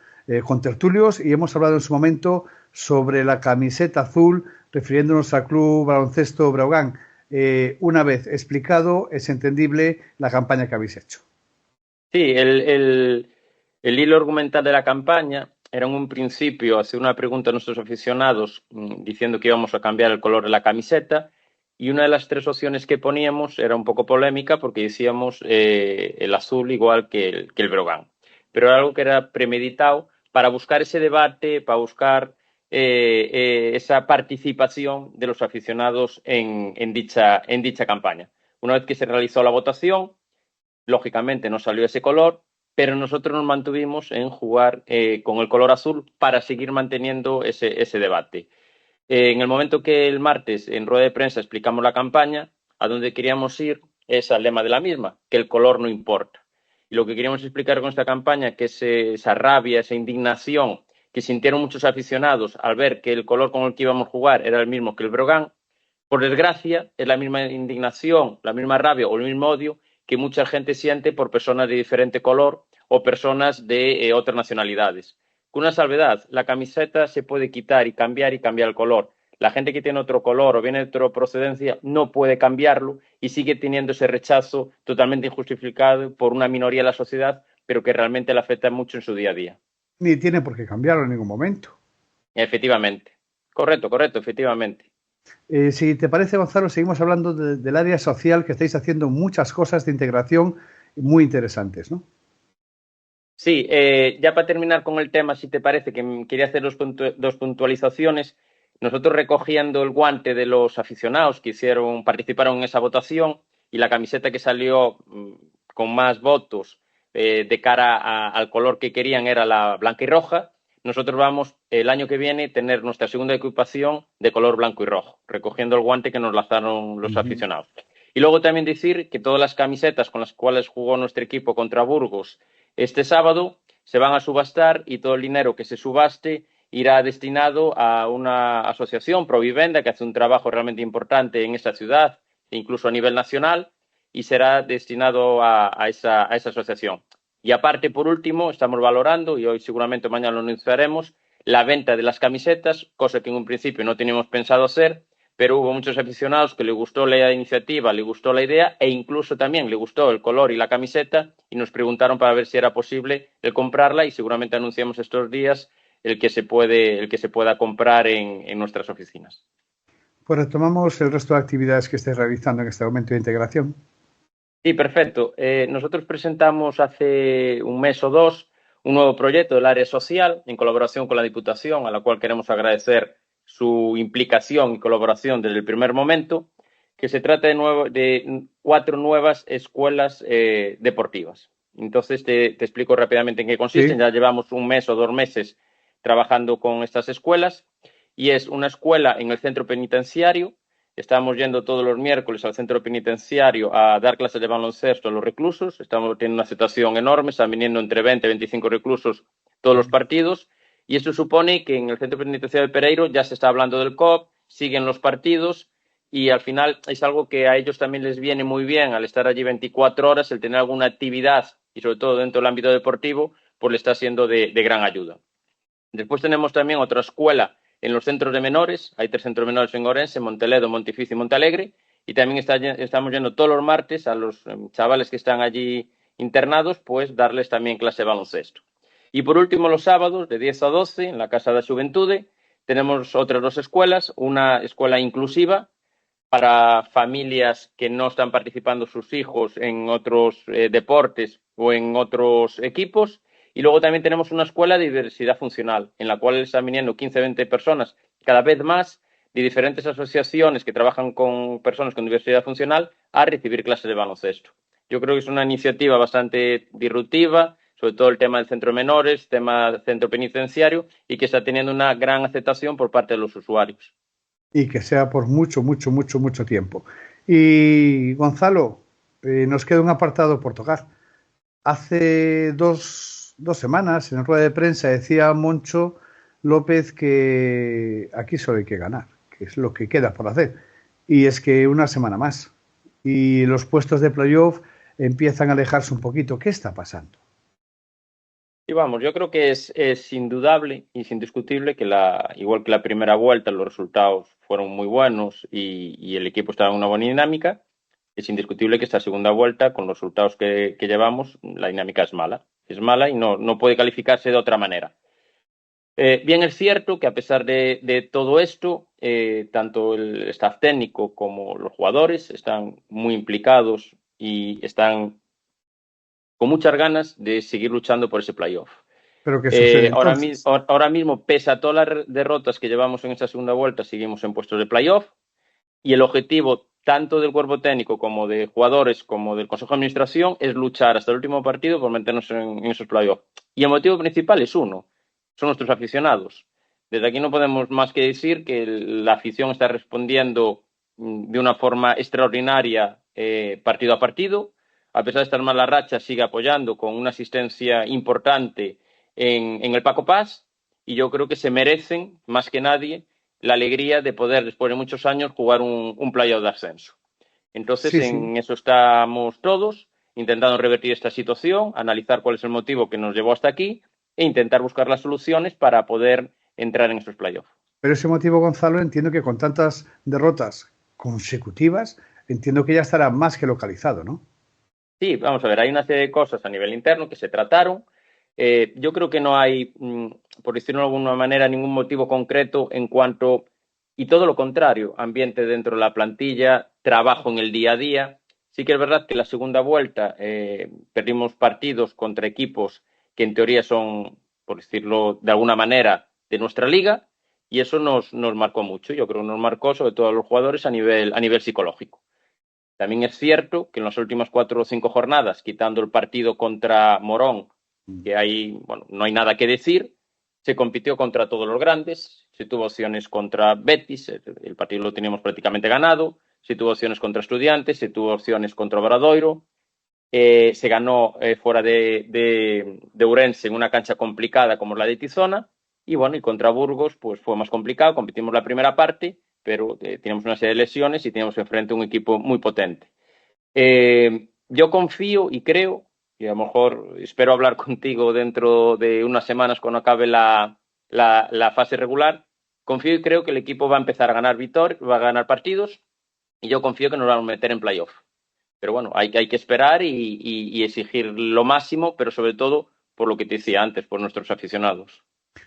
contertulios, y hemos hablado en su momento sobre la camiseta azul, refiriéndonos al Club Baloncesto Breogán. Una vez explicado, es entendible la campaña que habéis hecho.
Sí, el hilo argumental de la campaña era en un principio hacer una pregunta a nuestros aficionados diciendo que íbamos a cambiar el color de la camiseta, y una de las 3 opciones que poníamos era un poco polémica porque decíamos el azul igual que el Breogán. Pero era algo que era premeditado para buscar ese debate, para buscar esa participación de los aficionados en dicha campaña. Una vez que se realizó la votación, lógicamente no salió ese color, pero nosotros nos mantuvimos en jugar con el color azul para seguir manteniendo ese debate. En el momento que el martes en rueda de prensa explicamos la campaña, a donde queríamos ir es al lema de la misma, que el color no importa. Y lo que queríamos explicar con esta campaña, que es esa rabia, esa indignación que sintieron muchos aficionados al ver que el color con el que íbamos a jugar era el mismo que el Breogán, por desgracia es la misma indignación, la misma rabia o el mismo odio que mucha gente siente por personas de diferente color o personas de otras nacionalidades. Con una salvedad, la camiseta se puede quitar y cambiar el color. La gente que tiene otro color o viene de otra procedencia no puede cambiarlo y sigue teniendo ese rechazo totalmente injustificado por una minoría de la sociedad, pero que realmente le afecta mucho en su día a día.
Ni tiene por qué cambiarlo en ningún momento.
Efectivamente. Correcto, efectivamente.
Si te parece, Gonzalo, seguimos hablando del área social, que estáis haciendo muchas cosas de integración muy interesantes, ¿no?
Sí, ya para terminar con el tema, si te parece, que quería hacer dos puntualizaciones. Nosotros, recogiendo el guante de los aficionados que participaron en esa votación, y la camiseta que salió con más votos de cara al color que querían era la blanca y roja. Nosotros vamos el año que viene tener nuestra segunda equipación de color blanco y rojo, recogiendo el guante que nos lanzaron los aficionados. Y luego también decir que todas las camisetas con las cuales jugó nuestro equipo contra Burgos este sábado se van a subastar y todo el dinero que se subaste irá destinado a una asociación, Provivenda, que hace un trabajo realmente importante en esta ciudad, incluso a nivel nacional, y será destinado a esa asociación. Y aparte, por último, estamos valorando, y hoy seguramente mañana lo anunciaremos, la venta de las camisetas, cosa que en un principio no teníamos pensado hacer, pero hubo muchos aficionados que les gustó la iniciativa, les gustó la idea e incluso también les gustó el color y la camiseta y nos preguntaron para ver si era posible el comprarla y seguramente anunciamos estos días el que se pueda comprar en nuestras oficinas.
Pues retomamos el resto de actividades que estáis realizando en este momento de integración.
Sí, perfecto. Nosotros presentamos hace un mes o dos un nuevo proyecto del área social en colaboración con la Diputación, a la cual queremos agradecer su implicación y colaboración desde el primer momento, que se trata de 4 nuevas escuelas deportivas. Entonces, te explico rápidamente en qué consisten. Sí. Ya llevamos un mes o 2 meses trabajando con estas escuelas y es una escuela en el centro penitenciario. Estamos yendo todos los miércoles al centro penitenciario a dar clases de baloncesto a los reclusos. Estamos teniendo una aceptación enorme, están viniendo entre 20 y 25 reclusos todos los partidos. Y esto supone que en el centro penitenciario de Pereiro ya se está hablando del COP, siguen los partidos y al final es algo que a ellos también les viene muy bien al estar allí 24 horas, el tener alguna actividad y sobre todo dentro del ámbito deportivo, pues le está siendo de gran ayuda. Después tenemos también otra escuela en los centros de menores, hay 3 centros de menores en Orense, Monteledo, Montificio y Montalegre, y también estamos yendo todos los martes a los chavales que están allí internados, pues darles también clase de baloncesto. Y por último, los sábados, de 10 a 12, en la Casa da Xuventude, tenemos otras 2 escuelas, una escuela inclusiva para familias que no están participando sus hijos en otros deportes o en otros equipos, y luego también tenemos una escuela de diversidad funcional, en la cual están viniendo 15-20 personas, cada vez más, de diferentes asociaciones que trabajan con personas con diversidad funcional, a recibir clases de baloncesto. Yo creo que es una iniciativa bastante disruptiva, sobre todo el tema del centro de menores, tema del centro penitenciario, y que está teniendo una gran aceptación por parte de los usuarios.
Y que sea por mucho tiempo. Y Gonzalo, nos queda un apartado por tocar. Hace dos semanas, en la rueda de prensa, decía Moncho López que aquí solo hay que ganar, que es lo que queda por hacer. Y es que una semana más. Y los puestos de playoff empiezan a alejarse un poquito. ¿Qué está pasando?
Y vamos, yo creo que es indudable y es indiscutible que igual que la primera vuelta los resultados fueron muy buenos y el equipo estaba en una buena dinámica, es indiscutible que esta segunda vuelta, con los resultados que llevamos, la dinámica es mala y no puede calificarse de otra manera. Bien es cierto que a pesar de todo esto, tanto el staff técnico como los jugadores están muy implicados y están con muchas ganas de seguir luchando por ese playoff.
¿Pero qué sucede
ahora mismo, pese a todas las derrotas que llevamos en esta segunda vuelta, seguimos en puestos de playoff y el objetivo tanto del cuerpo técnico como de jugadores como del Consejo de Administración es luchar hasta el último partido por meternos en esos playoffs. Y el motivo principal es uno, son nuestros aficionados. Desde aquí no podemos más que decir que la afición está respondiendo de una forma extraordinaria partido a partido. A pesar de estar mal la racha, sigue apoyando con una asistencia importante en el Paco Paz y yo creo que se merecen, más que nadie, la alegría de poder, después de muchos años, jugar un playoff de ascenso. Entonces, en eso estamos todos, intentando revertir esta situación, analizar cuál es el motivo que nos llevó hasta aquí e intentar buscar las soluciones para poder entrar en esos playoffs.
Pero ese motivo, Gonzalo, entiendo que con tantas derrotas consecutivas, entiendo que ya estará más que localizado, ¿no?
Sí, vamos a ver, hay una serie de cosas a nivel interno que se trataron. Yo creo que no hay, por decirlo de alguna manera, ningún motivo concreto en cuanto, y todo lo contrario, ambiente dentro de la plantilla, trabajo en el día a día. Sí que es verdad que la segunda vuelta perdimos partidos contra equipos que en teoría son, por decirlo de alguna manera, de nuestra liga, y eso nos marcó mucho. Yo creo que nos marcó sobre todo a los jugadores a nivel psicológico. También es cierto que en las últimas 4 o 5 jornadas, quitando el partido contra Morón, que ahí, bueno, no hay nada que decir, se compitió contra todos los grandes, se tuvo opciones contra Betis, el partido lo teníamos prácticamente ganado, se tuvo opciones contra Estudiantes, se tuvo opciones contra Obradoiro, se ganó fuera de Ourense en una cancha complicada como la de Tizona, y bueno, y contra Burgos pues fue más complicado, competimos la primera parte, pero teníamos una serie de lesiones y teníamos enfrente un equipo muy potente. Yo confío y creo, y a lo mejor espero hablar contigo dentro de unas semanas cuando acabe la fase regular, confío y creo que el equipo va a empezar a ganar va a ganar partidos, y yo confío que nos van a meter en playoff. Pero bueno, hay que esperar y exigir lo máximo, pero sobre todo por lo que te decía antes, por nuestros aficionados.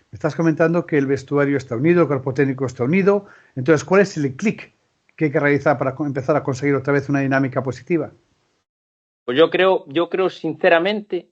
Me estás comentando que el vestuario está unido, el cuerpo técnico está unido. Entonces, ¿cuál es el clic que hay que realizar para empezar a conseguir otra vez una dinámica positiva?
Pues yo creo sinceramente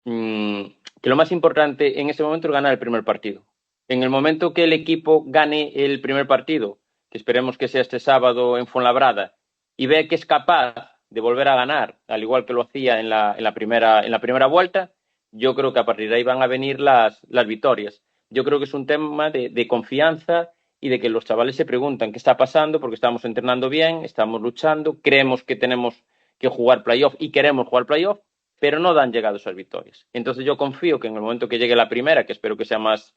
que lo más importante en ese momento es ganar el primer partido. En el momento que el equipo gane el primer partido, que esperemos que sea este sábado en Fuenlabrada, y ve que es capaz de volver a ganar, al igual que lo hacía en la primera vuelta, yo creo que a partir de ahí van a venir las victorias. Yo creo que es un tema de confianza y de que los chavales se preguntan qué está pasando, porque estamos entrenando bien, estamos luchando, creemos que tenemos que jugar playoff y queremos jugar playoff, pero no dan llegado esas victorias. Entonces yo confío que en el momento que llegue la primera, que espero que sea más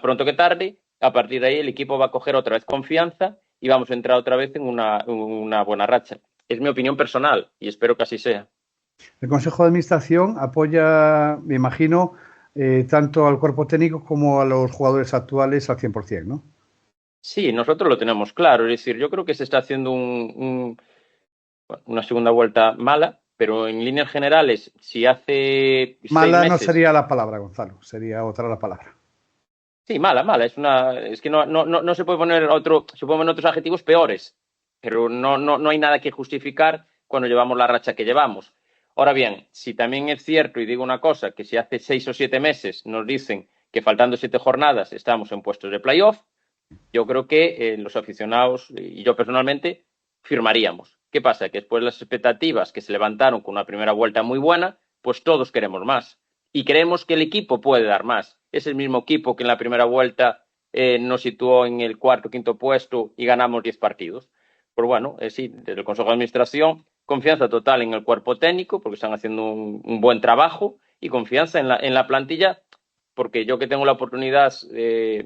pronto que tarde, a partir de ahí el equipo va a coger otra vez confianza y vamos a entrar otra vez en una buena racha. Es mi opinión personal y espero que así sea.
El Consejo de Administración apoya, me imagino, tanto al cuerpo técnico como a los jugadores actuales al 100%, ¿no?
Sí, nosotros lo tenemos claro. Es decir, yo creo que se está haciendo una segunda vuelta mala, pero en líneas generales, si hace
mala
6 meses...
no sería la palabra, Gonzalo, sería otra la palabra.
Sí, mala. Es que no se puede poner se pueden poner otros adjetivos peores, pero no hay nada que justificar cuando llevamos la racha que llevamos. Ahora bien, si también es cierto, y digo una cosa, que si hace 6 o 7 meses nos dicen que faltando 7 jornadas estamos en puestos de playoff, yo creo que los aficionados y yo personalmente firmaríamos. ¿Qué pasa? Que después las expectativas que se levantaron con una primera vuelta muy buena, pues todos queremos más. Y creemos que el equipo puede dar más. Es el mismo equipo que en la primera vuelta nos situó en el 4º o 5º puesto y ganamos 10 partidos. Pues bueno, sí, desde el Consejo de Administración, confianza total en el cuerpo técnico, porque están haciendo un buen trabajo, y confianza en la plantilla, porque yo que tengo la oportunidad de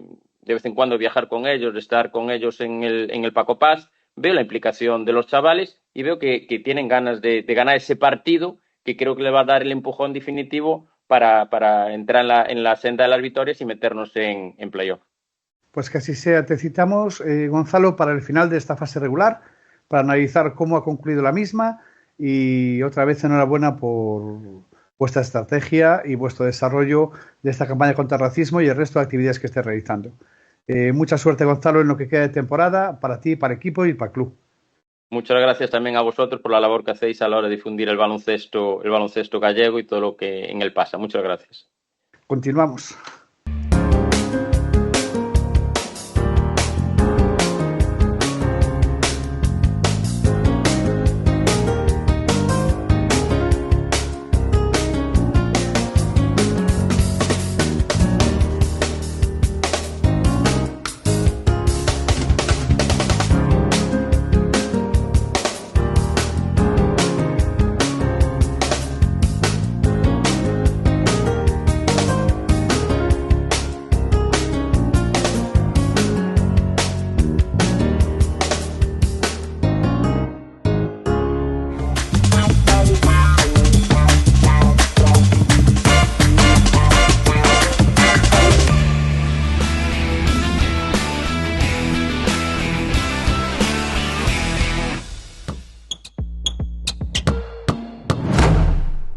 vez en cuando viajar con ellos, de estar con ellos en el Paco Paz, veo la implicación de los chavales y veo que tienen ganas de ganar ese partido, que creo que le va a dar el empujón definitivo para entrar en la senda de las victorias y meternos en playoff.
Pues que así sea. Te citamos, Gonzalo, para el final de esta fase regular, para analizar cómo ha concluido la misma, y otra vez enhorabuena por vuestra estrategia y vuestro desarrollo de esta campaña contra el racismo y el resto de actividades que estéis realizando. Mucha suerte, Gonzalo, en lo que queda de temporada, para ti, para el equipo y para el club.
Muchas gracias también a vosotros por la labor que hacéis a la hora de difundir el baloncesto gallego y todo lo que en él pasa. Muchas gracias.
Continuamos.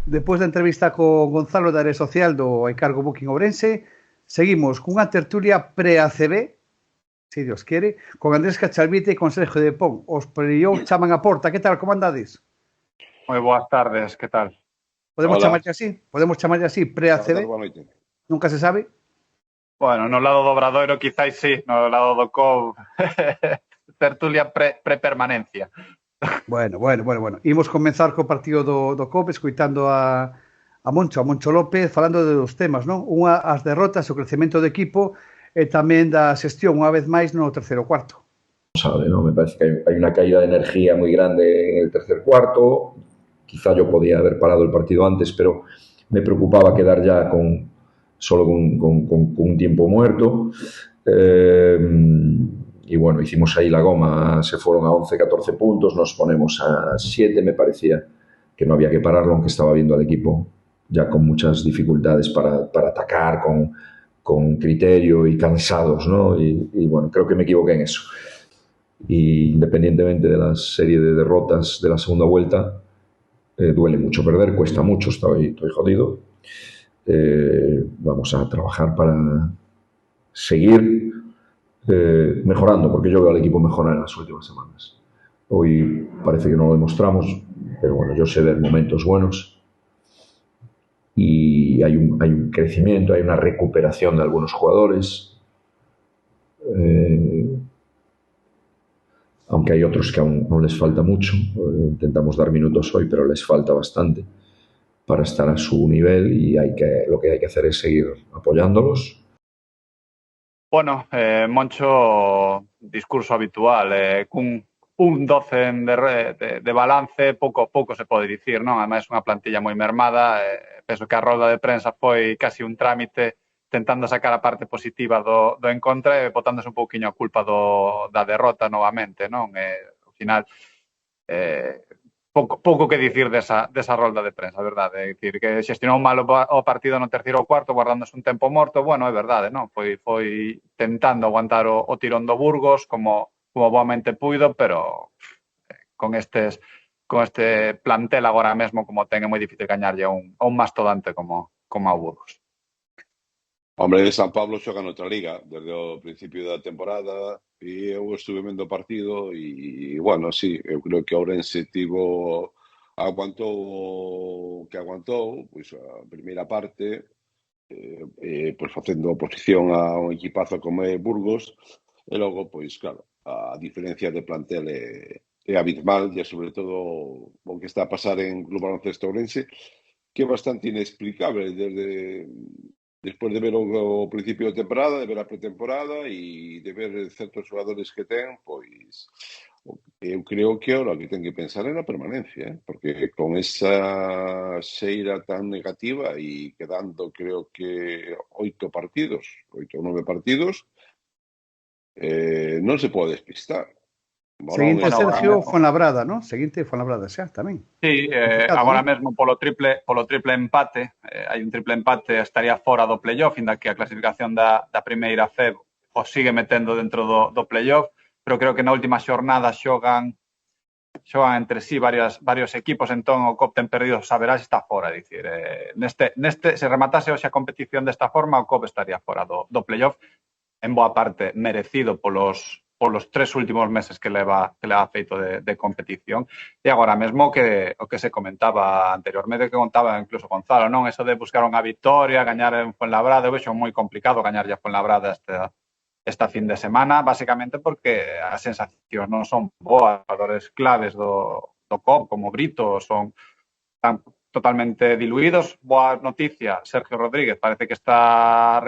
Despois da entrevista con Gonzalo da área social do Encargo Booking Ourense, seguimos cunha tertulia pre-ACB, se Dios quere, con Andrés Cachalvite e con Sergio de Pon. Os playoff chaman a porta. Que tal, como andades?
Moi boas tardes, que tal?
Podemos chamarlle así? Podemos chamarlle así, pre-ACB? Nunca se sabe?
Bueno, no lado do Obradoiro quizás sí, no lado do COV tertulia pre-permanencia.
Bueno. Imos comenzar co partido do COP, escoitando a Moncho López, falando de dos temas, non? Unha, as derrotas, o crecemento do equipo e tamén da xestión, unha vez máis, no terceiro cuarto.
Sabe, ¿no? Me parece que hay una caída de energía muy grande en el tercer cuarto. Quizá yo podía haber parado el partido antes, pero me preocupaba quedar ya solo con un tiempo muerto. Y bueno, hicimos ahí la goma, se fueron a 11, 14 puntos, nos ponemos a 7, me parecía que no había que pararlo, aunque estaba viendo al equipo ya con muchas dificultades para atacar, con criterio y cansados, ¿no? Y bueno, creo que me equivoqué en eso. Y independientemente de la serie de derrotas de la segunda vuelta, duele mucho perder, cuesta mucho, estoy jodido. Vamos a trabajar para seguir mejorando, porque yo veo al equipo mejorar en las últimas semanas. Hoy parece que no lo demostramos, pero bueno, yo sé ver momentos buenos y hay un crecimiento, hay una recuperación de algunos jugadores, aunque hay otros que aún les falta mucho. Intentamos dar minutos hoy, pero les falta bastante para estar a su nivel y lo que hay que hacer es seguir apoyándolos.
Bueno, Moncho, discurso habitual, cun un 12 de balance, pouco se pode dicir, non? Ademais, unha plantilla moi mermada, penso que a rolda de prensa foi casi un trámite tentando sacar a parte positiva do encontra e botándose un pouquiño a culpa da derrota novamente, non? Ao final, pouco que dicir desa rolda de prensa, a verdade. É dicir, que xestionou mal o partido no terceiro ou cuarto, guardándose un tempo morto, bueno, é verdade, non? Foi tentando aguantar o tirón do Burgos como boamente puido, pero con este plantel agora mesmo como ten, é moi difícil gañarlle a un mastodante como a Burgos.
Hombre, San Pablo xoga noutra liga desde o principio da temporada e eu estuve vendo o partido e, bueno, sí, eu creo que Ourense aguantou o que aguantou, pois a primeira parte, pois facendo oposición a un equipazo como é Burgos, e logo, pois, claro, a diferencia de plantel é abismal e, sobre todo, o que está a pasar en Club Baloncesto Ourense, que é bastante inexplicable despois de ver o principio de temporada, de ver a pretemporada e de ver certos xogadores que ten, pois eu creo que ahora que ten que pensar é na permanencia, porque con esa xeira tan negativa e quedando, creo que 8 ou 9 partidos, non se pode despistar.
Seguinte, Sergio, Fuenlabrada, non? Seguinte, Fuenlabrada, xa, tamén.
Sí, agora mesmo polo triple empate, hai un triple empate, estaría fora do playoff, inda que a clasificación da primeira FEB o sigue metendo dentro do playoff, pero creo que na última xornada xogan entre sí varios equipos, entón o COP ten perdido, saberás, está fora, dicir, se rematase hoxe a competición desta forma, o COP estaría fora do playoff, en boa parte merecido polos 3 últimos meses que leva feito de competición. E agora mesmo o que se comentaba anteriormente, que contaba incluso Gonzalo, non? Eso de buscar unha victoria, gañar en Fuenlabrada, eu vexo moi complicado gañar a Fuenlabrada esta fin de semana, basicamente porque as sensacións non son boas. Valores claves do COP, como Brito, están totalmente diluídos. Boa noticia, Sergio Rodríguez parece que está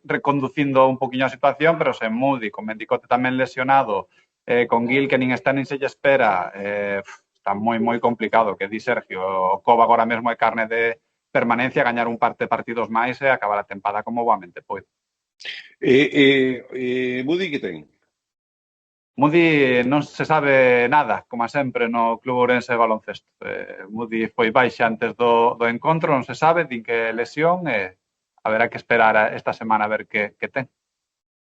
reconducindo un poquinho a situación, pero sen Moody, con Mendicote tamén lesionado, con Gil que nin está nin se lle espera, está moi complicado. Que di Sergio, o Coba agora mesmo é carne de permanencia, gañar un par de partidos máis e acabar a tempada como boamente pode.
Moody que ten?
Moody non se sabe nada, como sempre, no Club Ourense de Baloncesto. Moody foi baixa antes do encontro, non se sabe, din que lesión, e haberá que esperar esta semana a ver que ten.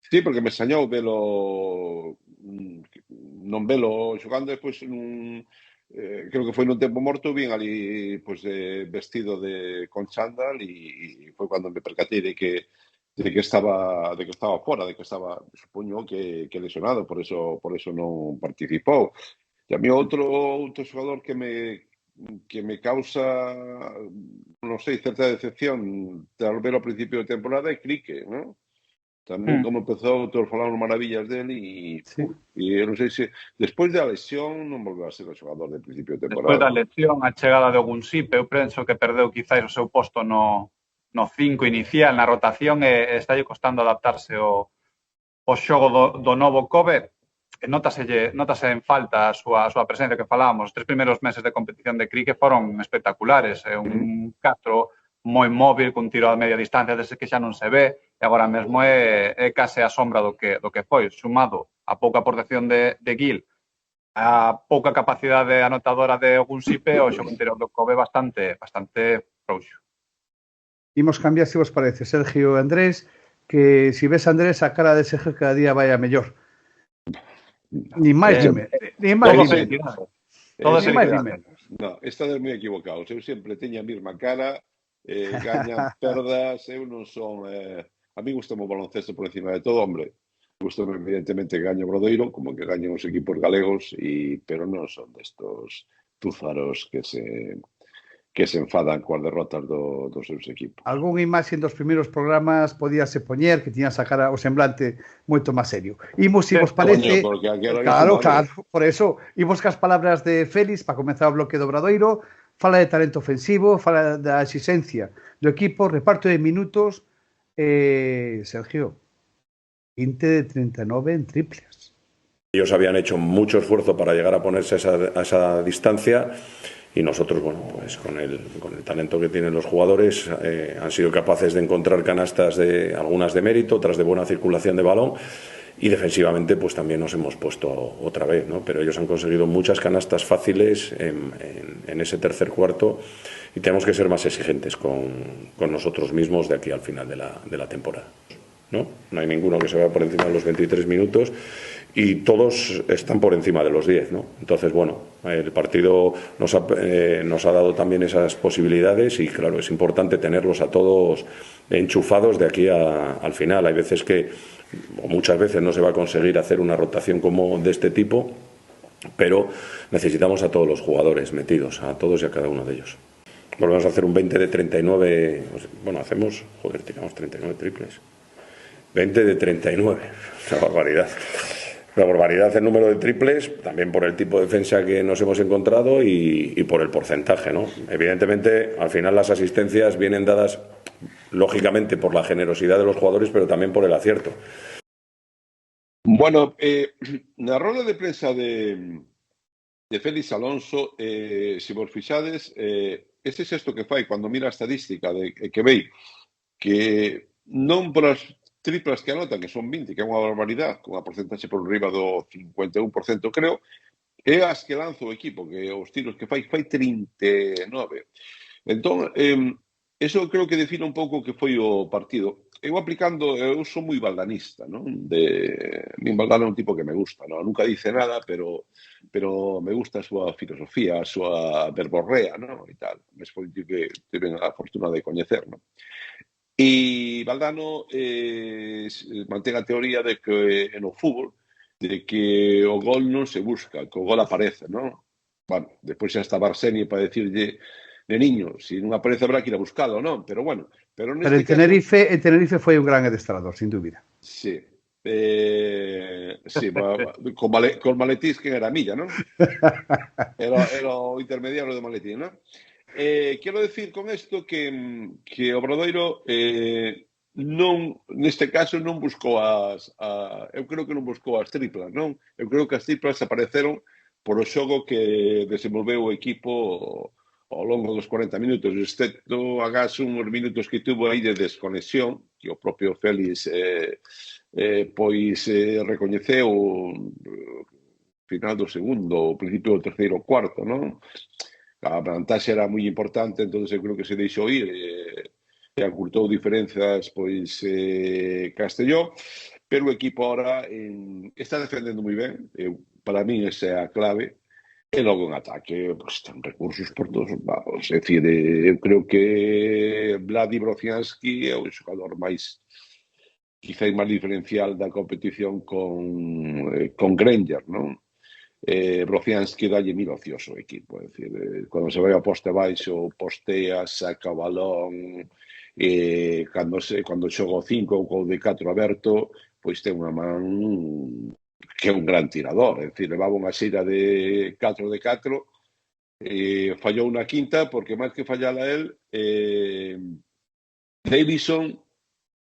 Sí, porque me extrañou non velo xogando, despois creo que foi nun tempo morto, vin ali vestido con chándal e foi cando me percatei de que estaba fora, de que estaba, supoño que lesionado, por eso non participou. E a mí outro xogador que me causa, non sei, certa decepción al ver ao principio de temporada é Crique, non? Tamén como empezou, todos falamos maravillas dele e eu non sei se despois da lesión non volveu a ser o xogador de principio de
Despois da
temporada.
lesión, a chegada de Ogunsipe, eu penso que perdeu quizáis o seu posto no 5 inicial, na rotación, e está costando adaptarse o xogo do novo Kobe. Notase en falta a súa presencia que falábamos. Os 3 primeiros meses de competición de cricket foron espectaculares. É un catro moi móvil, cun tiro a media distancia desde que xa non se ve, e agora mesmo é case a sombra do que foi, sumado a pouca aportación de Gil, a pouca capacidade anotadora de Ogunsipe, o xogo interior do Kobe bastante frouxo.
Imos cambiar, se vos parece, Sergio e Andrés, que si ves Andrés, a cara de Sergio cada día vai a mellor. Ni máis ni menos.
Todo felicidade. No, estades moi equivocados. Eu sempre teño a mesma cara, gañan, perdas, eu non son... a mí gusta o baloncesto por encima de todo, hombre. Gusta evidentemente que gaño o Obradoiro, como que gañan os equipos galegos, pero non son destos túzaros que se enfadan coas derrotas dos seus equipos.
Algún imaxe dos primeiros programas podíase poñer que tiñas a cara o semblante moito máis serio. Imos, se vos parece... Claro, por eso, imos cas palabras de Félix para comenzar o bloque do Obradoiro. Fala de talento ofensivo, fala da exigencia do equipo, reparto de minutos. Sergio, 20 de 39 en triples.
Ellos habían hecho mucho esfuerzo para llegar a ponerse a esa distancia y nosotros, bueno, pues con el talento que tienen los jugadores han sido capaces de encontrar canastas, algunas de mérito, otras de buena circulación de balón, y defensivamente pues también nos hemos puesto otra vez, ¿no? Pero ellos han conseguido muchas canastas fáciles en ese tercer cuarto y tenemos que ser más exigentes con nosotros mismos de aquí al final de la temporada, ¿no? No hay ninguno que se vaya por encima de los 23 minutos y todos están por encima de los 10, ¿no? Entonces, bueno, el partido nos ha dado también esas posibilidades y, claro, es importante tenerlos a todos enchufados de aquí al final. Hay veces o muchas veces no se va a conseguir hacer una rotación como de este tipo, pero necesitamos a todos los jugadores metidos, a todos y a cada uno de ellos. Volvemos a hacer un 20 de 39, bueno, tiramos 39 triples. 20 de 39, una barbaridad. Una barbaridad el número de triples, también por el tipo de defensa que nos hemos encontrado y por el porcentaje, ¿no? Evidentemente, al final las asistencias vienen dadas, lógicamente, por la generosidad de los jugadores, pero también por el acierto.
Bueno, na roda de prensa de Félix Alonso, se vos fixades, este xesto que fai cando mira a estadística que vei que non por as triplas que anotan, que son 20, que é unha barbaridade, con a porcentaxe por riba do 51%, creo, e as que lanza o equipo, que os tiros que fai 39. Entón, eso creo que define un pouco o que foi o partido. Eu son moi valdanista, non? Min Valdano é un tipo que me gusta, non? Nunca dice nada, pero me gusta a súa filosofía, a súa verborrea, non? E tal. Me foi que tiven a fortuna de coñecer, non? E Valdano mantén a teoría de que no fútbol de que o gol non se busca, que o gol aparece, non? Bueno, despois xa está Barseni para decirlle neniño, se non aparece habrá que ir a buscalo, non? Pero bueno,
en Tenerife foi un gran adestrador, sin dúbida.
Sí. Con Maletís que era Milla, non? Era o intermediario de Maletís, non? Quero decir con isto que Obradoiro neste caso non buscou eu creo que non buscou as triplas, non? Eu creo que as triplas apareceron por o xogo que desenvolveu o equipo ao longo dos 40 minutos, excepto agás uns minutos que tuvo aí de desconexión, que o propio Félix recoñeceu final do segundo, o principio do terceiro cuarto, non? A vantaxe era moi importante, entón eu creo que se deixou ir e acurtou diferenzas Castelló, pero o equipo ahora está defendendo moi ben, para mí esa é a clave, e logo en ataque ten recursos por todos os lados, é dicir, eu creo que Vladi Brociansky é o xogador máis quizá máis diferencial da competición con Granger, non? Brociansky dalle mil ocioso ao equipo, é dicir, cando se vai a poste baixo, postea, saca o balón, cando xoga o 5 ou o de 4 aberto, pois ten unha man que é un gran tirador, é dicir, levaba unha xeira de 4 de 4, fallou na quinta, porque máis que fallala el, Davison,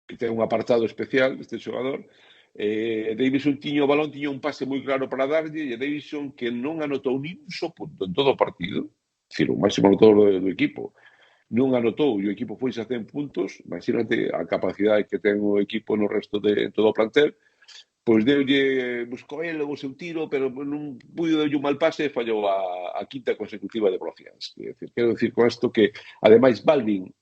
que ten un apartado especial este xogador, Davison tiña o balón, tiña un pase moi claro para darlle, e Davison que non anotou nin un só punto en todo o partido, é dicir, o máximo anotador do equipo, non anotou e o equipo foi a 100 puntos, imagínate a capacidade que ten o equipo no resto de todo o plantel, pois buscou ele o seu tiro, pero non puido darlle un mal pase e fallou a quinta consecutiva de Brocians. Quero decir con isto que, ademais, Balvin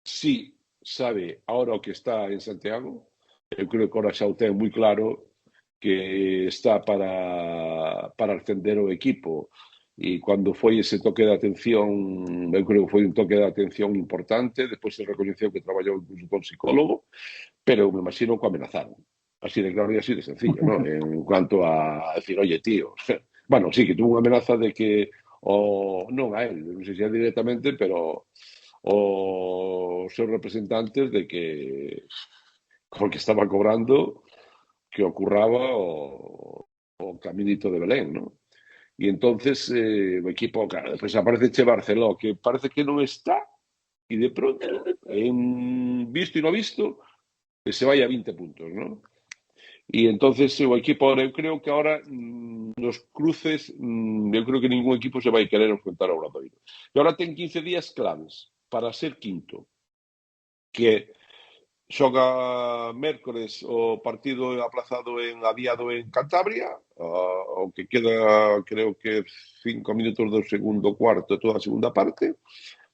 sí sabe ahora o que está en Santiago, eu creo que ahora xa o ten moi claro que está para ascender o equipo. E cando foi ese toque de atención, eu creo que foi un toque de atención importante, despois se recoñeceu que traballou incluso con psicólogo, pero me imagino que amenazaron. Así de claro e así de sencillo, ¿no? En cuanto a decir, oye, tío, bueno, sí, que tuvo unha amenaza de que, non a él, non sei se directamente, pero os seus representantes de que con que estaba cobrando que ocurraba o caminito de Belén, ¿no? E entonces o equipo, claro, despois aparece Barceló, que parece que non está, e de pronto, en visto e no visto, se vai a 20 puntos, ¿no? E entonces o equipo, eu creo que ahora nos cruces, eu creo que ningún equipo se vai querer enfrentar ao Obradoiro. E ahora ten 15 días claves para ser quinto, que xoga mércores o partido aplazado adiado en Cantabria, o que queda, creo que 5 minutos do segundo cuarto, toda a segunda parte.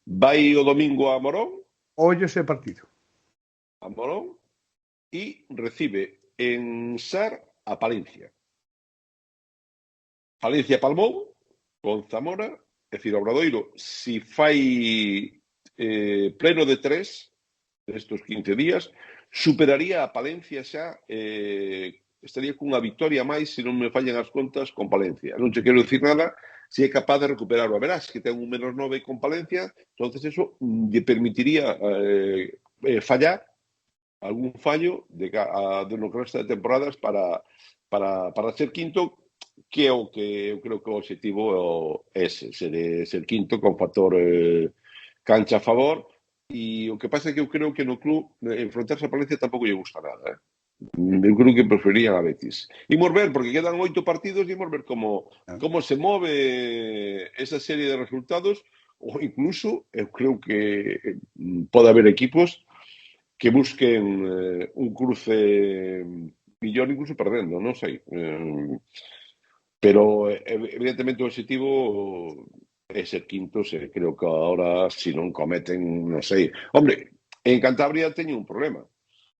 Vai o domingo a Morón.
Ollo ese partido.
A Morón. E recibe en Sar a Palencia. Palencia palmou con Zamora, é dicir, o Obradoiro, si fai pleno de 3 estes 15 días, superaría a Palencia xa, estaría cunha victoria máis, se non me fallan as contas, con Palencia. Non che quero dicir nada, se é capaz de recuperarlo. A verás que ten un menos 9 con Palencia, entonces eso lle permitiría fallar algún fallo de no que resta de temporadas para ser quinto, que é o que eu creo que o objetivo é ese, ser quinto con factor cancha a favor. E o que pasa é que eu creo que no club enfrontarse a Palencia tampouco lle gusta nada, Eu creo que preferirían a Betis. Imos ver, porque quedan 8 partidos, e imos ver como se move esa serie de resultados, ou incluso eu creo que pode haber equipos que busquen un cruce millón incluso perdendo, non sei. Pero evidentemente o objetivo é ser quintos, creo que ahora, se non cometen, non sei. Hombre, en Cantabria teño un problema.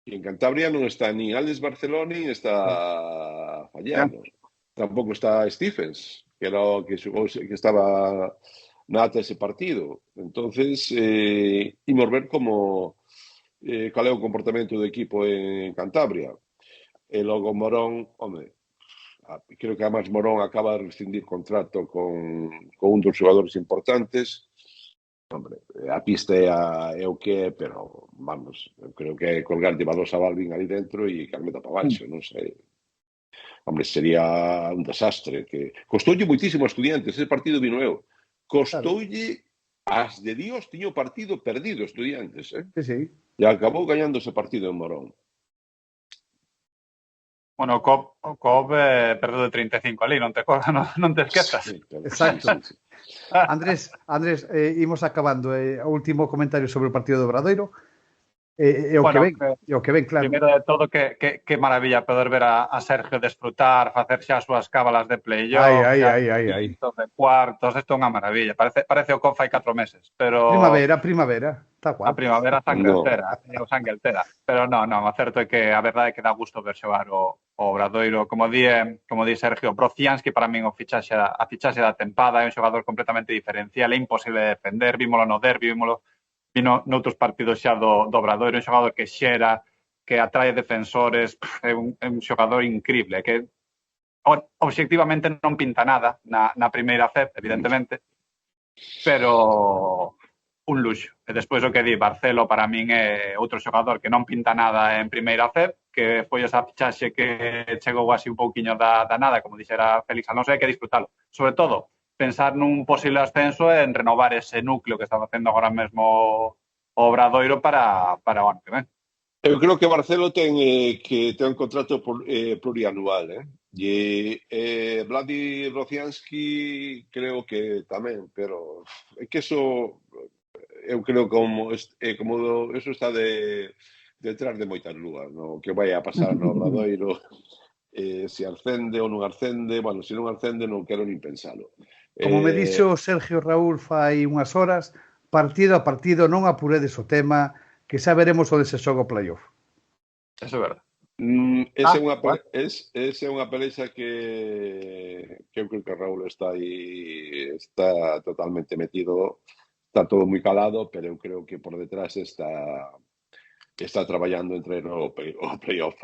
E en Cantabria non está ni Alex Barceló, ni está Fallano. Tampouco está Stephens, que era o que estaba na ata ese partido. Entonces, imos ver como cal é o comportamento do equipo en Cantabria. E logo Morón, home, creo que además Morón acaba de rescindir contrato con un dos xogadores importantes. Hombre, a pista é o que é, pero vamos, eu creo que é colgar llevados a Balvin ali dentro e Carmeta para baixo, non sei. Hombre, sería un desastre. Que costoulle moitísimo a Estudiantes, ese partido vino eu. Costoulle as de Dios, tiño partido perdido Estudiantes,
Sí.
E acabou gañando ese partido en Morón.
Bueno, o Cobb perdeu de 35 ali, non te esquezas.
Sí, exacto. Sí. Andrés, imos acabando. O último comentario sobre o partido do Obradoiro. O que ven, claro.
Primeiro de todo, que maravilla poder ver a Sergio desfrutar, facer xa as súas cábalas de playoff, de cuartos, isto é unha maravilla. Parece o Cobb fai 4 meses, pero...
Primavera, está guapo.
A primavera sangue altera, pero non, o certo é que a verdade é que dá gusto ver xogar o Obradoiro. Como di Sergio, Brocians, que para min a fichaxe da tempada, é un xogador completamente diferencial, é imposible de defender, vímolo no derbi, vino noutros partidos xa do Obradoiro, un xogador que xera, que atrae defensores, é un xogador increíble, que obxectivamente non pinta nada na primeira FEP, evidentemente, pero un luxo. E despois o que di, Barcelo para min é outro xogador que non pinta nada en primeira FEB, que foi esa fichaxe que chegou así un pouquiño da nada, como dixera Félix Alonso, hai que disfrutalo. Sobre todo, pensar nun posible ascenso e en renovar ese núcleo que está facendo agora mesmo o Obradoiro para o ano que ven.
Eu creo que Barcelo ten un contrato plurianual, E Vladi Rocianski creo que tamén, pero é que eso eu creo como eso está detrás de moitas lúas, no? Que vai a pasar no Obradoiro, se ascende ou non ascende, bueno, se non ascende non quero nin pensalo.
Como me dixo Sergio Raúl fai unhas horas, partido a partido non apuredes o tema, que xa veremos onde se xoga o playoff.
Eso é verdade.
Esa é unha pelexa que eu creo que Raúl está totalmente metido, está todo moi calado, pero eu creo que por detrás está traballando entre o playoff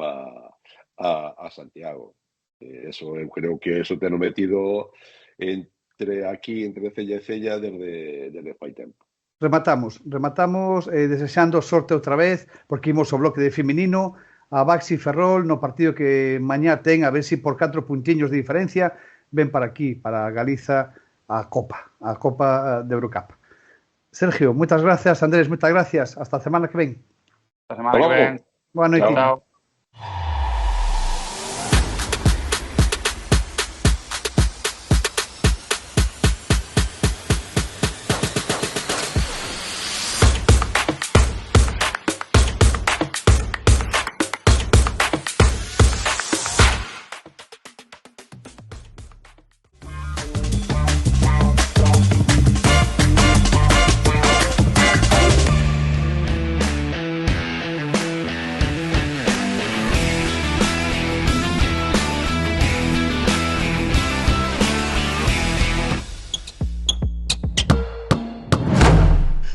a Santiago. Eso eu creo que eso ten metido entre cella e cella desde fai tempo.
Rematamos desexando sorte outra vez, porque imos ao bloque de feminino, a Baxi Ferrol no partido que mañá ten, a ver si por 4 puntiños de diferencia ven para aquí, para Galiza, a Copa de Eurocup. Sergio, moitas gracias. Andrés, moitas gracias. Hasta a semana que ven.
Hasta a semana que ven.
Boa noite.
Chao.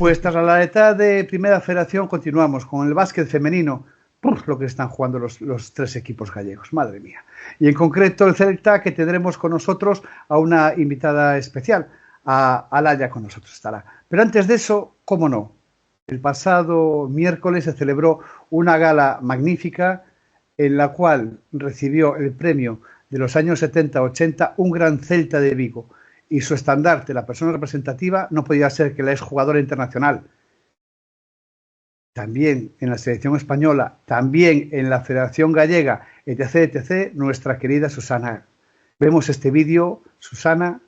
Pues tras la etapa de Primera Federación continuamos con el básquet femenino. Lo que están jugando los 3 equipos gallegos, madre mía. Y en concreto el Celta, que tendremos con nosotros a una invitada especial, a Laia con nosotros estará. Pero antes de eso, cómo no, el pasado miércoles se celebró una gala magnífica en la cual recibió el premio de los años 70-80 un gran Celta de Vigo. Y su estandarte, la persona representativa, no podía ser que la exjugadora internacional. También en la selección española, también en la Federación Gallega, etc., nuestra querida Susana. Vemos este vídeo, Susana.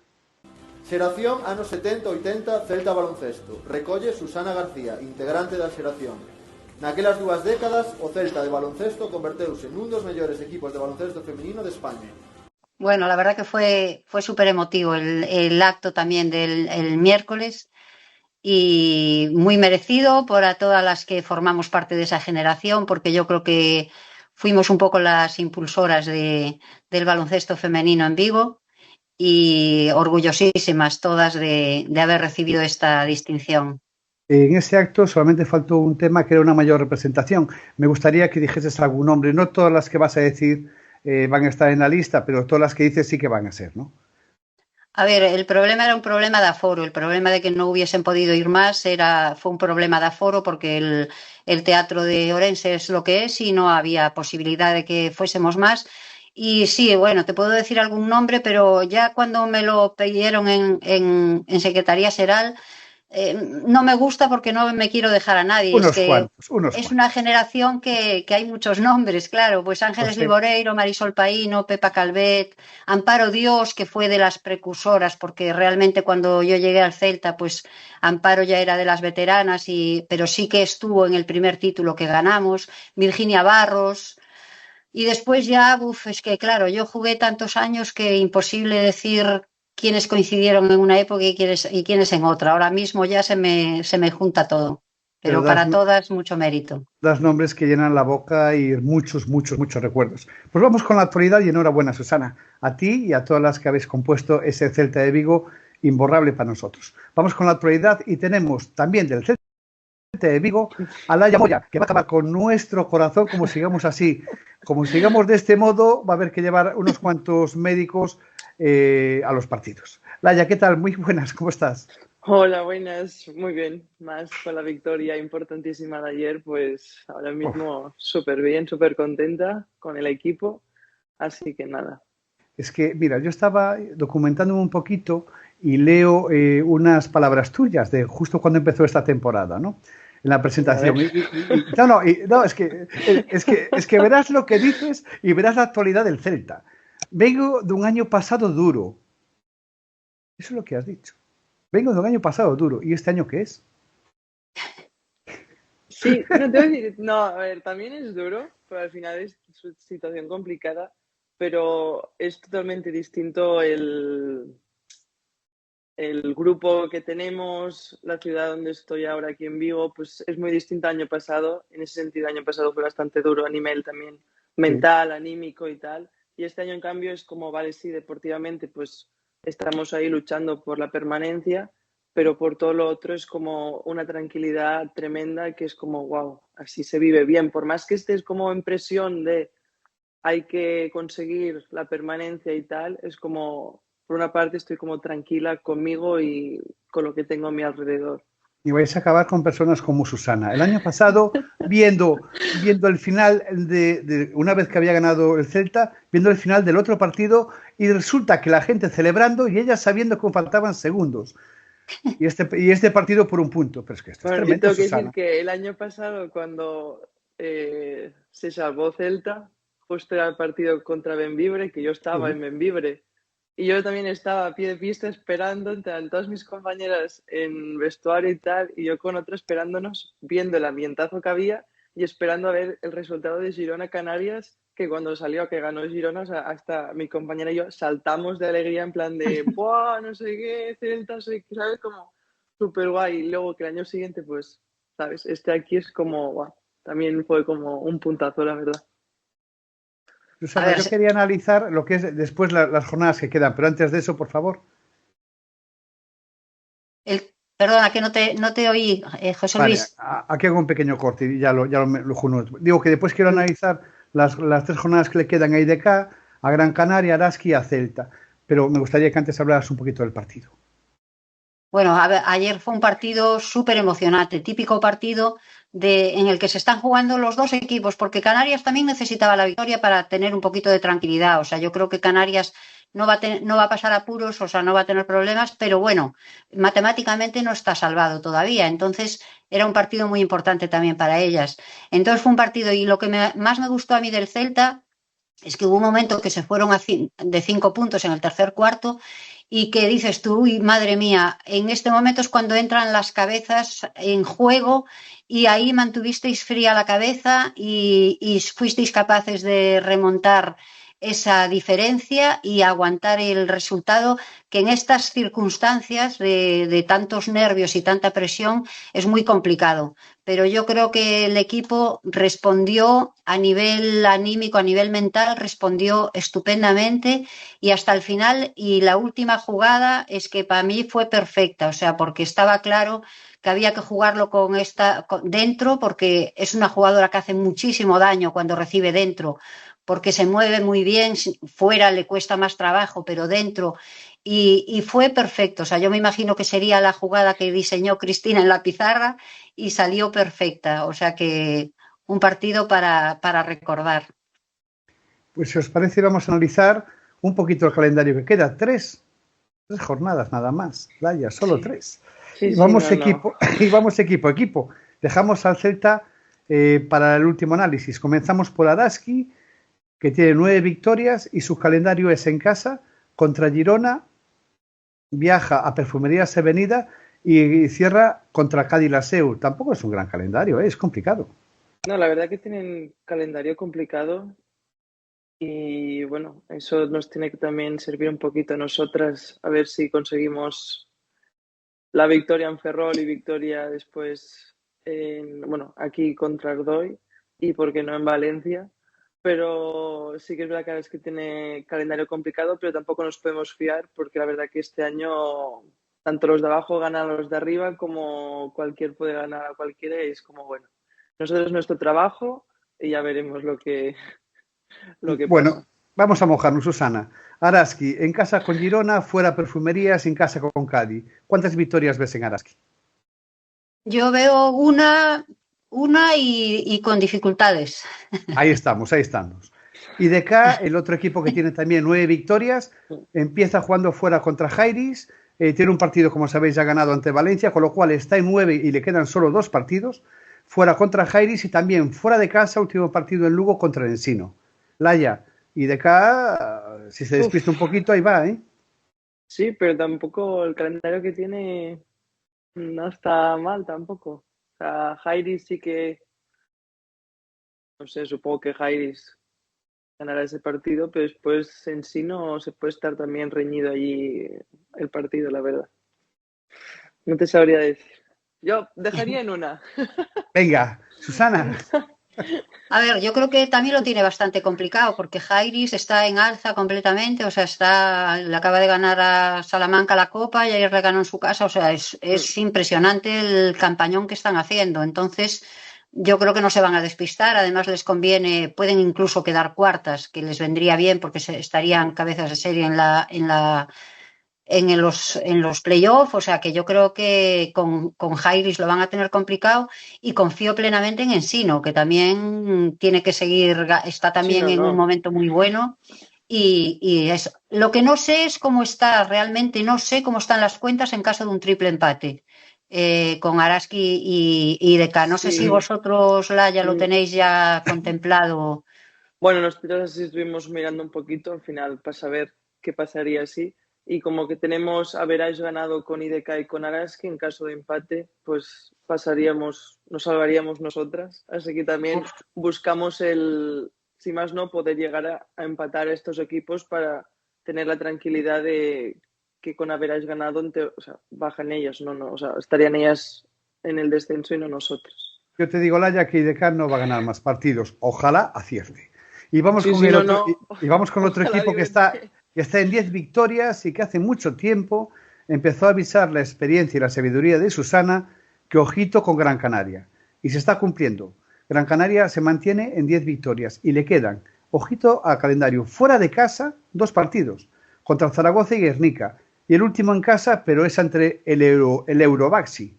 Xeración anos 70-80 Celta baloncesto. Recolle Susana García, integrante da xeración. Naquelas 2 décadas, o Celta de baloncesto converteuse nun dos mellores equipos de baloncesto femenino de España.
Bueno, la verdad que fue súper emotivo el acto también del miércoles y muy merecido para todas las que formamos parte de esa generación, porque yo creo que fuimos un poco las impulsoras del baloncesto femenino en Vigo y orgullosísimas todas de haber recibido esta distinción.
En ese acto solamente faltó un tema que era una mayor representación. Me gustaría que dijeses algún nombre, no todas las que vas a decir van a estar en la lista, pero todas las que dices sí que van a ser, ¿no?
A ver, el problema era un problema de aforo. El problema de que no hubiesen podido ir más fue un problema de aforo porque el teatro de Orense es lo que es y no había posibilidad de que fuésemos más. Y sí, bueno, te puedo decir algún nombre, pero ya cuando me lo pidieron en Secretaría Xeral, no me gusta porque no me quiero dejar a nadie. Es una generación que hay muchos nombres, claro, pues Ángeles Liboreiro, Marisol Paíno, Pepa Calvet, Amparo Dios, que fue de las precursoras, porque realmente cuando yo llegué al Celta, pues Amparo ya era de las veteranas, pero sí que estuvo en el primer título que ganamos, Virginia Barros, y después ya, es que claro, yo jugué tantos años que imposible decir quiénes coincidieron en una época y quiénes en otra. Ahora mismo ya se me junta todo. Pero para todas, mucho mérito.
Das nombres que llenan la boca y muchos recuerdos. Pues vamos con la actualidad y enhorabuena, Susana. A ti y a todas las que habéis compuesto ese Celta de Vigo imborrable para nosotros. Vamos con la actualidad y tenemos también del Celta de Vigo a Laia Moya, que va a acabar con nuestro corazón como sigamos así. Como sigamos de este modo, va a haber que llevar unos cuantos médicos a los partidos. Laia, ¿qué tal? Muy buenas, ¿cómo estás?
Hola, buenas. Muy bien. Más con la victoria importantísima de ayer, pues ahora mismo súper bien, súper contenta con el equipo. Así que nada.
Es que, mira, yo estaba documentándome un poquito y leo unas palabras tuyas de justo cuando empezó esta temporada, ¿no? En la presentación. Es que verás lo que dices y verás la actualidad del Celta. Vengo de un año pasado duro. Eso es lo que has dicho. Vengo de un año pasado duro. ¿Y este año qué es?
Sí, no te voy a decir, no, a ver, también es duro, pero al final es una situación complicada, pero es totalmente distinto el grupo que tenemos, la ciudad donde estoy ahora aquí en Vigo, pues es muy distinto al año pasado. En ese sentido, el año pasado fue bastante duro a nivel también mental, anímico y tal. Y este año, en cambio, es como, vale, sí, deportivamente, pues estamos ahí luchando por la permanencia, pero por todo lo otro es como una tranquilidad tremenda que es como, wow, así se vive bien. Por más que estés como en presión de hay que conseguir la permanencia y tal, es como, por una parte estoy como tranquila conmigo y con lo que tengo a mi alrededor.
Y vais a acabar con personas como Susana. El año pasado, viendo el final una vez que había ganado el Celta, viendo el final del otro partido, y resulta que la gente celebrando y ella sabiendo que faltaban segundos. Y este partido por un punto. Pero es que esto es tremendo,
tengo que
Susana.
decir que el año pasado, cuando se salvó Celta, justo era el partido contra Bembibre, que yo estaba en Bembibre. Y yo también estaba a pie de pista esperando, estaban todas mis compañeras en vestuario y tal, y yo con otra esperándonos, viendo el ambientazo que había y esperando a ver el resultado de Girona-Canarias, que cuando salió, que ganó Girona, o sea, hasta mi compañera y yo saltamos de alegría en plan de ¡buah! No sé qué, Celta, ¿sabes? Como súper guay. Y luego que el año siguiente, pues, ¿sabes? Este aquí es como, ¡buah! También fue como un puntazo, la verdad.
Susana, yo quería analizar lo que es después las jornadas que quedan, pero antes de eso, por favor.
Perdona, que no te oí, José Luis.
Aquí hago un pequeño corte y ya lo juno. Digo que después quiero analizar las 3 jornadas que le quedan a IDK, a Gran Canaria, a Araski y a Celta. Pero me gustaría que antes hablaras un poquito del partido.
Bueno, ayer fue un partido súper emocionante, típico partido en el que se están jugando los dos equipos, porque Canarias también necesitaba la victoria para tener un poquito de tranquilidad. O sea, yo creo que Canarias no va a pasar apuros, o sea, no va a tener problemas, pero bueno, matemáticamente no está salvado todavía. Entonces, era un partido muy importante también para ellas. Entonces, fue un partido, y lo que más me gustó a mí del Celta es que hubo un momento que se fueron de 5 puntos en el tercer cuarto y que dices tú, uy, madre mía, en este momento es cuando entran las cabezas en juego y ahí mantuvisteis fría la cabeza y fuisteis capaces de remontar esa diferencia y aguantar el resultado, que en estas circunstancias de tantos nervios y tanta presión es muy complicado. Pero yo creo que el equipo respondió a nivel anímico, a nivel mental, respondió estupendamente y hasta el final. Y la última jugada es que para mí fue perfecta, o sea, porque estaba claro que había que jugarlo dentro, porque es una jugadora que hace muchísimo daño cuando recibe dentro, porque se mueve muy bien, fuera le cuesta más trabajo, pero dentro. Y fue perfecto, o sea, yo me imagino que sería la jugada que diseñó Cristina en la pizarra y salió perfecta, o sea que un partido para recordar.
Pues si os parece vamos a analizar un poquito el calendario que queda, 3 jornadas nada más, Laia, solo 3. Y vamos equipo a equipo. Dejamos al Celta para el último análisis. Comenzamos por Araski, que tiene 9 victorias y su calendario es en casa contra Girona, viaja a Perfumerías Avenida y cierra contra Cádiz Laseu. Tampoco es un gran calendario, es complicado.
No, la verdad que tienen calendario complicado y bueno, eso nos tiene que también servir un poquito a nosotras, a ver si conseguimos la victoria en Ferrol y victoria después aquí contra Ardoy y por qué no en Valencia. Pero sí que es verdad que tiene calendario complicado, pero tampoco nos podemos fiar porque la verdad que este año tanto los de abajo ganan a los de arriba como cualquier puede ganar a cualquiera y es como, bueno, nosotros nuestro trabajo y ya veremos lo que
bueno,
pasa.
Vamos a mojarnos, Susana. Araski, en casa con Girona, fuera Perfumerías, en casa con Cádiz. ¿Cuántas victorias ves en Araski?
Yo veo una y con dificultades.
Ahí estamos, ahí estamos. Y de acá, el otro equipo que tiene también 9 victorias, empieza jugando fuera contra Jairis, tiene un partido, como sabéis, ya ganado ante Valencia, con lo cual está en 9 y le quedan solo 2 partidos, fuera contra Jairis y también fuera de casa, último partido en Lugo contra el Ensino. Laia, y de acá, si se despista un poquito, ahí va, ¿eh?
Sí, pero tampoco el calendario que tiene no está mal tampoco. O sea, Jairis sí que, no sé, supongo que Jairis ganará ese partido, pero después en sí no se puede estar también reñido allí el partido, la verdad. No te sabría decir. Yo dejaría en una.
Venga, Susana.
A ver, yo creo que también lo tiene bastante complicado porque Jairis está en alza completamente, o sea, le acaba de ganar a Salamanca la Copa y ayer le ganó en su casa, o sea, es impresionante el campañón que están haciendo. Entonces, yo creo que no se van a despistar, además les conviene, pueden incluso quedar cuartas, que les vendría bien porque estarían cabezas de serie en los playoffs, o sea que yo creo que con Jairis lo van a tener complicado y confío plenamente en Ensino, que también tiene que seguir, está también en un momento muy bueno y eso. Lo que no sé es cómo está realmente, no sé cómo están las cuentas en caso de un triple empate con Araski y Deca. No sé si vosotros, Laia, lo tenéis ya contemplado.
Bueno, nosotros así estuvimos mirando un poquito al final para saber qué pasaría así. Y como que tenemos average ganado con IDK y con Araski, en caso de empate, pues nos salvaríamos nosotras. Así que también buscamos si más no, poder llegar a empatar a estos equipos para tener la tranquilidad de que con average ganado, o sea, bajan ellas, o sea, estarían ellas en el descenso y no nosotros.
Yo te digo, Laia, que IDK no va a ganar más partidos. Ojalá acierte. Y vamos con otro equipo que está en 10 victorias y que hace mucho tiempo empezó a avisar la experiencia y la sabiduría de Susana que ojito con Gran Canaria. Y se está cumpliendo. Gran Canaria se mantiene en 10 victorias y le quedan, ojito al calendario, fuera de casa, 2 partidos, contra Zaragoza y Guernica. Y el último en casa, pero es entre el Eurobaxi.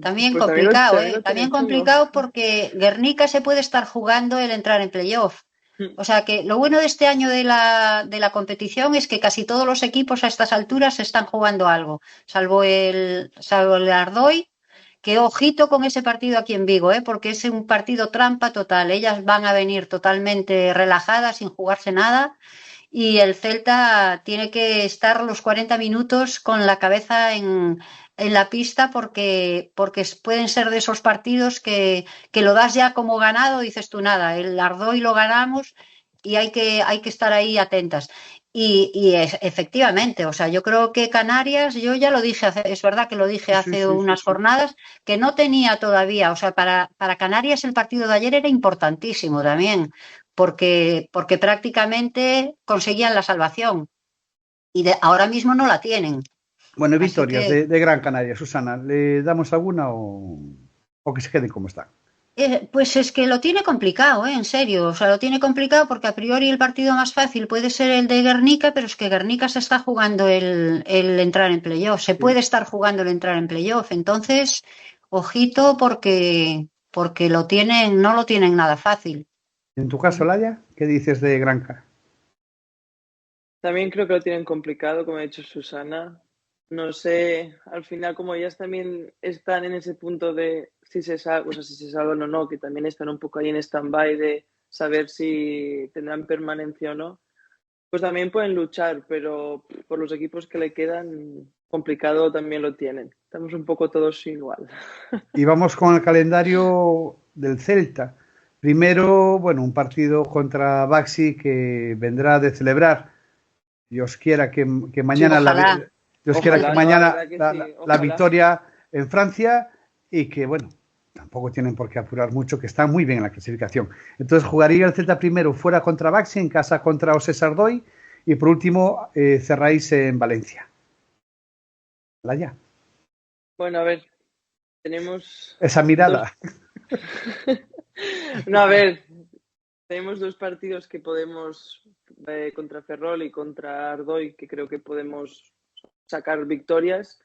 También complicado, también complicado porque Guernica se puede estar jugando el entrar en playoff. O sea que lo bueno de este año de la competición es que casi todos los equipos a estas alturas están jugando algo, salvo el Ardoy, que ojito con ese partido aquí en Vigo, porque es un partido trampa total. Ellas van a venir totalmente relajadas, sin jugarse nada. Y el Celta tiene que estar los 40 minutos con la cabeza en la pista porque pueden ser de esos partidos que lo das ya como ganado, dices tú nada, el Ardoy lo ganamos y hay que estar ahí atentas. Y efectivamente, o sea, yo creo que Canarias, yo ya lo dije, es verdad que lo dije hace unas jornadas, que no tenía todavía, o sea, para Canarias el partido de ayer era importantísimo también, porque prácticamente conseguían la salvación y ahora mismo no la tienen.
Bueno, victorias de Gran Canaria, Susana, ¿le damos alguna o que se queden como están?
Pues es que lo tiene complicado, en serio, o sea, lo tiene complicado porque a priori el partido más fácil puede ser el de Guernica, pero es que Guernica se está jugando el entrar en playoff, se puede estar jugando el entrar en playoff, entonces, ojito porque no lo tienen nada fácil.
En tu caso, Laia, ¿qué dices de Granca?
También creo que lo tienen complicado, como ha dicho Susana. No sé, al final como ellas también están en ese punto de si se salvan o no, que también están un poco ahí en stand-by de saber si tendrán permanencia o no, pues también pueden luchar, pero por los equipos que le quedan, complicado también lo tienen. Estamos un poco todos igual.
Y vamos con el calendario del Celta. Primero, bueno, un partido contra Baxi que vendrá de celebrar. Dios quiera que mañana la victoria en Francia y que, bueno, tampoco tienen por qué apurar mucho, que están muy bien en la clasificación. Entonces jugaría el Celta primero fuera contra Baxi, en casa contra Oses Ardoy y por último cerráis en Valencia. Laia.
Bueno, a ver, tenemos...
Esa mirada.
No, a ver, Tenemos 2 partidos que podemos, contra Ferrol y contra Ardoy, que creo que podemos sacar victorias.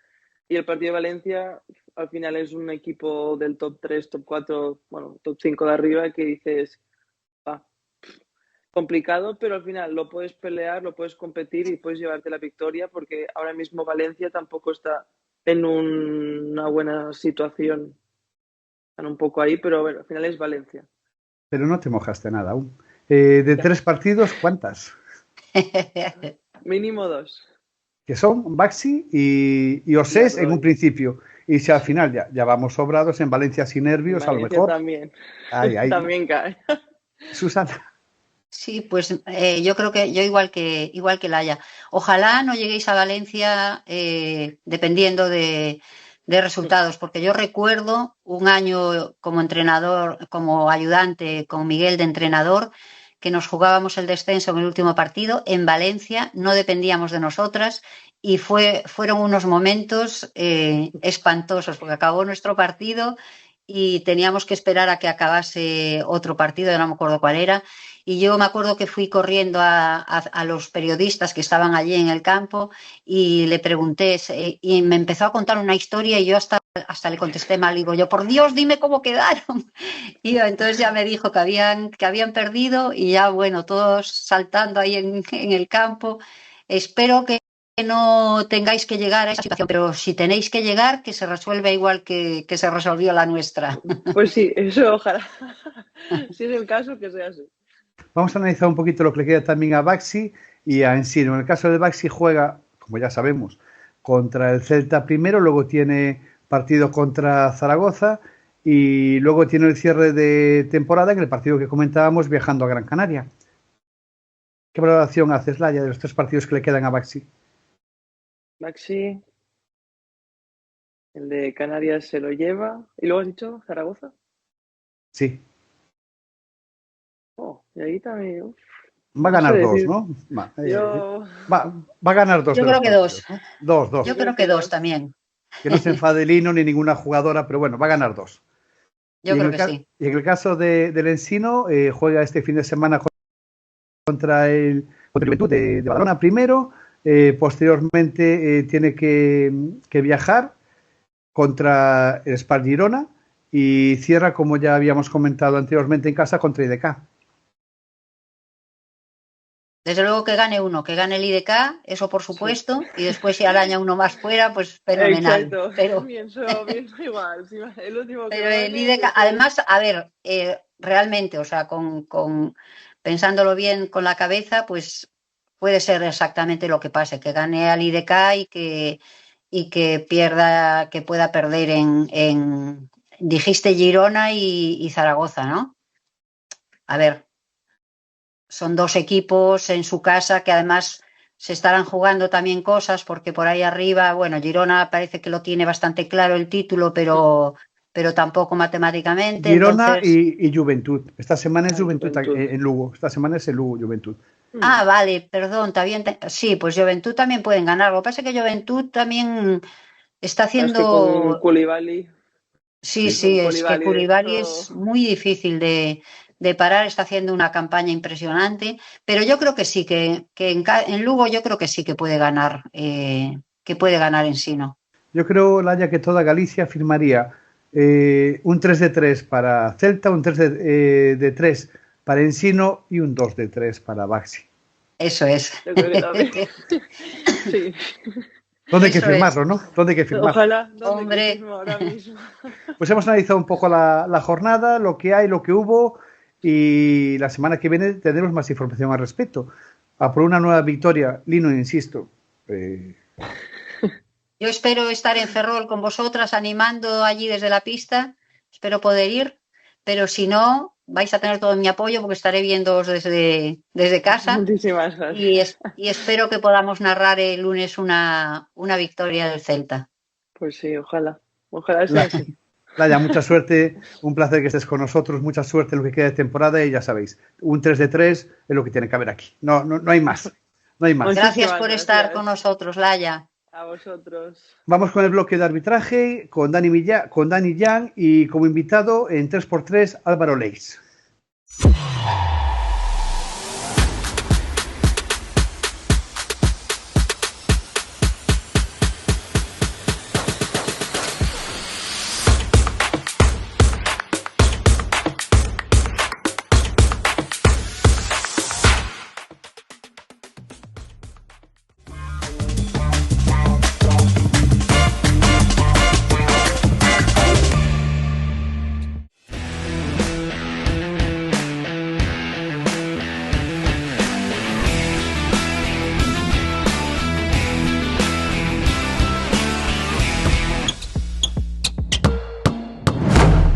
Y el partido de Valencia, al final es un equipo del top 3, top 4, bueno, top 5 de arriba, que dices, complicado, pero al final lo puedes pelear, lo puedes competir y puedes llevarte la victoria, porque ahora mismo Valencia tampoco está en una buena situación. Están un poco ahí, pero bueno, al final es Valencia.
Pero no te mojaste nada aún. De 3 partidos, ¿cuántas?
Mínimo 2.
Que son Baxi y Osés en un principio. Y si al final ya vamos sobrados en Valencia sin nervios,
Valencia
a lo mejor.
También.
Ay.
También cae.
Susana.
Sí, pues yo creo que yo igual que Laia. Ojalá no lleguéis a Valencia dependiendo de resultados, porque yo recuerdo un año como entrenador, como ayudante con Miguel de entrenador, que nos jugábamos el descenso en el último partido en Valencia, no dependíamos de nosotras y fueron unos momentos espantosos, porque acabó nuestro partido y teníamos que esperar a que acabase otro partido, ya no me acuerdo cuál era. Y yo me acuerdo que fui corriendo a los periodistas que estaban allí en el campo y le pregunté, y me empezó a contar una historia y yo hasta le contesté mal. Digo yo, por Dios, dime cómo quedaron. Y entonces ya me dijo que habían perdido y ya, bueno, todos saltando ahí en el campo. Espero que no tengáis que llegar a esa situación, pero si tenéis que llegar, que se resuelva igual que se resolvió la nuestra.
Pues sí, eso ojalá. Si es el caso, que sea así.
Vamos a analizar un poquito lo que le queda también a Baxi y a Ensino. En el caso de Baxi juega, como ya sabemos, contra el Celta primero, luego tiene partido contra Zaragoza y luego tiene el cierre de temporada en el partido que comentábamos viajando a Gran Canaria. ¿Qué valoración haces, Laia, de los 3 partidos que le quedan a Baxi?
Baxi, el de Canarias se lo lleva. ¿Y luego has dicho Zaragoza?
Sí.
Y ahí también.
Va a ganar 2, ¿no? Va a ganar 2.
Yo creo que 2.
2.
Yo creo que 2 también.
Que no se enfade Lino ni ninguna jugadora, pero bueno, va a ganar 2.
Yo creo que sí.
Y en el caso del Ensino, juega este fin de semana contra el Juventud de Badalona primero. Posteriormente tiene que viajar contra el Spar Girona y cierra, como ya habíamos comentado anteriormente, en casa contra IDK.
Desde luego que gane uno, que gane el IDK, eso por supuesto, y después si araña uno más fuera, pues fenomenal.
Exacto,
pero
pienso igual. El último que
pero el IDK, además, a ver, realmente, o sea, pensándolo bien con la cabeza, pues puede ser exactamente lo que pase, que gane al IDK y que pierda, que pueda perder en dijiste Girona y Zaragoza, ¿no? A ver, son 2 equipos en su casa que además se estarán jugando también cosas porque por ahí arriba, bueno, Girona parece que lo tiene bastante claro el título, pero tampoco matemáticamente.
Girona
entonces...
y Juventud. Esta semana es Juventud en Lugo. Esta semana es el Lugo Juventud.
Ah, vale, perdón, sí, pues Juventud también pueden ganar. Lo que pasa es que Juventud también está haciendo...
con Koulibaly.
Sí, es que Koulibaly es muy difícil de parar, está haciendo una campaña impresionante, pero yo creo que sí, que en Lugo yo creo que sí que puede ganar Ensino.
Yo creo, Laia, que toda Galicia firmaría un 3-3 para Celta, un 3-3 para Ensino y un 2-3 para Baxi.
Eso es.
Yo creo que también. Sí.
¿Dónde hay que firmarlo, no? ¿Dónde hay que firmarlo?
Ojalá,
hombre.
Ahora mismo.
Pues hemos analizado un poco la jornada, lo que hay, lo que hubo, y la semana que viene tendremos más información al respecto. A por una nueva victoria, Lino, insisto.
Yo espero estar en Ferrol con vosotras animando allí desde la pista, espero poder ir, pero si no, vais a tener todo mi apoyo porque estaré viéndoos desde casa.
Muchísimas gracias.
Y espero que podamos narrar el lunes una victoria del Celta.
Pues sí, ojalá sea así.
Laia, mucha suerte, un placer que estés con nosotros, mucha suerte en lo que queda de temporada y ya sabéis, un 3-3 es lo que tiene que haber aquí, no hay más. No hay más.
Gracias por estar con nosotros, Laia.
A vosotros.
Vamos con el bloque de arbitraje con Dani Jan y como invitado en 3x3 Álvaro Leis.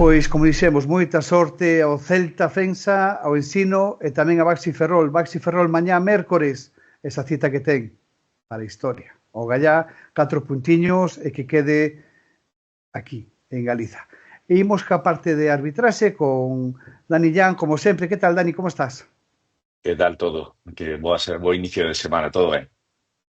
Pois, como dixemos, moita sorte ao Celta Fensa, ao Ensino e tamén a Baxi Ferrol. Baxi Ferrol mañá mércores, esa cita que ten para a historia. O Gallá, 4 puntiños e que quede aquí, en Galiza. E imos ca parte de arbitraxe con Dani Llán, como sempre. Que tal, Dani, como estás?
Que tal todo? Que bo inicio de semana, todo ben.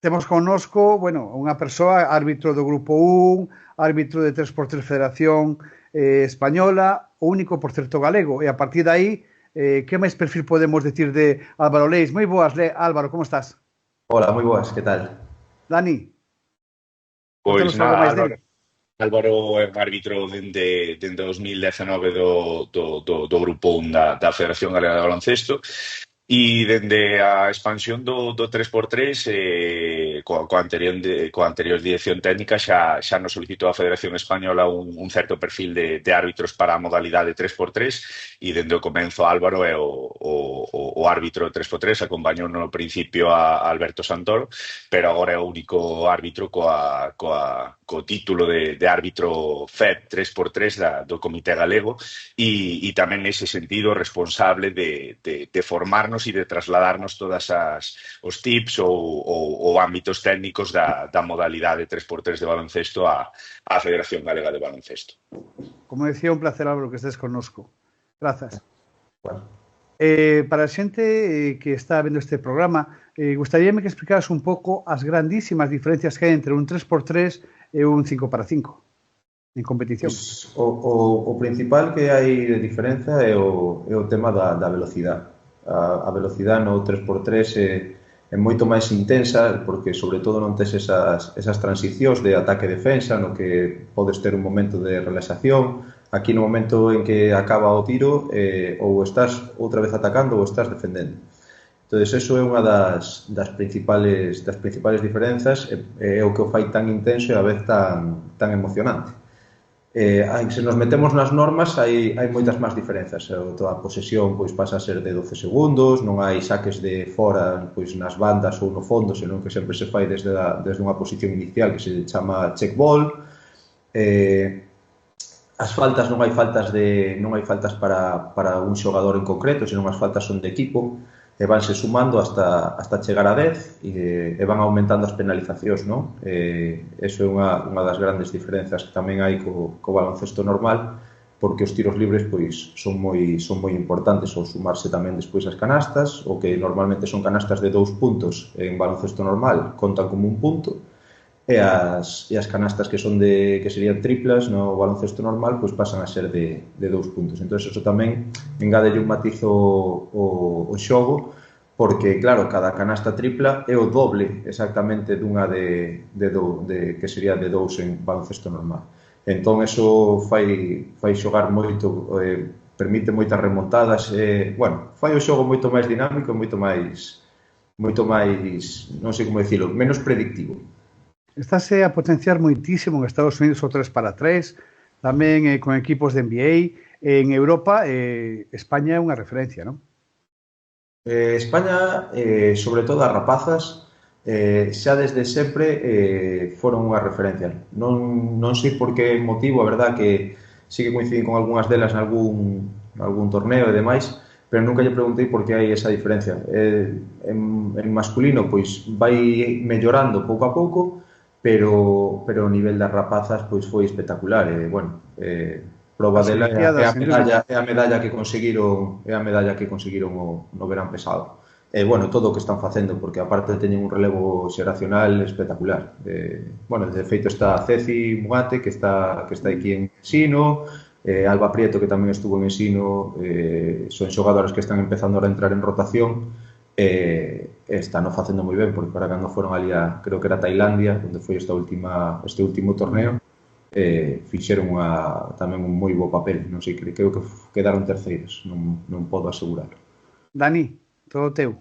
Temos connosco, bueno, unha persoa, árbitro do Grupo 1, árbitro de 3x3 Federación Española, o único, por certo, galego. E a partir de aí, que máis perfil podemos decir de Álvaro Leis? Moi boas, Álvaro, como estás?
Hola, moi boas, que tal?
Dani?
Pois nada, Álvaro é un árbitro dende 2019 do Grupo 1 da Federación Galega de Baloncesto. E dende a expansión do 3x3 coa anterior dirección técnica xa nos solicitou a Federación Española un certo perfil de árbitros para a modalidade 3x3 e dende o comenzo Álvaro é o árbitro 3x3, acompañou no principio a Alberto Santoro, pero agora é o único árbitro co título de árbitro FED 3x3 do Comité Galego e tamén nese sentido responsable de formarnos e de trasladarnos todas os tips ou ámbitos técnicos da modalidade 3x3 de baloncesto á Federación Galega de Baloncesto.
Como decía, un placer, Álvaro, que estés connosco. Grazas.
Bueno.
Para a xente que está vendo este programa, gustaríame que explicaras un pouco as grandísimas diferencias que hai entre un 3x3 e un 5x5 en competición.
Pues, o principal que hai de diferenza é o tema da velocidade. A velocidade no 3x3 é moito máis intensa porque, sobre todo, non tes esas transicións de ataque-defensa no que podes ter un momento de relaxación. Aquí, no momento en que acaba o tiro, ou estás outra vez atacando ou estás defendendo. Entón, eso é unha das principales diferenzas, é o que o fai tan intenso e a vez tan emocionante. Se nos metemos nas normas, hai moitas máis diferenzas. Toda a posesión pois pasa a ser de 12 segundos, non hai saques de fora pois nas bandas ou no fondo, senón que sempre se fai desde unha posición inicial que se chama check ball. As faltas non hai faltas para un xogador en concreto, senón as faltas son de equipo e vanse sumando hasta chegar a 10 e van aumentando as penalizacións, non? Eso é unha das grandes diferenzas que tamén hai co baloncesto normal, porque os tiros libres pois son moi importantes ao sumarse tamén despois as canastas, o que normalmente son canastas de 2 puntos en baloncesto normal contan como un punto, e as canastas que serían triplas no baloncesto normal pois pasan a ser de 2 puntos. Entón, eso tamén engadelle un matiz o xogo, porque, claro, cada canasta tripla é o doble exactamente dunha que sería de 2 en baloncesto normal. Entón, eso fai xogar moito, permite moitas remontadas, fai o xogo moito máis dinámico, moito máis, non sei como dicilo, menos predictivo.
Estáse a potenciar moitísimo en Estados Unidos o 3x3, tamén con equipos de NBA. En Europa, España é unha referencia, non?
España, sobre todo as rapazas, xa desde sempre foron unha referencia. Non sei por que motivo, a verdad que sí que coinciden con algunhas delas nalgún torneo e demais, pero nunca lle preguntei por que hai esa diferencia. En masculino, pois, vai mellorando pouco a pouco, pero o nivel das rapazas pois foi espectacular. Prova dela é a medalla que conseguiron no verán pasado. Todo o que están facendo, porque aparte teñen un relevo xeracional espectacular. De feito está Ceci Mugate, que está aquí en Ensino, Alba Prieto, que tamén estuvo en Ensino, son xogadores que están empezando a entrar en rotación, están facendo moi ben, porque para cando foron ali creo que era Tailandia, onde foi este último torneo, fixeron tamén un moi bo papel. Non sei, creo que quedaron terceiros, non podo asegurar.
Dani, todo teu.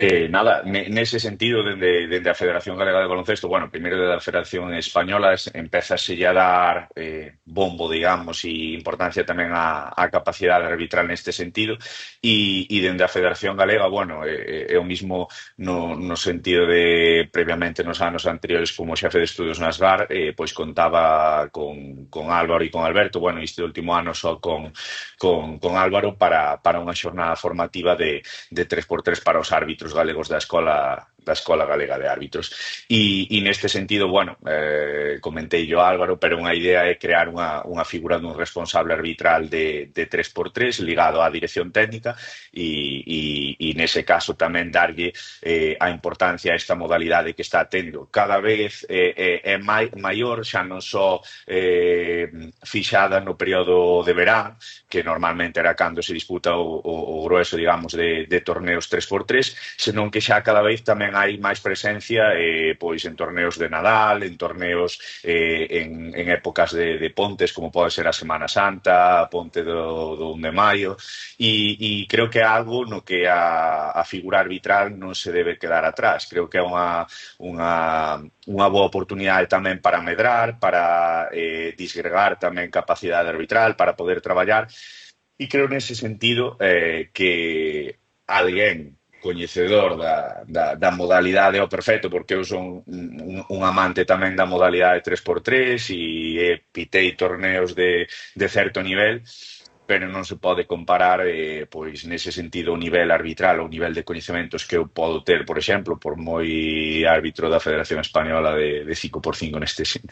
Nada, nese sentido, dende a Federación Galega de Baloncesto, bueno, primeiro da Federación Española, empezase a dar bombo, digamos, e importancia tamén á capacidade arbitral neste sentido, e dende a Federación Galega, bueno, é o mismo no sentido de, previamente nos anos anteriores, como xefe de estudios na SGAR, pois contaba con Álvaro e con Alberto, bueno, este último ano só con Álvaro para unha xornada formativa de 3x3 para os árbitros galegos da Escola Galega de Árbitros. E neste sentido, bueno, comentei yo Álvaro, pero unha idea é crear unha figura dun responsable arbitral de 3x3 ligado á dirección técnica e nese caso tamén darlle a importancia a esta modalidade que está tendo. Cada vez é maior, xa non só fixada no período de verán, que normalmente era cando se disputa o grueso, digamos, de torneos 3x3, senón que xa cada vez tamén hai máis presencia pois en torneos de Nadal, en torneos en épocas de pontes, como pode ser a Semana Santa, a ponte do 1 de maio, e creo que é algo no que a figura arbitral non se debe quedar atrás. Creo que é unha boa oportunidade tamén para medrar, para disgregar tamén capacidade arbitral, para poder traballar, e creo nese sentido que alguén coñecedor da modalidade ao perfecto, porque eu son un amante tamén da modalidade 3x3 e pitei torneos de certo nivel, pero non se pode comparar pois nese sentido o nivel arbitral ou o nivel de coñecementos que eu podo ter, por exemplo, por moi árbitro da Federación Española de 5x5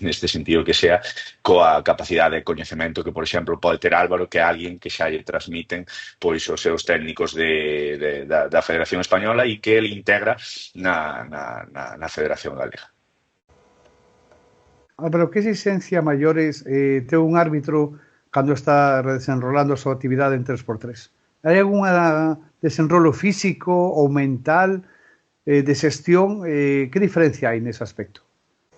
neste sentido que sea, coa capacidade de coñecemento que, por exemplo, pode ter Álvaro, que é alguén que xa lle transmiten pois os seus técnicos da Federación Española e que ele integra na Federación Galega.
Pero que exigencia maiores ter un árbitro cando está desenrolando a súa actividade en 3x3? Hai algunha desenrolo físico ou mental de xestión? Que diferencia hai nese aspecto?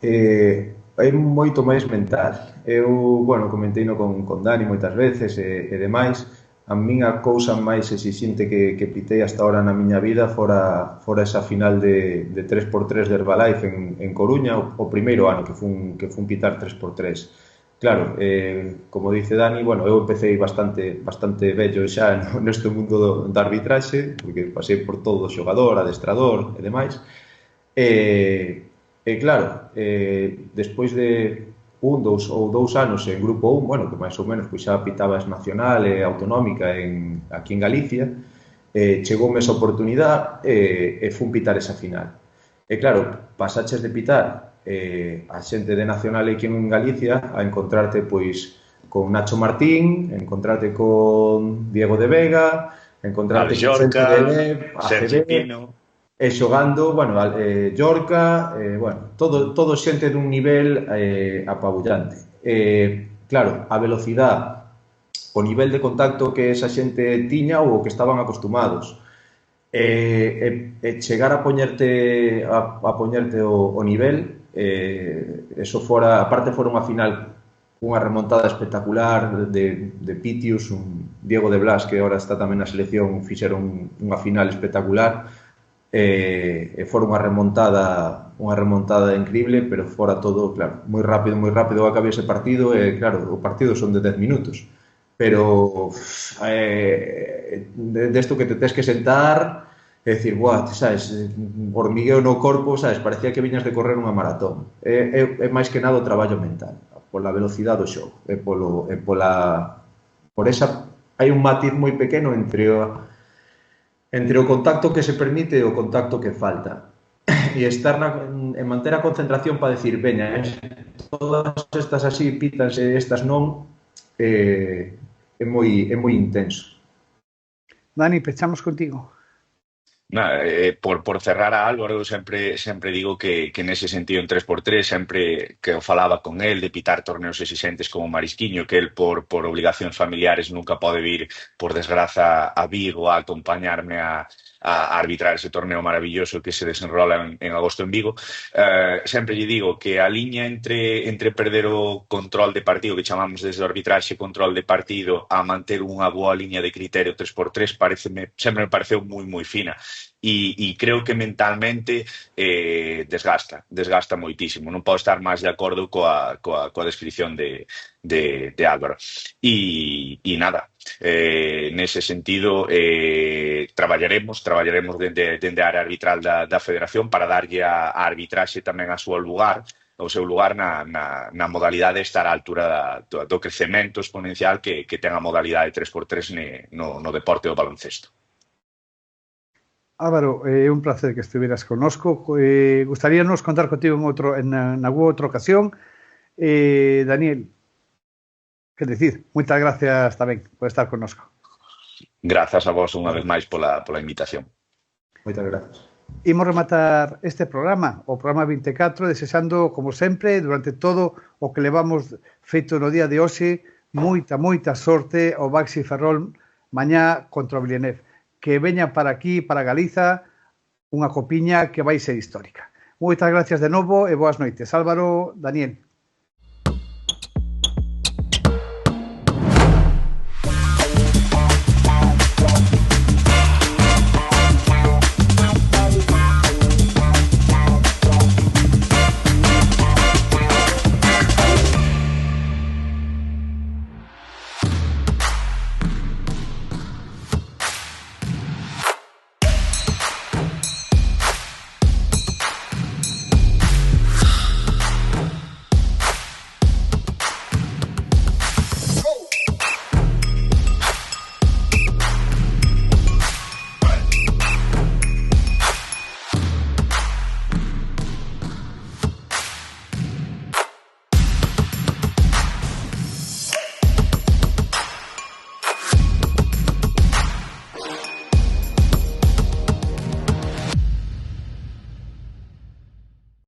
Hai moito máis mental. Eu, bueno, comenteino con Dani moitas veces e demais. A miña cousa máis exixente que pitei hasta ahora na miña vida fora esa final de 3x3 de Herbalife en Coruña, o primeiro ano que fun pitar 3x3. Claro, como dice Dani, bueno, eu empecé bastante vello xa neste mundo da arbitraxe, porque pasei por todo, xogador, adestrador e demais. Claro, despois de 1, 2 ou 2 anos en Grupo 1, bueno, que máis ou menos pois xa pitabas nacional e autonómica aquí en Galicia, chegoume esa oportunidade e fun pitar esa final. E claro, pasaches de pitar a xente de nacional aquí en Galicia a encontrarte pois con Nacho Martín, encontrarte con Diego de Vega, encontrarte con xente de Lev, ACB, e xogando, bueno, Llorca, bueno, todo xente dun nivel apabullante. Claro, a velocidade, o nivel de contacto que esa xente tiña ou o que estaban acostumados, chegar a poñerte o nivel, eso fora, aparte fora unha final, unha remontada espectacular de Pitius, un Diego de Blas que agora está tamén na selección, fixeron unha final espectacular, fora unha remontada increíble, pero fora todo, claro, moi rápido acabei ese partido, e claro, o partido son de 10 minutos, pero desto que te tes que sentar e dicir, buah, sabes, hormigueo no corpo, sabes, parecía que viñas de correr unha maratón. É máis que nada o traballo mental, pola velocidade do xogo, por esa, hai un matiz moi pequeno entre o contacto que se permite e o contacto que falta. E estar en manter a concentración para decir, veña, todas estas así pitas e estas non, é moi intenso.
Dani, pechamos contigo.
Por cerrar a Álvaro, sempre digo que nese sentido en 3x3, sempre que eu falaba con el de pitar torneos exixentes como Marisquiño, que el por obligacións familiares nunca pode vir, por desgraza, a Vigo a acompañarme a arbitrar ese torneo maravilloso que se desenrola en agosto en Vigo, sempre lle digo que a liña entre perder o control de partido, que chamamos desde o arbitraxe control de partido, a manter unha boa liña de criterio 3x3, sempre me pareceu moi fina. e creo que mentalmente desgasta moitísimo. Non podo estar máis de acordo coa descripción de Álvaro. E nada, nese sentido traballaremos dende a área arbitral da Federación para darlle a arbitraxe tamén o seu lugar na modalidade de estar á altura do crecemento exponencial que ten a modalidade 3x3 no deporte do baloncesto.
Álvaro, é un placer que estuvieras connosco. Gustaríanos contar contigo en alguna outra ocasión. Daniel, que decir, moitas gracias tamén por estar connosco.
Grazas a vos unha vez máis pola invitación.
Moitas gracias.
Imos rematar este programa, o programa 24, desexando, como sempre, durante todo o que levamos feito no día de hoxe, moita sorte ao Baxi Ferrol mañá contra o Villeneuve. Que veña para aquí, para Galiza, unha copiña que vai ser histórica. Moitas gracias de novo e boas noites. Álvaro, Daniel.